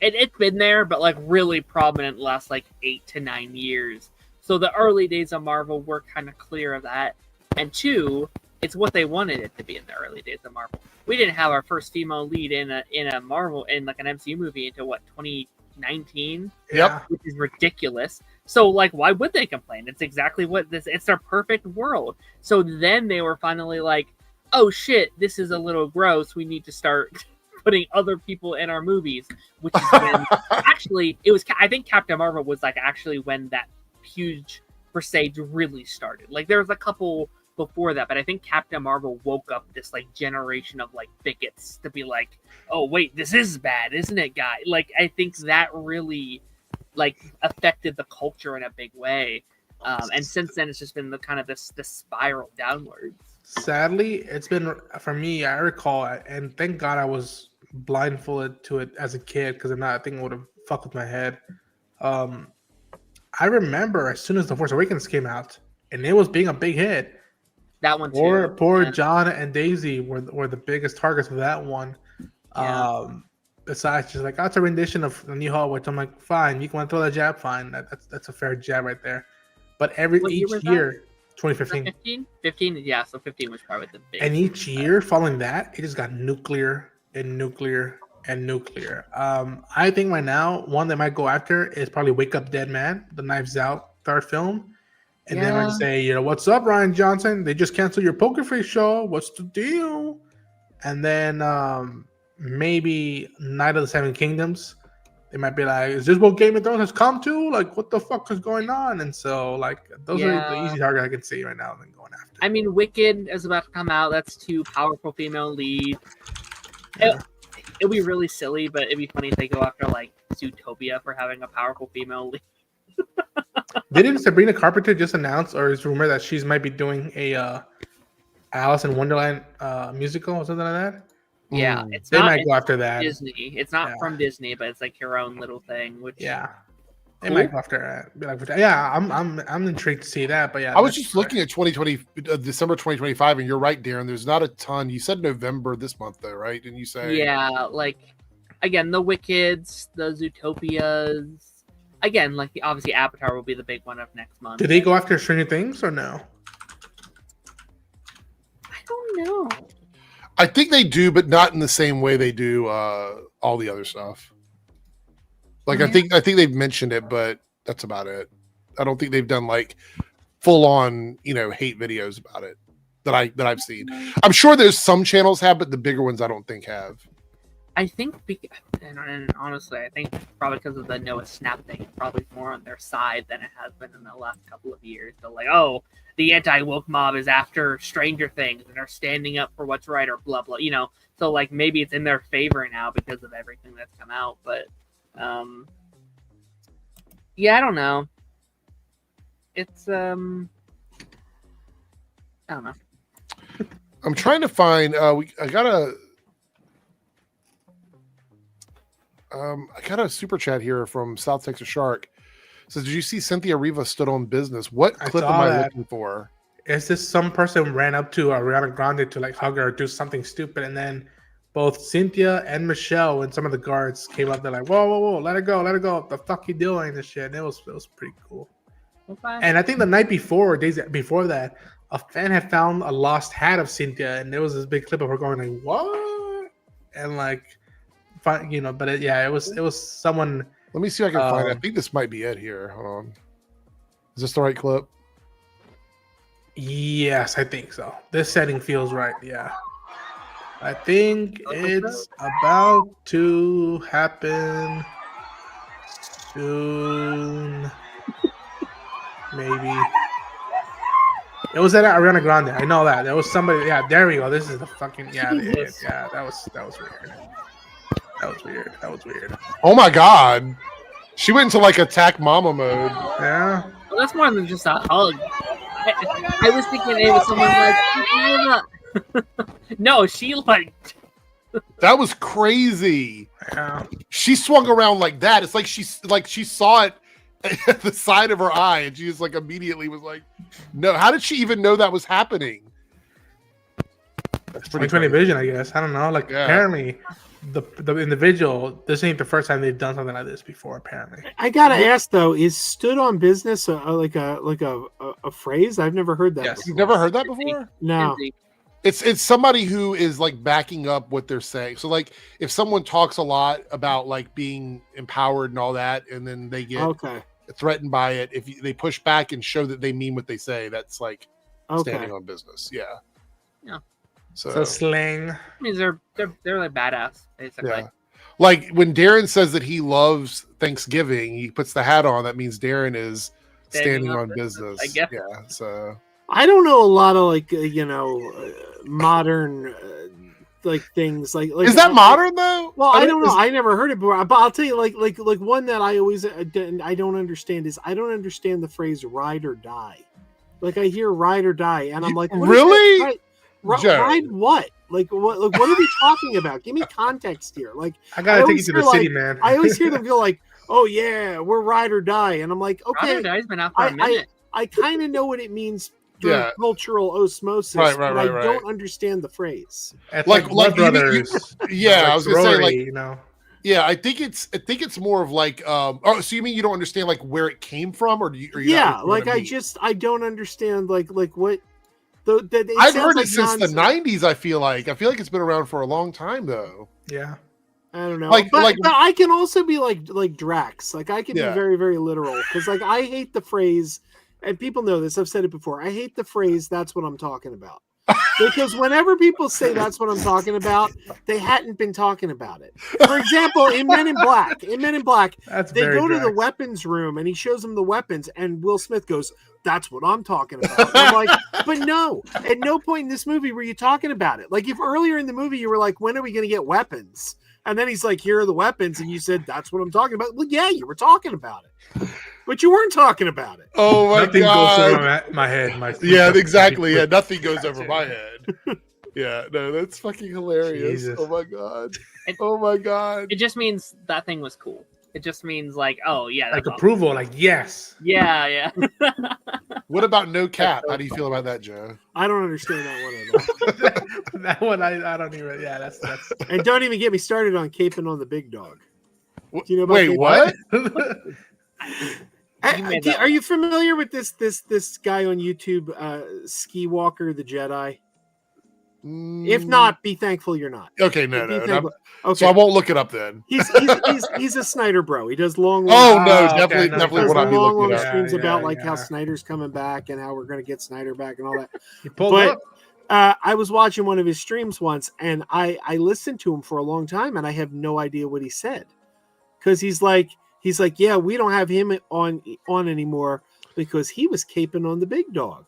it's been there, but really prominent the last 8 to 9 years. So the early days of Marvel were kind of clear of that. And 2, it's what they wanted it to be in the early days of Marvel. We didn't have our first female lead in a Marvel an MCU movie until 2019. Yep. Which is ridiculous. So why would they complain? It's exactly what it's their perfect world. So then they were finally like, oh shit, this is a little gross. We need to start putting other people in our movies, which is when actually it was. I think Captain Marvel was actually when that huge crusade really started. There was a couple before that, but I think Captain Marvel woke up this generation of bigots to be like, oh wait, this is bad, isn't it, guy? I think that really affected the culture in a big way. And since then it's just been the kind of this spiral downwards. Sadly, it's been for me. I recall, and thank God I was blindfolded to it as a kid, because if not, I think it would have fucked with my head. I remember as soon as The Force Awakens came out, and it was being a big hit. That one too. Poor John and Daisy were the biggest targets of that one. Yeah. Besides, just that's a rendition of The New Hope, which I'm like, fine, you want to throw that jab, fine. That's a fair jab right there. But each year, 2015. 15? Yeah, so 15 was probably the big. And each year following that, it just got nuclear and nuclear and nuclear. I think right now, one they might go after is probably Wake Up Dead Man, the Knives Out third film. And then might say, what's up, Ryan Johnson? They just canceled your Poker Face show. What's the deal? And then maybe Night of the Seven Kingdoms. They might be like, is this what Game of Thrones has come to? What the fuck is going on? And so, those are the easy target I can see right now than going after. I mean, Wicked is about to come out. That's 2 powerful female leads. Yeah. It'll be really silly, but it'd be funny if they go after, Zootopia for having a powerful female lead. Didn't Sabrina Carpenter just announce, or is rumor that she's might be doing a Alice in Wonderland musical or something like that? Yeah, They might go after that. Disney. It's not from Disney, but it's your own little thing. Which they might go after that. I'm intrigued to see that. But I was just looking at 2020 December 2025, and you're right, Darren. There's not a ton. You said November this month, though, right? Didn't you say? Yeah, again, the Wickeds, the Zootopias. Again, obviously Avatar will be the big one of next month. Did they go after Stranger Things or no? I don't know. I think they do, but not in the same way they do all the other stuff. I think they've mentioned it, but that's about it. I don't think they've done full on hate videos about it that I've seen. I'm sure there's some channels have, but the bigger ones I don't think have. I think, and honestly, I think probably because of the Noah Snap thing, it's probably more on their side than it has been in the last couple of years. So the anti-woke mob is after Stranger Things and are standing up for what's right or blah, blah, So, maybe it's in their favor now because of everything that's come out. But, I don't know. It's, I don't know. I'm trying to find. I got a super chat here from South Texas Shark. It says, did you see Cynthia Riva stood on business? What clip am I looking for? Is this some person ran up to Ariana Grande to like hug her or do something stupid, and then both Cynthia and Michelle and some of the guards came up. They're like, whoa, let her go. What the fuck you doing? This shit. And it was pretty cool. Okay. And I think the night before, or days before that, a fan had found a lost hat of Cynthia, and there was this big clip of her going like, "What?" And like, you know, but it was someone. Let me see if I can find it. I think this might be it here. Hold on. Is this the right clip? Yes, I think so. This setting feels right. Yeah. I think it's about to happen soon. Maybe. It was at Ariana Grande. I know that. There was somebody. Yeah, there we go. This is the fucking. Yeah, that was weird. That was weird. Oh my god. She went into like attack mama mode. Yeah. Well, that's more than just a hug. I was thinking it was someone like. No, she like. That was crazy. Yeah. She swung around like that. It's like she saw it at the side of her eye, and she just like immediately was like, "No." How did she even know that was happening? That's 20/20 vision, I guess. I don't know. Like apparently, the individual. This ain't the first time they've done something like this before. Apparently, I gotta ask though: is "stood on business" like a phrase? I've never heard that. Yes. before. You've never heard that before? No. It's somebody who is like backing up what they're saying. So like if someone talks a lot about like being empowered and all that, and then they get threatened by it, if they push back and show that they mean what they say, that's like standing on business. Yeah. So slang. I mean, they're like badass, basically. Yeah. Like when Darren says that he loves Thanksgiving, he puts the hat on. That means Darren is standing on business. I guess. Yeah. So I don't know a lot of like modern like things like is that modern though? Well, I don't know. I never heard it before, but I'll tell you like one that I always I don't understand is I don't understand the phrase "ride or die." Like I hear "ride or die," and I'm like, what really? Ride what? Like what? Like, what are we talking about? Give me context here. Like I gotta take you to the city, man. I always hear them go like, "Oh yeah, we're ride or die," and I'm like, okay, Ride or die's been out for a minute. I kind of know what it means. Cultural osmosis, but I don't understand the phrase. Like brothers. I was gonna say like you know. Yeah, I think it's more of like so you mean you don't understand like where it came from, or do you? I don't understand like what. I've heard it since the 90s. I feel like it's been around for a long time though. Yeah. I don't know. But I can also be like Drax. Like I can be very, very literal because like I hate the phrase, and people know this. I've said it before. I hate the phrase "that's what I'm talking about," because whenever people say "that's what I'm talking about," they hadn't been talking about it. For example, in Men in Black, they go to the weapons room and he shows them the weapons, and Will Smith goes, "That's what I'm talking about." And I'm like, but no, at no point in this movie were you talking about it. Like if earlier in the movie you were like, "When are we going to get weapons?" And then he's like, "Here are the weapons," and you said, "That's what I'm talking about." Well, yeah, you were talking about it, but you weren't talking about it. Oh my nothing god! Nothing goes over my head. Yeah, exactly. Yeah, nothing goes over my head. Yeah, no, that's fucking hilarious. Jesus. Oh my god! Oh my god! It just means that thing was cool. It just means like, oh yeah, like approval, like yes. Yeah. What about no cap? How do you feel about that, Joe? I don't understand that one at all. That one I don't even. Yeah, that's. And don't even get me started on caping on the big dog. Do you know about Wait, what? Are you familiar with this guy on YouTube, Ski Walker the Jedi? If not, be thankful you're not. Okay, no. Okay. So I won't look it up then. He's a Snyder bro. He does long. Definitely what I'll be looking at. Streams about how Snyder's coming back and how we're going to get Snyder back and all that. I was watching one of his streams once, and I listened to him for a long time, and I have no idea what he said because he's like, yeah, we don't have him on anymore because he was caping on the big dog,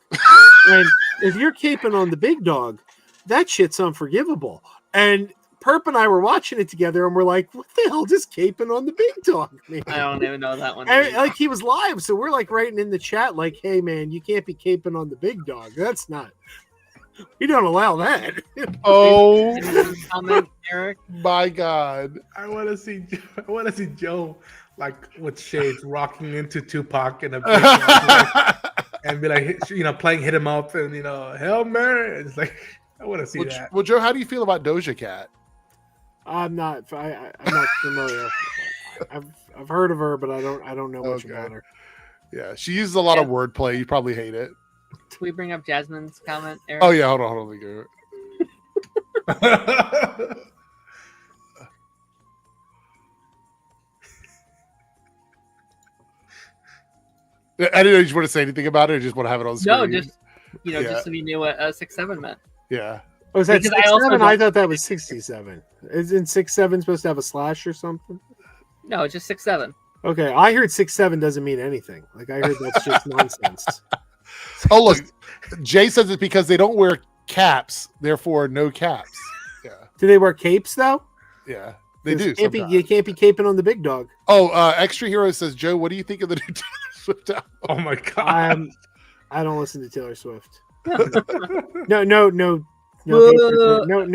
and if you're caping on the big dog, that shit's unforgivable. And Perp and I were watching it together, and we're like, "What the hell, just caping on the big dog?" Man? I don't even know that one. And, like he was live, so we're like writing in the chat, like, "Hey, man, you can't be caping on the big dog. That's not." We don't allow that. Oh Comment, Eric. my God. I want to see Joe like with shades rocking into Tupac in a big and be like, playing Hit 'Em Up and Hail Mary. It's like I want to see that. Well, Joe, how do you feel about Doja Cat? I'm not familiar. I've heard of her, but I don't know much about her. Yeah, she uses a lot of wordplay. You probably hate it. Can we bring up Jasmine's comment, Eric? Oh yeah, hold on. Let me go. I didn't know you want to say anything about it. Or just want to have it on screen. No, just just so you knew what 6'7" meant. Yeah. Oh, is that Because 6'7"? I thought that was 67. Isn't 6'7" supposed to have a slash or something? No, just 6'7". Okay, I heard 6'7" doesn't mean anything. Like I heard that's just nonsense. Oh look, Jay says it's because they don't wear caps, therefore no caps. Yeah. Do they wear capes though? Yeah, they do. You can't be caping on the big dog. Oh, Extra Hero says, Joe, what do you think of the new Taylor Swift album? Oh my God. I don't listen to Taylor Swift. No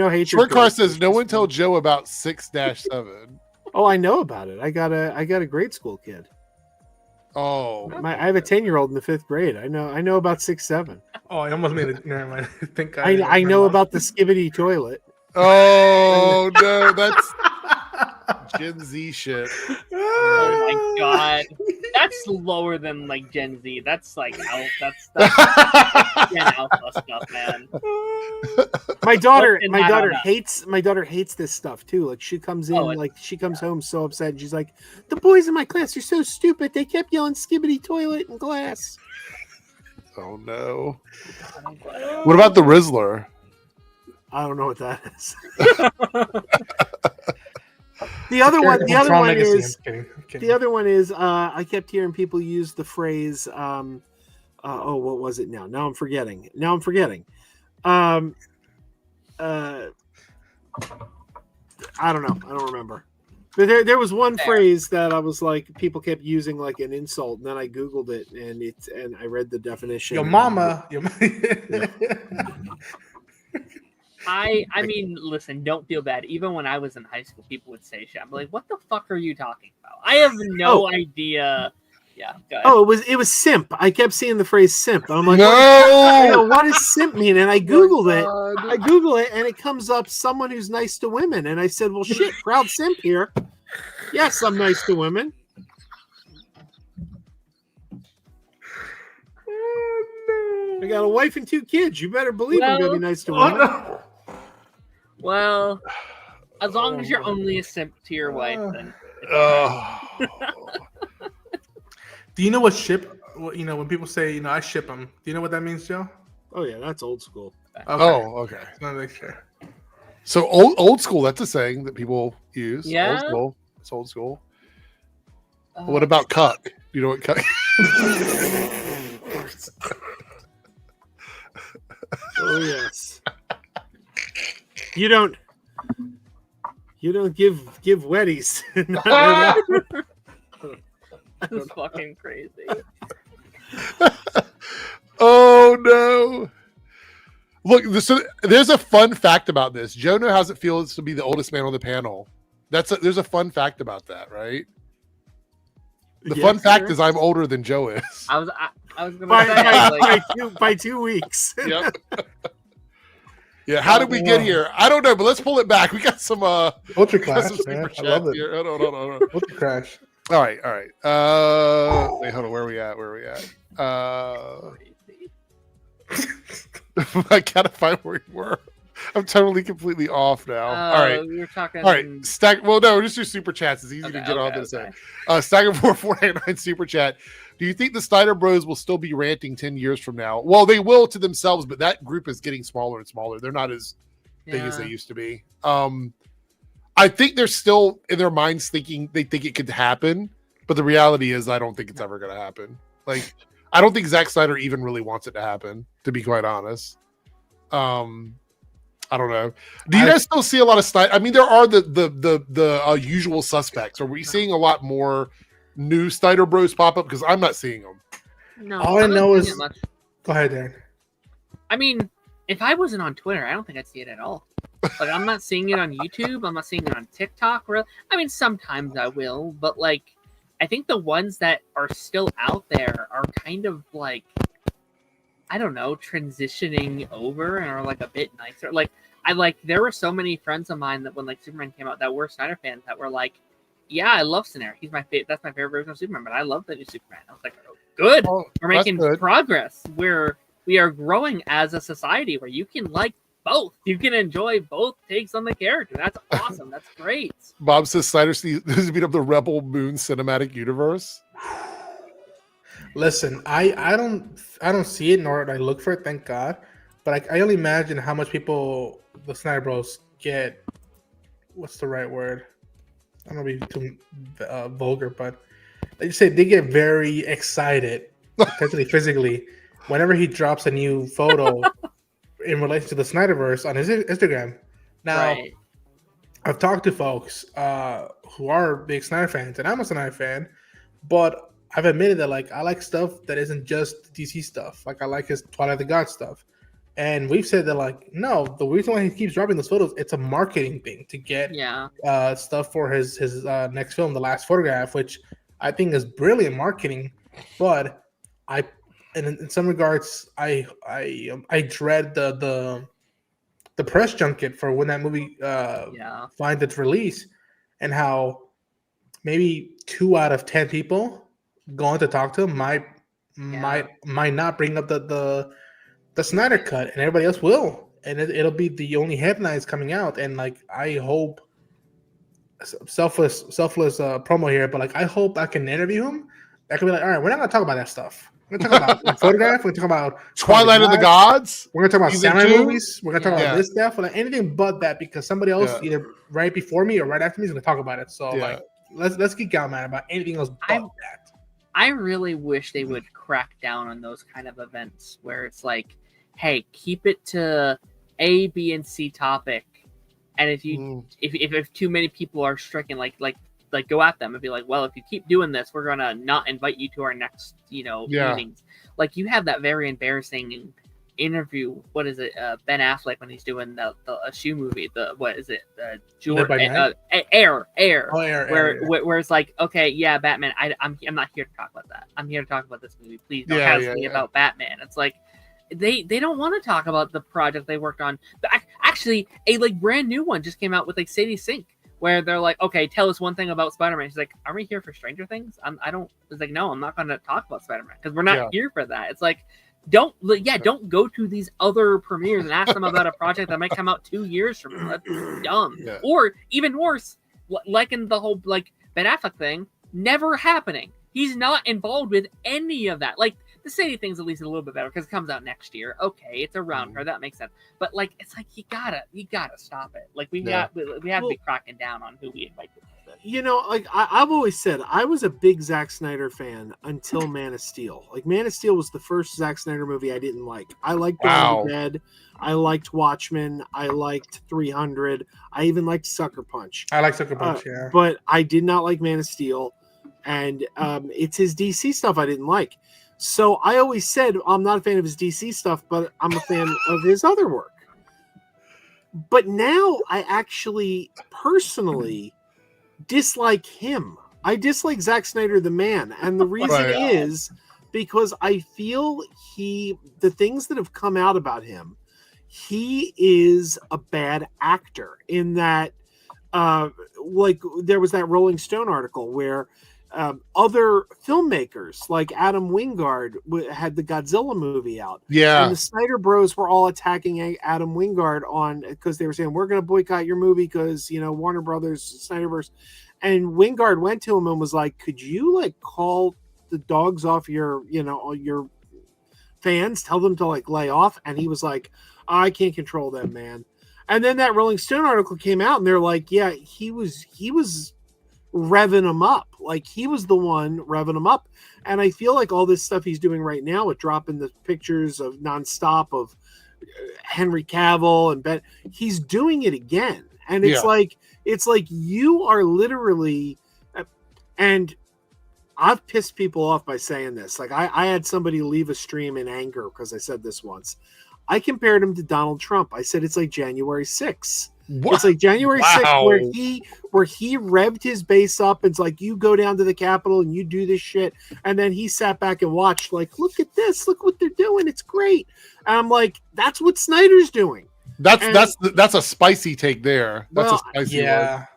hatred. Short Car says, no one tell Joe about 6-7. Oh, I know about it. I got a grade school kid. Oh, I have a 10-year-old in the 5th grade. I know about 6'7". Oh, I almost made it. Never mind. I think I know about the skibbity toilet. Oh no, that's Gen Z shit. Oh my God, that's lower than like Gen Z. That's like that's Gen Alpha stuff, man. My daughter hates this stuff too. Like she comes in, she comes home so upset. And she's like, "The boys in my class are so stupid. They kept yelling skibbity toilet in class." Oh no. What about the Rizzler? I don't know what that is. The other one is I kept hearing people use the phrase what was it now? Now I'm forgetting. I don't know. I don't remember. But there was one phrase that I was like people kept using like an insult, and then I Googled it and I read the definition. Your mama. I mean, listen, don't feel bad. Even when I was in high school, people would say shit. I'm like, what the fuck are you talking about? I have no idea. Yeah, go ahead. Oh, it was simp. I kept seeing the phrase simp. I'm like, no! What does simp mean? And I Googled it. I Google it, and it comes up someone who's nice to women. And I said, well, shit, proud simp here. Yes, I'm nice to women. I got a wife and 2 kids. You better believe I'm going to be nice to women. No. Well, as long as you're only a simp to your wife, then. Do you know what ship? When people say, I ship them. Do you know what that means, Joe? Oh yeah, that's old school. Okay. Oh, okay. Just want to make sure. So old school. That's a saying that people use. Yeah. Old school. It's old school. What about cuck? Do you know what cuck? Oh yes. You don't give wetties. That's fucking crazy. Oh no! Look, there's a fun fact about this. Joe knows how it feels to be the oldest man on the panel. There's a fun fact about that, right? The fun fact is I'm older than Joe is. I was gonna say by 2 weeks. Yep. Yeah, how did we get here? I don't know, but let's pull it back. We got some Ultra Clash, man. I love it. Here. Hold on. Ultra Crash. All right. Wait, hold on. Where are we at? I gotta find where we were. I'm totally completely off now. All right. We were talking. All right. Well, no, just do super chats. It's easy to get on this. Stagger 4499 super chat. Do you think the Snyder Bros will still be ranting 10 years from now? Well, they will to themselves, but that group is getting smaller and smaller. They're not as big as they used to be. I think they're still in their minds thinking they think it could happen, but the reality is I don't think it's ever going to happen. Like, I don't think Zack Snyder even really wants it to happen, to be quite honest. I don't know. Do you guys still see a lot of Snyder? I mean, there are the usual suspects. Are we seeing a lot more new Snyder Bros pop up? Because I'm not seeing them. No, all I know is. Go ahead, Dan. I mean, if I wasn't on Twitter, I don't think I'd see it at all. Like, I'm not seeing it on YouTube. I'm not seeing it on TikTok. I mean, sometimes I will, but like, I think the ones that are still out there are kind of like, I don't know, transitioning over and are like a bit nicer. Like, there were so many friends of mine that when like Superman came out that were Snyder fans that were like, yeah, I love Snyder. He's my favorite. That's my favorite version of Superman. But I love the new Superman. I was like, oh, good. We're making progress. We are growing as a society where you can like both. You can enjoy both takes on the character. That's awesome. That's great. Bob says Snyder sees beat up the Rebel Moon cinematic universe. Listen, I don't see it nor do I look for it. Thank God. But I only imagine how much people the Snyder Bros get. What's the right word? I don't want to be too vulgar, but they say they get very excited, potentially physically, whenever he drops a new photo in relation to the Snyderverse on his Instagram. Now, I've talked to folks who are big Snyder fans, and I'm a Snyder fan, but I've admitted that like I like stuff that isn't just DC stuff. Like I like his Twilight of the Gods stuff. And we've said that, like, no, the reason why he keeps dropping those photos, it's a marketing thing to get stuff for his next film, The Last Photograph, which I think is brilliant marketing. But in some regards, I dread the press junket for when that movie finds its release, and how maybe 2 out of 10 people going to talk to him might not bring up the Snyder cut, and everybody else will, and it'll be the only headlines coming out. And like, I hope, selfless promo here, but like, I hope I can interview him. I can be like, all right, we're not gonna talk about that stuff. We're gonna talk about the Photograph. We're gonna talk about Twilight of the Gods. We're gonna talk about samurai movies. We're gonna talk about this stuff, like anything but that, because somebody else either right before me or right after me is gonna talk about it. So like, let's geek out, man, about anything else but that. I really wish they would crack down on those kind of events where it's like, hey, keep it to A, B, and C topic, and if you if too many people are stricken, like go at them and be like, well, if you keep doing this, we're gonna not invite you to our next meetings. Like, you have that very embarrassing interview. What is it? Ben Affleck when he's doing the shoe movie. What is it? Air. Where it's like, okay, yeah, Batman. I'm not here to talk about that. I'm here to talk about this movie. Please don't ask me about Batman. It's like, they don't want to talk about the project they worked on. But actually, a like brand new one just came out with like Sadie Sink, where they're like, okay, tell us one thing about Spider-Man. She's like, are we here for Stranger Things? It's like, no, I'm not going to talk about Spider-Man because we're not here for that. It's like, don't go to these other premieres and ask them about a project that might come out 2 years from now. That's dumb. Yeah. Or even worse, like in the whole like Ben Affleck thing, never happening. He's not involved with any of that. Like, the Sadie thing's at least a little bit better because it comes out next year. Okay, it's around her. That makes sense. But like, it's like you gotta stop it. Like, we have to be cracking down on who we invite. You know, like I've always said, I was a big Zack Snyder fan until Man of Steel. Like, Man of Steel was the first Zack Snyder movie I didn't like. I liked Dawn of the Dead. I liked Watchmen. I liked 300. I even liked Sucker Punch. I like Sucker Punch, but I did not like Man of Steel, and it's his DC stuff I didn't like. So I always said I'm not a fan of his DC stuff, but I'm a fan of his other work. But now I actually personally dislike him. I dislike Zack Snyder the man, and the reason is because I feel the things that have come out about him, he is a bad actor in that like there was that Rolling Stone article where other filmmakers like Adam Wingard had the Godzilla movie out. And the Snyder Bros were all attacking Adam Wingard because they were saying, we're going to boycott your movie because, Warner Brothers, Snyderverse. And Wingard went to him and was like, could you like call the dogs off your fans, tell them to like lay off? And he was like, I can't control them, man. And then that Rolling Stone article came out and they're like, yeah, he was revving him up. Like, he was the one revving him up. And I feel like all this stuff he's doing right now with dropping the pictures of nonstop of Henry Cavill and Ben, he's doing it again. And it's like you are literally, and I've pissed people off by saying this. Like, I had somebody leave a stream in anger because I said this once. I compared him to Donald Trump. I said it's like January 6th. What? It's like January Wow. 6th where he revved his base up and it's like, you go down to the Capitol and you do this shit. And then he sat back and watched, like, look at this, look what they're doing. It's great. And I'm like, that's what Snyder's doing. That's a spicy take there. That's a spicy one.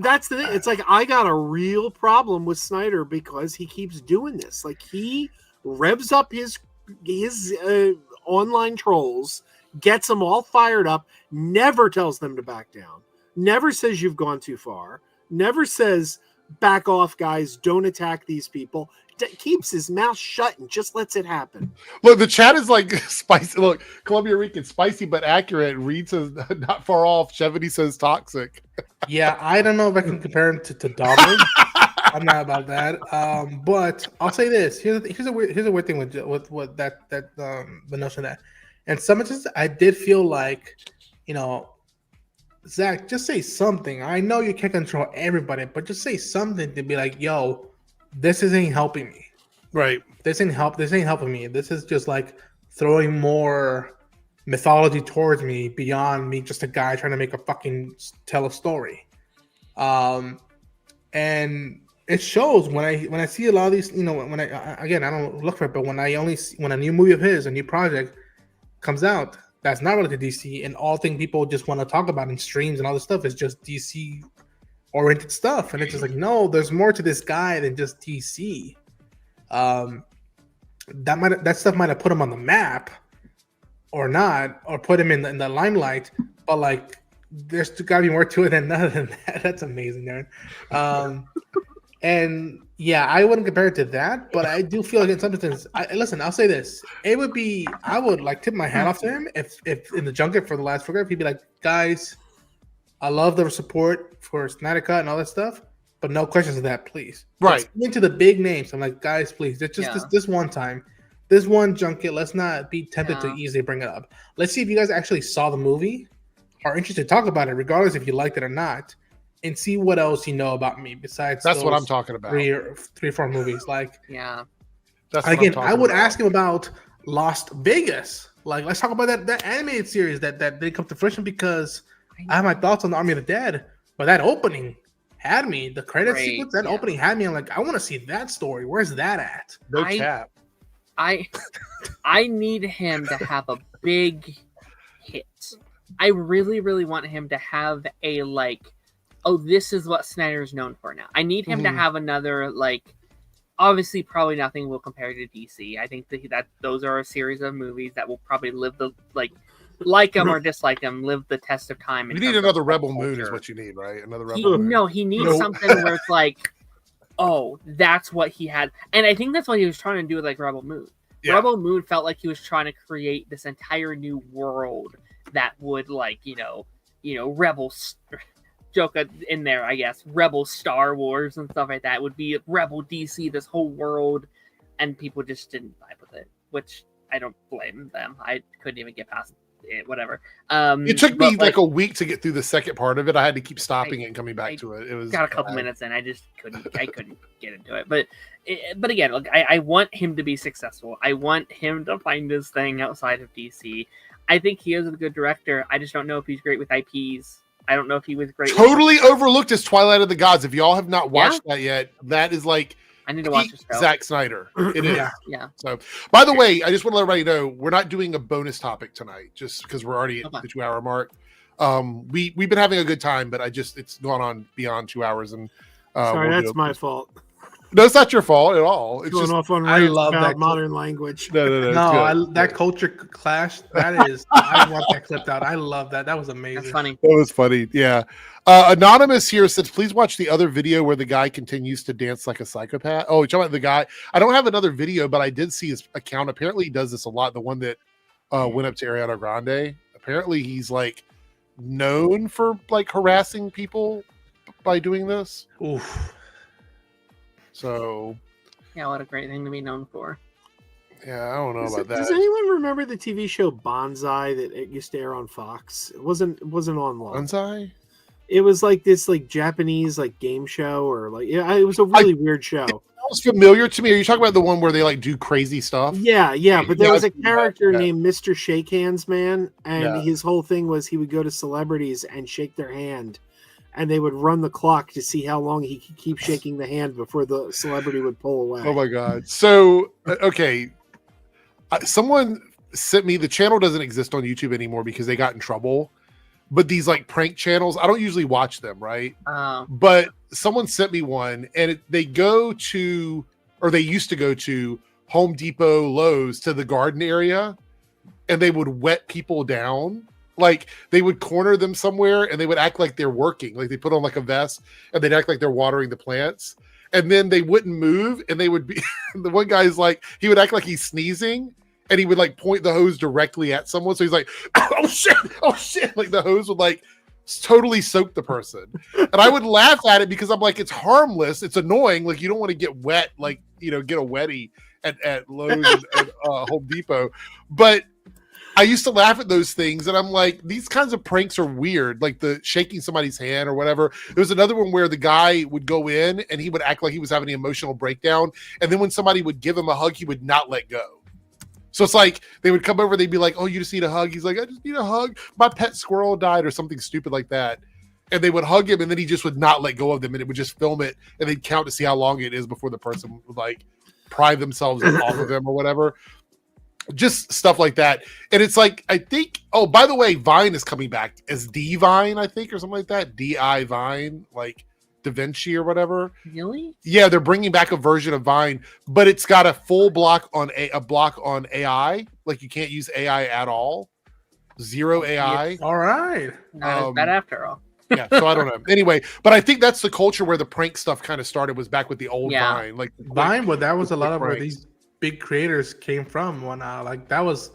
That's the thing. It's like I got a real problem with Snyder because he keeps doing this. Like he revs up his online trolls, gets them all fired up, never tells them to back down, never says you've gone too far, never says back off, guys, don't attack these people. Keeps his mouth shut and just lets it happen. Look, the chat is like spicy. Look, Columbia Rican, spicy but accurate. Reed says not far off. Chevity says toxic. Yeah, I don't know if I can compare him to Donald. I'm not about that. But I'll say this. Here's a weird thing with what that the notion of that. And some instances, I did feel like, Zach, just say something. I know you can't control everybody, but just say something to be like, yo, this isn't helping me. Right. This ain't helping me. This is just like throwing more mythology towards me beyond me just a guy trying to tell a story. And it shows when I see a lot of these, when I don't look for it, but when a new movie of his, a new project comes out that's not related to DC, and all thing people just want to talk about in streams and all this stuff is just DC oriented stuff, and it's just like, no, there's more to this guy than just DC. That stuff might have put him on the map or not, or put him in the limelight, but like there's gotta be more to it than that. That's amazing, Darren. And yeah, I wouldn't compare it to that, but I do feel like in some instances, listen, I'll say this. I would like tip my hat off to him if in the junket for the last program, he'd be like, guys, I love the support for Snyder Cut and all that stuff, but no questions of that, please. Right. Into the big names. I'm like, guys, please. It's just this one time. This one junket, let's not be tempted to easily bring it up. Let's see if you guys actually saw the movie, are interested to talk about it, regardless if you liked it or not, and see what else you know about me besides that's what I'm talking about. 3 or 4 movies. Like, that's again, I would ask him about Las Vegas. Like, let's talk about that animated series that didn't come to fruition because I have my thoughts on the Army of the Dead, but that opening had me. The credit sequence, that opening had me. I'm like, I want to see that story. Where's that at? No cap. I need him to have a big hit. I really, really want him to have a like, oh, this is what Snyder's known for now. I need him to have another like. Obviously, probably nothing will compare to DC. I think that those are a series of movies that will probably live the like them or dislike them, live the test of time. You need another Rebel Moon is what you need, right? Another Rebel Moon. No, he needs something where it's like, oh, that's what he had. And I think that's what he was trying to do with like Rebel Moon. Yeah. Rebel Moon felt like he was trying to create this entire new world that would like, Rebel joke in there, I guess, Rebel Star Wars and stuff like that. It would be Rebel DC, this whole world, and people just didn't vibe with it, which I don't blame them. I couldn't even get past it, whatever. It took me like a week to get through the second part of it. I had to keep stopping it and coming back to it. It was got a couple minutes in. I just couldn't get into it. But again, look, I want him to be successful. I want him to find his thing outside of DC. I think he is a good director. I just don't know if he's great with IPs. I don't know if he was great. Totally overlooked as Twilight of the Gods. If y'all have not watched that yet, that is like I need to watch this. Zack Snyder. It is. Yeah. So, by the way, I just want to let everybody know we're not doing a bonus topic tonight, just because we're already at the 2-hour mark. We've been having a good time, but it's gone on beyond 2 hours, and sorry, that's my fault. No, it's not your fault at all. It's going just off on I love that modern language. No, that culture clash. That is, I want that clipped out. I love that. That was amazing. That's funny. That was funny. Yeah. Anonymous here says, please watch the other video where the guy continues to dance like a psychopath. Oh, you're talking about the guy. I don't have another video, but I did see his account. Apparently, he does this a lot. The one that went up to Ariana Grande. Apparently, he's like known for like harassing people by doing this. Oof. So, yeah, what a great thing to be known for. Yeah, I don't know about that. Does anyone remember the TV show Bonsai that it used to air on Fox? It wasn't on long. Bonsai? It was like this like Japanese like game show or like it was a really weird show. sounds familiar to me. Are you talking about the one where they like do crazy stuff? Yeah. But there Yeah, was a I've seen that, character yeah. named Mr. Shake Hands Man, and Yeah. his whole thing was he would go to celebrities and shake their hand, and they would run the clock to see how long he could keep shaking the hand before the celebrity would pull away. Oh my god. So okay, someone sent me, the channel doesn't exist on YouTube anymore because they got in trouble. But these like prank channels, I don't usually watch them, right? But someone sent me one, and they go to, or they used to go to Home Depot, Lowe's, to the garden area, and they would wet people down. Like they would corner them somewhere, and they would act like they're working. Like they put on like a vest, and they'd act like they're watering the plants, and then they wouldn't move, and they would be. The one guy's like, he would act like he's sneezing. And he would like point the hose directly at someone. So he's like, oh shit. Like the hose would like totally soak the person. And I would laugh at it because I'm like, it's harmless. It's annoying. Like you don't want to get wet, like, you know, get a wetty at Lowe's and Home Depot. But I used to laugh at those things. And I'm like, these kinds of pranks are weird. Like the shaking somebody's hand or whatever. There was another one where the guy would go in and he would act like he was having an emotional breakdown. And then when somebody would give him a hug, he would not let go. So it's like they would come over, they'd be like, oh, you just need a hug. He's like, I just need a hug. My pet squirrel died or something stupid like that. And they would hug him and then he just would not let go of them and it would just film it and they'd count to see how long it is before the person would like pry themselves off of him or whatever. Just stuff like that. And it's like, I think, oh, by the way, Vine is coming back as D Vine, I think, or something like that. DI Vine, like Da Vinci or whatever. Really? Yeah, they're bringing back a version of Vine, but it's got a full block on a block on AI. Like you can't use AI at all. Zero AI. All right. Not as bad after all. Yeah, so I don't know. Anyway, but I think that's the culture where the prank stuff kind of started, was back with the old Vine. Like Vine, but that was a lot of where pranks. these big creators came from. When like that was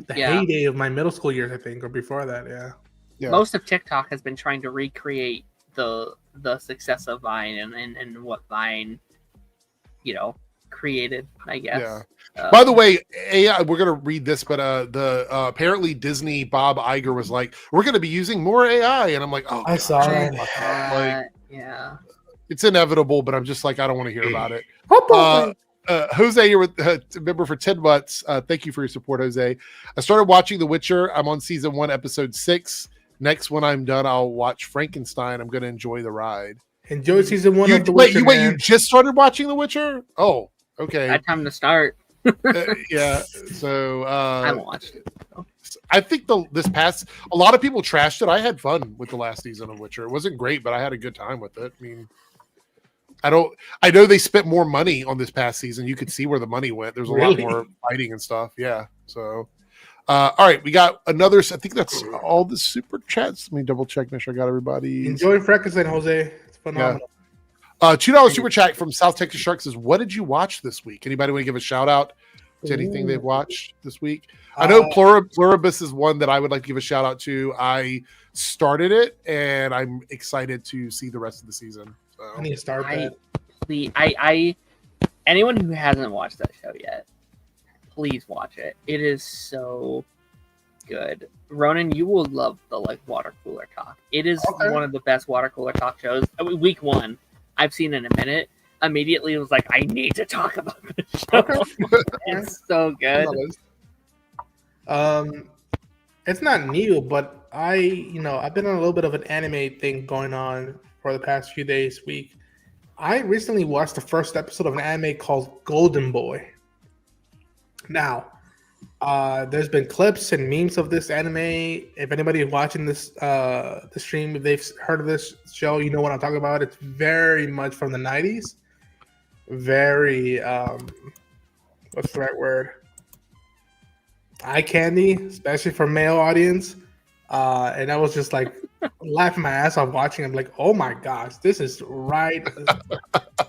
the heyday of my middle school years, I think, or before that. Yeah. Most of TikTok has been trying to recreate the success of Vine and what Vine, you know, created, I guess. Yeah. By the way, AI, we're gonna read this, but the apparently Disney Bob Iger was like, we're gonna be using more AI, and I'm like, oh, I saw that. Like, yeah, it's inevitable, but I'm just like, I don't want to hear about it. Jose, you're with member for 10 months. Thank you for your support, Jose. I started watching The Witcher. I'm on season 1, episode 6. Next, when I'm done, I'll watch Frankenstein. I'm going to enjoy the ride. Enjoy season 1 of The Wait, Witcher. you just started watching The Witcher? Oh, okay. Bad time to start. Yeah. So I haven't watched it. I think a lot of people trashed it. I had fun with the last season of Witcher. It wasn't great, but I had a good time with it. I mean, I know they spent more money on this past season. You could see where the money went. There's a lot more fighting and stuff. Yeah. So, all right, we got another. I think that's all the super chats. Let me double check, make sure I got everybody. Enjoy Frankenstein, Jose. It's phenomenal. Yeah. $2 super chat from South Texas Shark says, "What did you watch this week?" Anybody want to give a shout out to anything they've watched this week? I know Pluribus is one that I would like to give a shout out to. I started it, and I'm excited to see the rest of the season. So. I need to start that. Anyone who hasn't watched that show yet, please watch it. It is so good. Ronan, you will love the water cooler talk. It is one of the best water cooler talk shows. Week 1, I've seen in a minute. Immediately, it was like, I need to talk about this show. It's so good. It's not new, but I've been on a little bit of an anime thing going on for the past few days, week. I recently watched the first episode of an anime called Golden Boy. Now, there's been clips and memes of this anime. If anybody watching this the stream, if they've heard of this show, you know what I'm talking about. It's very much from the 90s. Very, what's the right word? Eye candy, especially for male audience. And I was just like laughing my ass off watching. I'm like, oh my gosh, this is right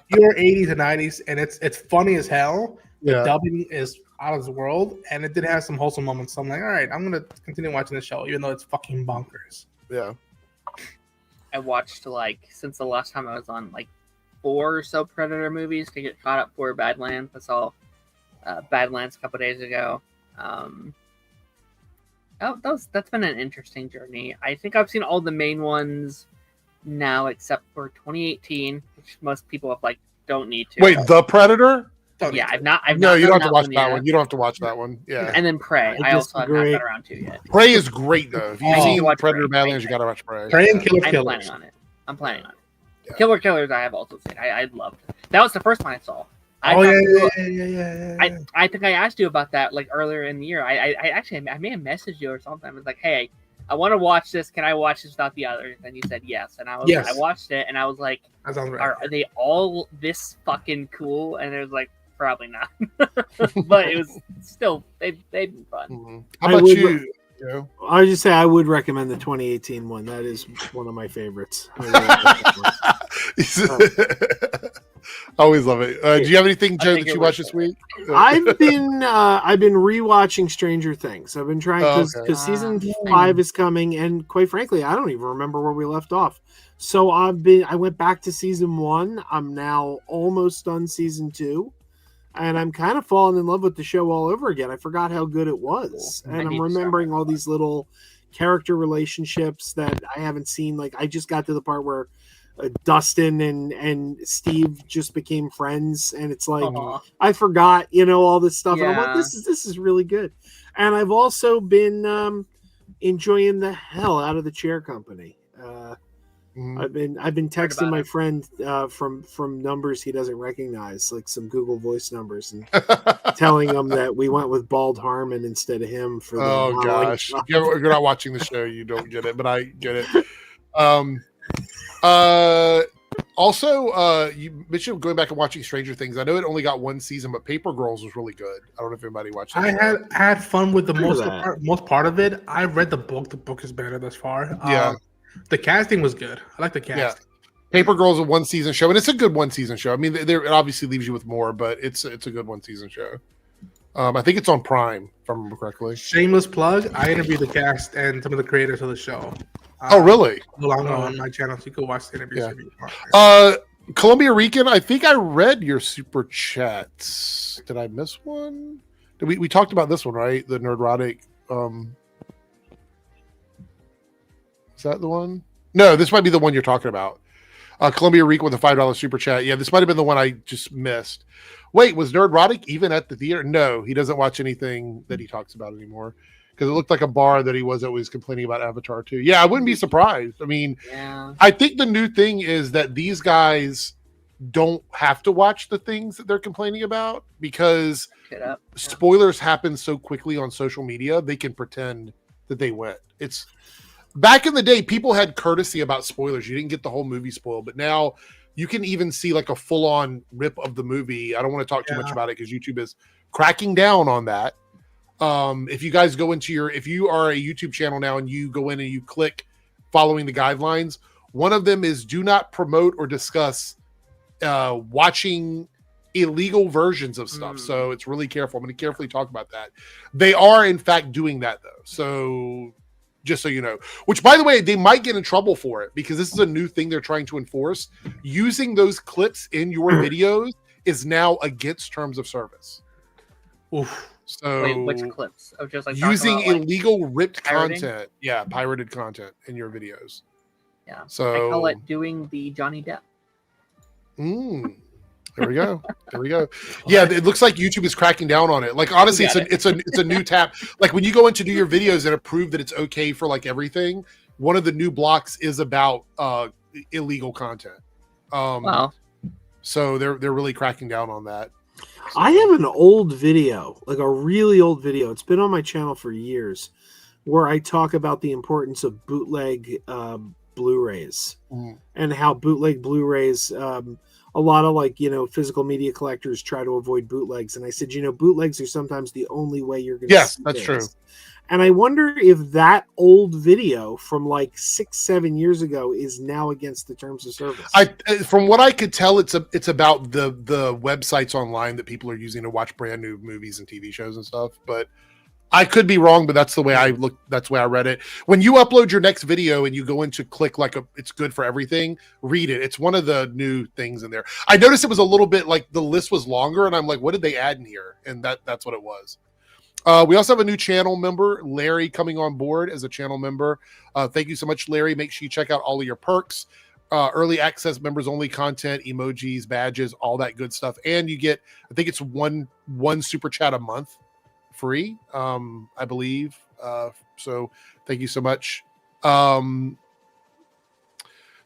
pure 80s and 90s, and it's funny as hell. The dubbing is out of this world, and it did have some wholesome moments. So I'm like, all right, I'm gonna continue watching the show, even though it's fucking bonkers. Yeah. I watched since the last time I was on 4 or so Predator movies to get caught up for Badlands. I saw Badlands a couple days ago. That's been an interesting journey. I think I've seen all the main ones now except for 2018, which most people have Don't need to. Wait, The Predator? Yeah, I've not. No, you don't done have to watch one that yet. one. You don't have to watch that one. Yeah. And then Prey. I also have not disagree. got around to yet. Prey is great though. If you've I need to seen watch Predator Prey. Badlands, you gotta watch Prey. Prey and Killer I'm Killers. planning on it. I'm planning on it. Killer Killers, I have also seen. I loved. That was the first one I saw. I think I asked you about that like earlier in the year. I actually I may have messaged you or something. I was like, hey, I want to watch this. Can I watch this without the others? And you said yes. And I watched it, and I was like, That sounds right. are they all this fucking cool? And it was like, probably not. But it was still they've been fun. Mm-hmm. How about you? Joe? I would just say I would recommend the 2018 one. That is one of my favorites. Always love it. Do you have anything, Joe, that you watched this week? I've been rewatching Stranger Things. I've been trying because season 5 is coming, and quite frankly, I don't even remember where we left off. So I went back to season 1. I'm now almost done season 2. And I'm kind of falling in love with the show all over again. I forgot how good it was. And I'm remembering all these little character relationships that I haven't seen. Like, I just got to the part where Dustin and Steve just became friends. And it's like, I forgot, all this stuff. And I'm like, this is really good. And I've also been enjoying the hell out of the Chair Company. I've been texting my friend from numbers he doesn't recognize, like some Google Voice numbers, and telling him that we went with Bald Harmon instead of him for the gosh, you're not watching the show, you don't get it, but I get it. Also, you mentioned going back and watching Stranger Things. I know it only got 1 season, but Paper Girls was really good. I don't know if anybody watched it. I had fun with the most part of it. I read the book. The book is better thus far. Yeah. The casting was good. I like the casting. Yeah. Paper Girls is a 1 season show, and it's a good 1 season show. I mean, it obviously leaves you with more, but it's a good 1 season show. I think it's on Prime, if I remember correctly. Shameless plug. I interviewed the cast and some of the creators of the show. Oh, really? On my channel, so you can watch the interviews. Yeah. Columbia Rican, I think I read your super chats. Did I miss one? We talked about this one, right? The Nerdrotic. Is that the one? No, this might be the one you're talking about. Columbia Rican with a $5 super chat. Yeah, this might have been the one I just missed. Wait, was Nerdrotic even at the theater? No, he doesn't watch anything that he talks about anymore. Because it looked like a bar that he was always complaining about Avatar too. Yeah, I wouldn't be surprised. I mean, I think the new thing is that these guys don't have to watch the things that they're complaining about because spoilers happen so quickly on social media. They can pretend that they went. It's back in the day, people had courtesy about spoilers. You didn't get the whole movie spoiled, but now you can even see like a full-on rip of the movie. I don't want to talk too much about it because YouTube is cracking down on that. If you guys go into if you are a YouTube channel now and you go in and you click following the guidelines, one of them is do not promote or discuss watching illegal versions of stuff. So it's really careful. I'm going to carefully talk about that. They are in fact doing that though. So just so you know, which by the way, they might get in trouble for it because this is a new thing they're trying to enforce. Using those clips in your videos is now against terms of service. Oof. So wait, which clips of just like using about, illegal ripped pirating? content? Yeah, pirated content in your videos. Yeah. So I call it doing the Johnny Depp. There we go. There we go. Yeah, it looks like YouTube is cracking down on it. Like honestly, it's a new tab. Like when you go in to do your videos and approve that it's okay for like everything, one of the new blocks is about illegal content. Wow. So they're really cracking down on that. I have an old video, like a really old video. It's been on my channel for years, where I talk about the importance of bootleg Blu-rays and how bootleg Blu-rays, a lot of like, physical media collectors try to avoid bootlegs. And I said, bootlegs are sometimes the only way you're going to see that's true. And I wonder if that old video from like 6-7 years ago is now against the terms of service. From what I could tell, it's about the websites online that people are using to watch brand new movies and TV shows and stuff. But I could be wrong, but that's the way I look. That's the way I read it. When you upload your next video and you go into click it's good for everything, read it. It's one of the new things in there. I noticed it was a little bit like the list was longer, and I'm like, what did they add in here? And that's what it was. We also have a new channel member, Larry, coming on board as a channel member. Thank you so much, Larry. Make sure you check out all of your perks. early access, members only content, emojis, badges, all that good stuff, and you get, I think it's one super chat a month free, I believe. So thank you so much.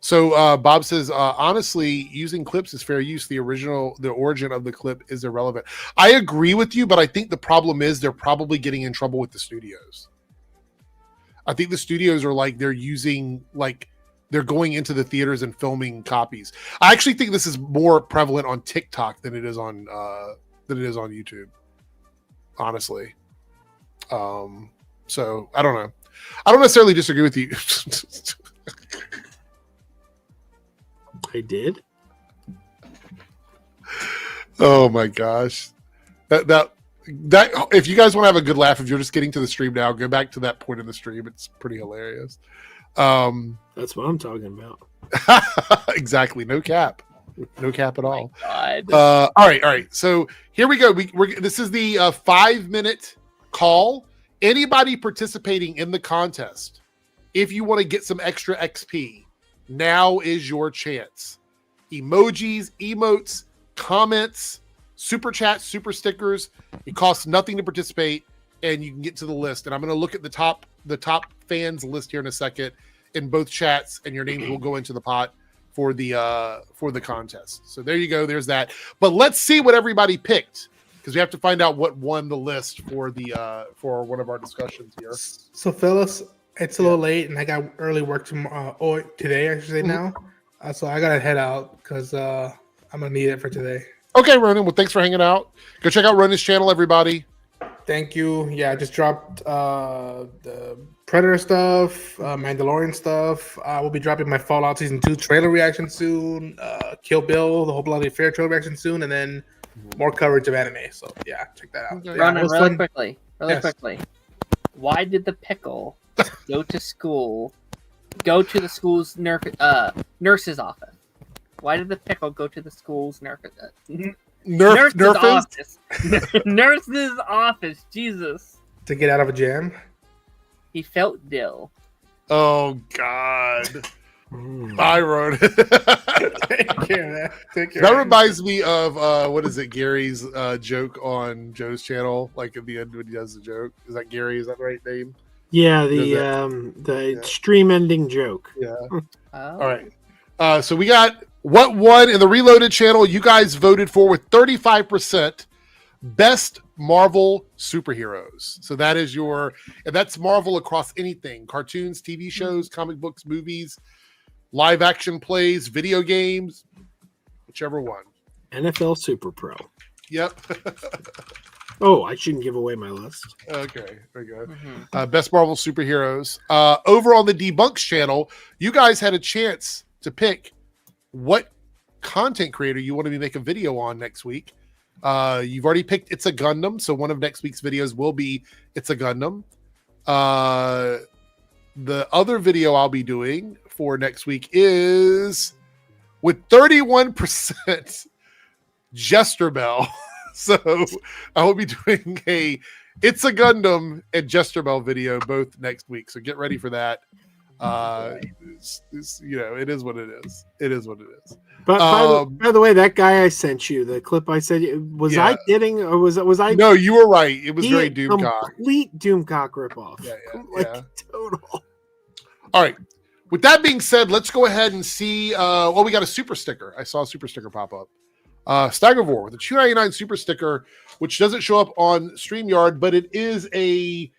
So Bob says, honestly, using clips is fair use. The origin of the clip is irrelevant. I agree with you, but I think the problem is they're probably getting in trouble with the studios. I think the studios are like, they're going into the theaters and filming copies. I actually think this is more prevalent on TikTok than it is on YouTube, honestly. So I don't know. I don't necessarily disagree with you. I did. Oh my gosh. That if you guys want to have a good laugh, if you're just getting to the stream now, go back to that point in the stream. It's pretty hilarious. That's what I'm talking about. Exactly. No cap at all. God. All right. So here we go. This is the 5-minute call. Anybody participating in the contest, if you want to get some extra XP, now is your chance. Emojis, emotes, comments, super chats, super stickers. It costs nothing to participate, and you can get to the list. And I'm going to look at the top fans list here in a second in both chats, and your names will go into the pot for the contest. So there you go. There's that. But let's see what everybody picked, because we have to find out what won the list for for one of our discussions here. So Phyllis, it's a little late, and I got early work tomorrow or today, I should say now. So I gotta head out because I'm gonna need it for today. Okay, Ronan. Well, thanks for hanging out. Go check out Ronan's channel, everybody. Thank you. Yeah, I just dropped the Predator stuff, Mandalorian stuff. I will be dropping my Fallout Season 2 trailer reaction soon, Kill Bill, the whole Bloody Fair trailer reaction soon, and then more coverage of anime. So yeah, check that out. Ronan, Yeah, really quickly. Why did the pickle go to the school's nurse's office? Why did the pickle go to the school's nurse's office? Nurse's office. Jesus. To get out of a jam. He felt dill. Oh God. I wrote it. Take care, man. Take care. That reminds me of what is it, Gary's joke on Joe's channel, like at the end when he does the joke. Is that Gary? Is that the right name? Yeah, the stream ending joke. Yeah. Oh. All right. So we got what won in the Reloaded channel. You guys voted for with 35% best Marvel superheroes. So that is and that's Marvel across anything: cartoons, TV shows, comic books, movies, live action plays, video games, whichever one. NFL Super Pro. Yep. Oh, I shouldn't give away my list. Okay, there you go. Best Marvel superheroes. Over on the Debunks channel, you guys had a chance to pick what content creator you want to be making a video on next week. You've already picked It's a Gundam, so one of next week's videos will be It's a Gundam. The other video I'll be doing for next week is with 31% Jester Bell. So I will be doing a It's a Gundam and Jester Bell video both next week. So get ready for that. It is what it is. It is what it is. But by the way, that guy I sent you, the clip I said, I kidding or was I? No, you were right. It was very Doomcock. Complete Doomcock ripoff. Yeah. Total. All right. With that being said, let's go ahead and see. We got a super sticker. I saw a super sticker pop up. Staggervore with a $2.99 super sticker, which doesn't show up on StreamYard, but it is a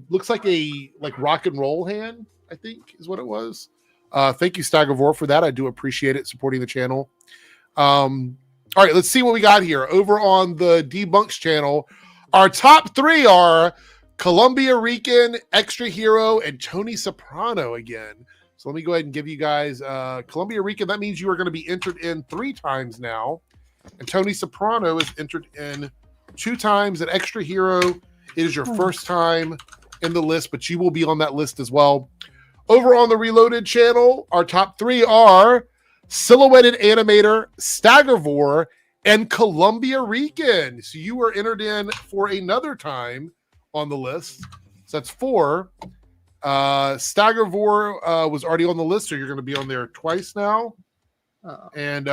looks like a rock and roll hand, I think is what it was. Thank you, Staggervore, for that. I do appreciate it, supporting the channel. All right, let's see what we got here. Over on the Debunks channel, our top three are Columbia Rican, Extra Hero, and Tony Soprano again. So let me go ahead and give you guys Columbia Rican. That means you are going to be entered in 3 times now. And Tony Soprano is entered in 2 times. And Extra Hero, it is your first time in the list, but you will be on that list as well. Over on the Reloaded channel, our top 3 are Silhouetted Animator, Staggervore, and Columbia Rican. So you were entered in for another time on the list. So that's 4. Staggervore was already on the list, so you're going to be on there twice now. Oh. And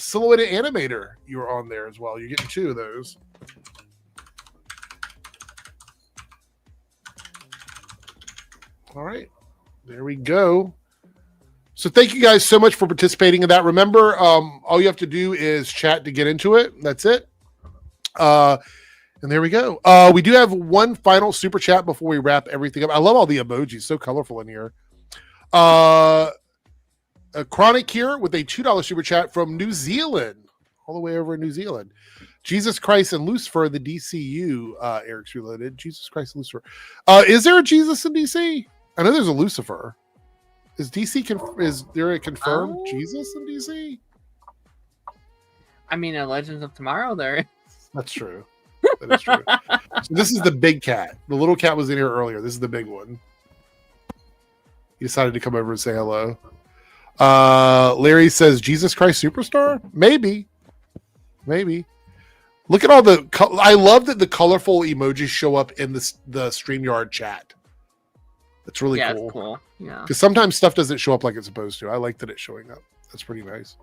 Silhouetted Animator, you were on there as well. You're getting 2 of those. All right, there we go. So thank you guys so much for participating in that. Remember, all you have to do is chat to get into it. That's it. And there we go. We do have one final super chat before we wrap everything up. I love all the emojis, so colorful in here. A Chronic here with a $2 super chat from New Zealand, all the way over in New Zealand. Jesus Christ and Lucifer, the DCU. Eric's Reloaded. Jesus Christ and Lucifer. Is there a Jesus in DC? I know there's a Lucifer. Is DC is there a confirmed Jesus in DC? I mean, in Legends of Tomorrow, there is. That's true. That is true. So this is the big cat. The little cat was in here earlier. This is the big one. He decided to come over and say hello. Larry says, Jesus Christ Superstar? Maybe. Look at all the... I love that the colorful emojis show up in the StreamYard chat. That's really cool. It's cool. Yeah. Because sometimes stuff doesn't show up like it's supposed to. I like that it's showing up. That's pretty nice.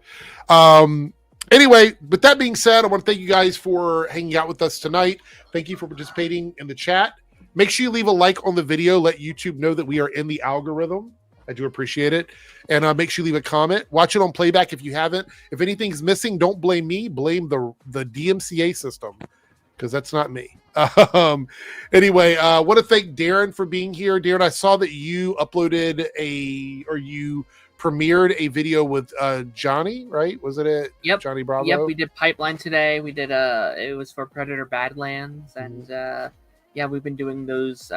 Anyway, with that being said, I want to thank you guys for hanging out with us tonight. Thank you for participating in the chat. Make sure you leave a like on the video. Let YouTube know that we are in the algorithm. I do appreciate it. And make sure you leave a comment. Watch it on playback if you haven't. If anything's missing, don't blame me. Blame the DMCA system, because that's not me. Anyway, I want to thank Darren for being here. Darren, I saw that you uploaded you premiered a video with Johnny, right? Was it Yep. Johnny Bravo? Yep, we did Pipeline today. We did it was for Predator Badlands, and we've been doing those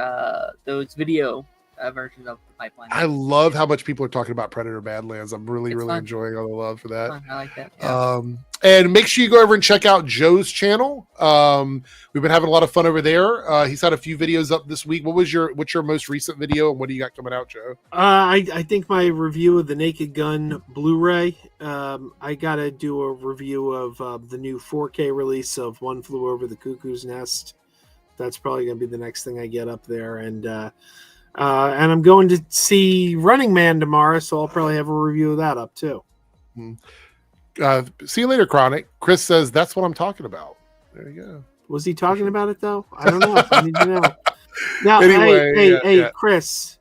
video versions of the Pipeline. I love how much people are talking about Predator Badlands. I'm really fun. enjoying all the love for that. I like that. Yeah. And make sure you go over and check out Joe's channel. We've been having a lot of fun over there. He's had a few videos up this week. What's your most recent video, and what do you got coming out, Joe? I think my review of the Naked Gun Blu-ray. I gotta do a review of the new 4K release of One Flew Over the Cuckoo's Nest. That's probably gonna be the next thing I get up there, and I'm going to see Running Man tomorrow, so I'll probably have a review of that up too. See you later, Chronic. Chris says that's what I'm talking about. There you go. Was he talking about it though? I don't know. I need to know. Now, Anyway, hey, Chris,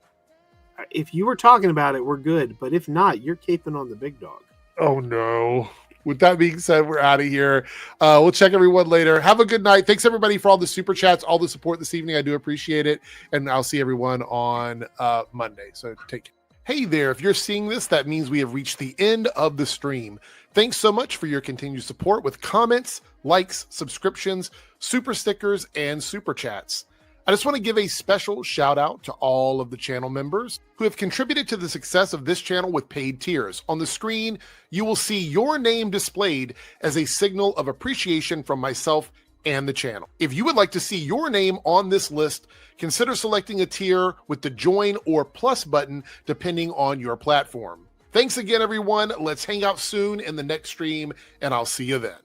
if you were talking about it, we're good. But if not, you're caping on the big dog. Oh no. With that being said, we're out of here. We'll check everyone later. Have a good night. Thanks everybody for all the super chats, all the support this evening. I do appreciate it. And I'll see everyone on Monday. So take care. Hey there. If you're seeing this, that means we have reached the end of the stream. Thanks so much for your continued support with comments, likes, subscriptions, super stickers, and super chats. I just want to give a special shout out to all of the channel members who have contributed to the success of this channel with paid tiers. On the screen, you will see your name displayed as a signal of appreciation from myself and the channel. If you would like to see your name on this list, consider selecting a tier with the join or plus button depending on your platform. Thanks again, everyone. Let's hang out soon in the next stream, and I'll see you then.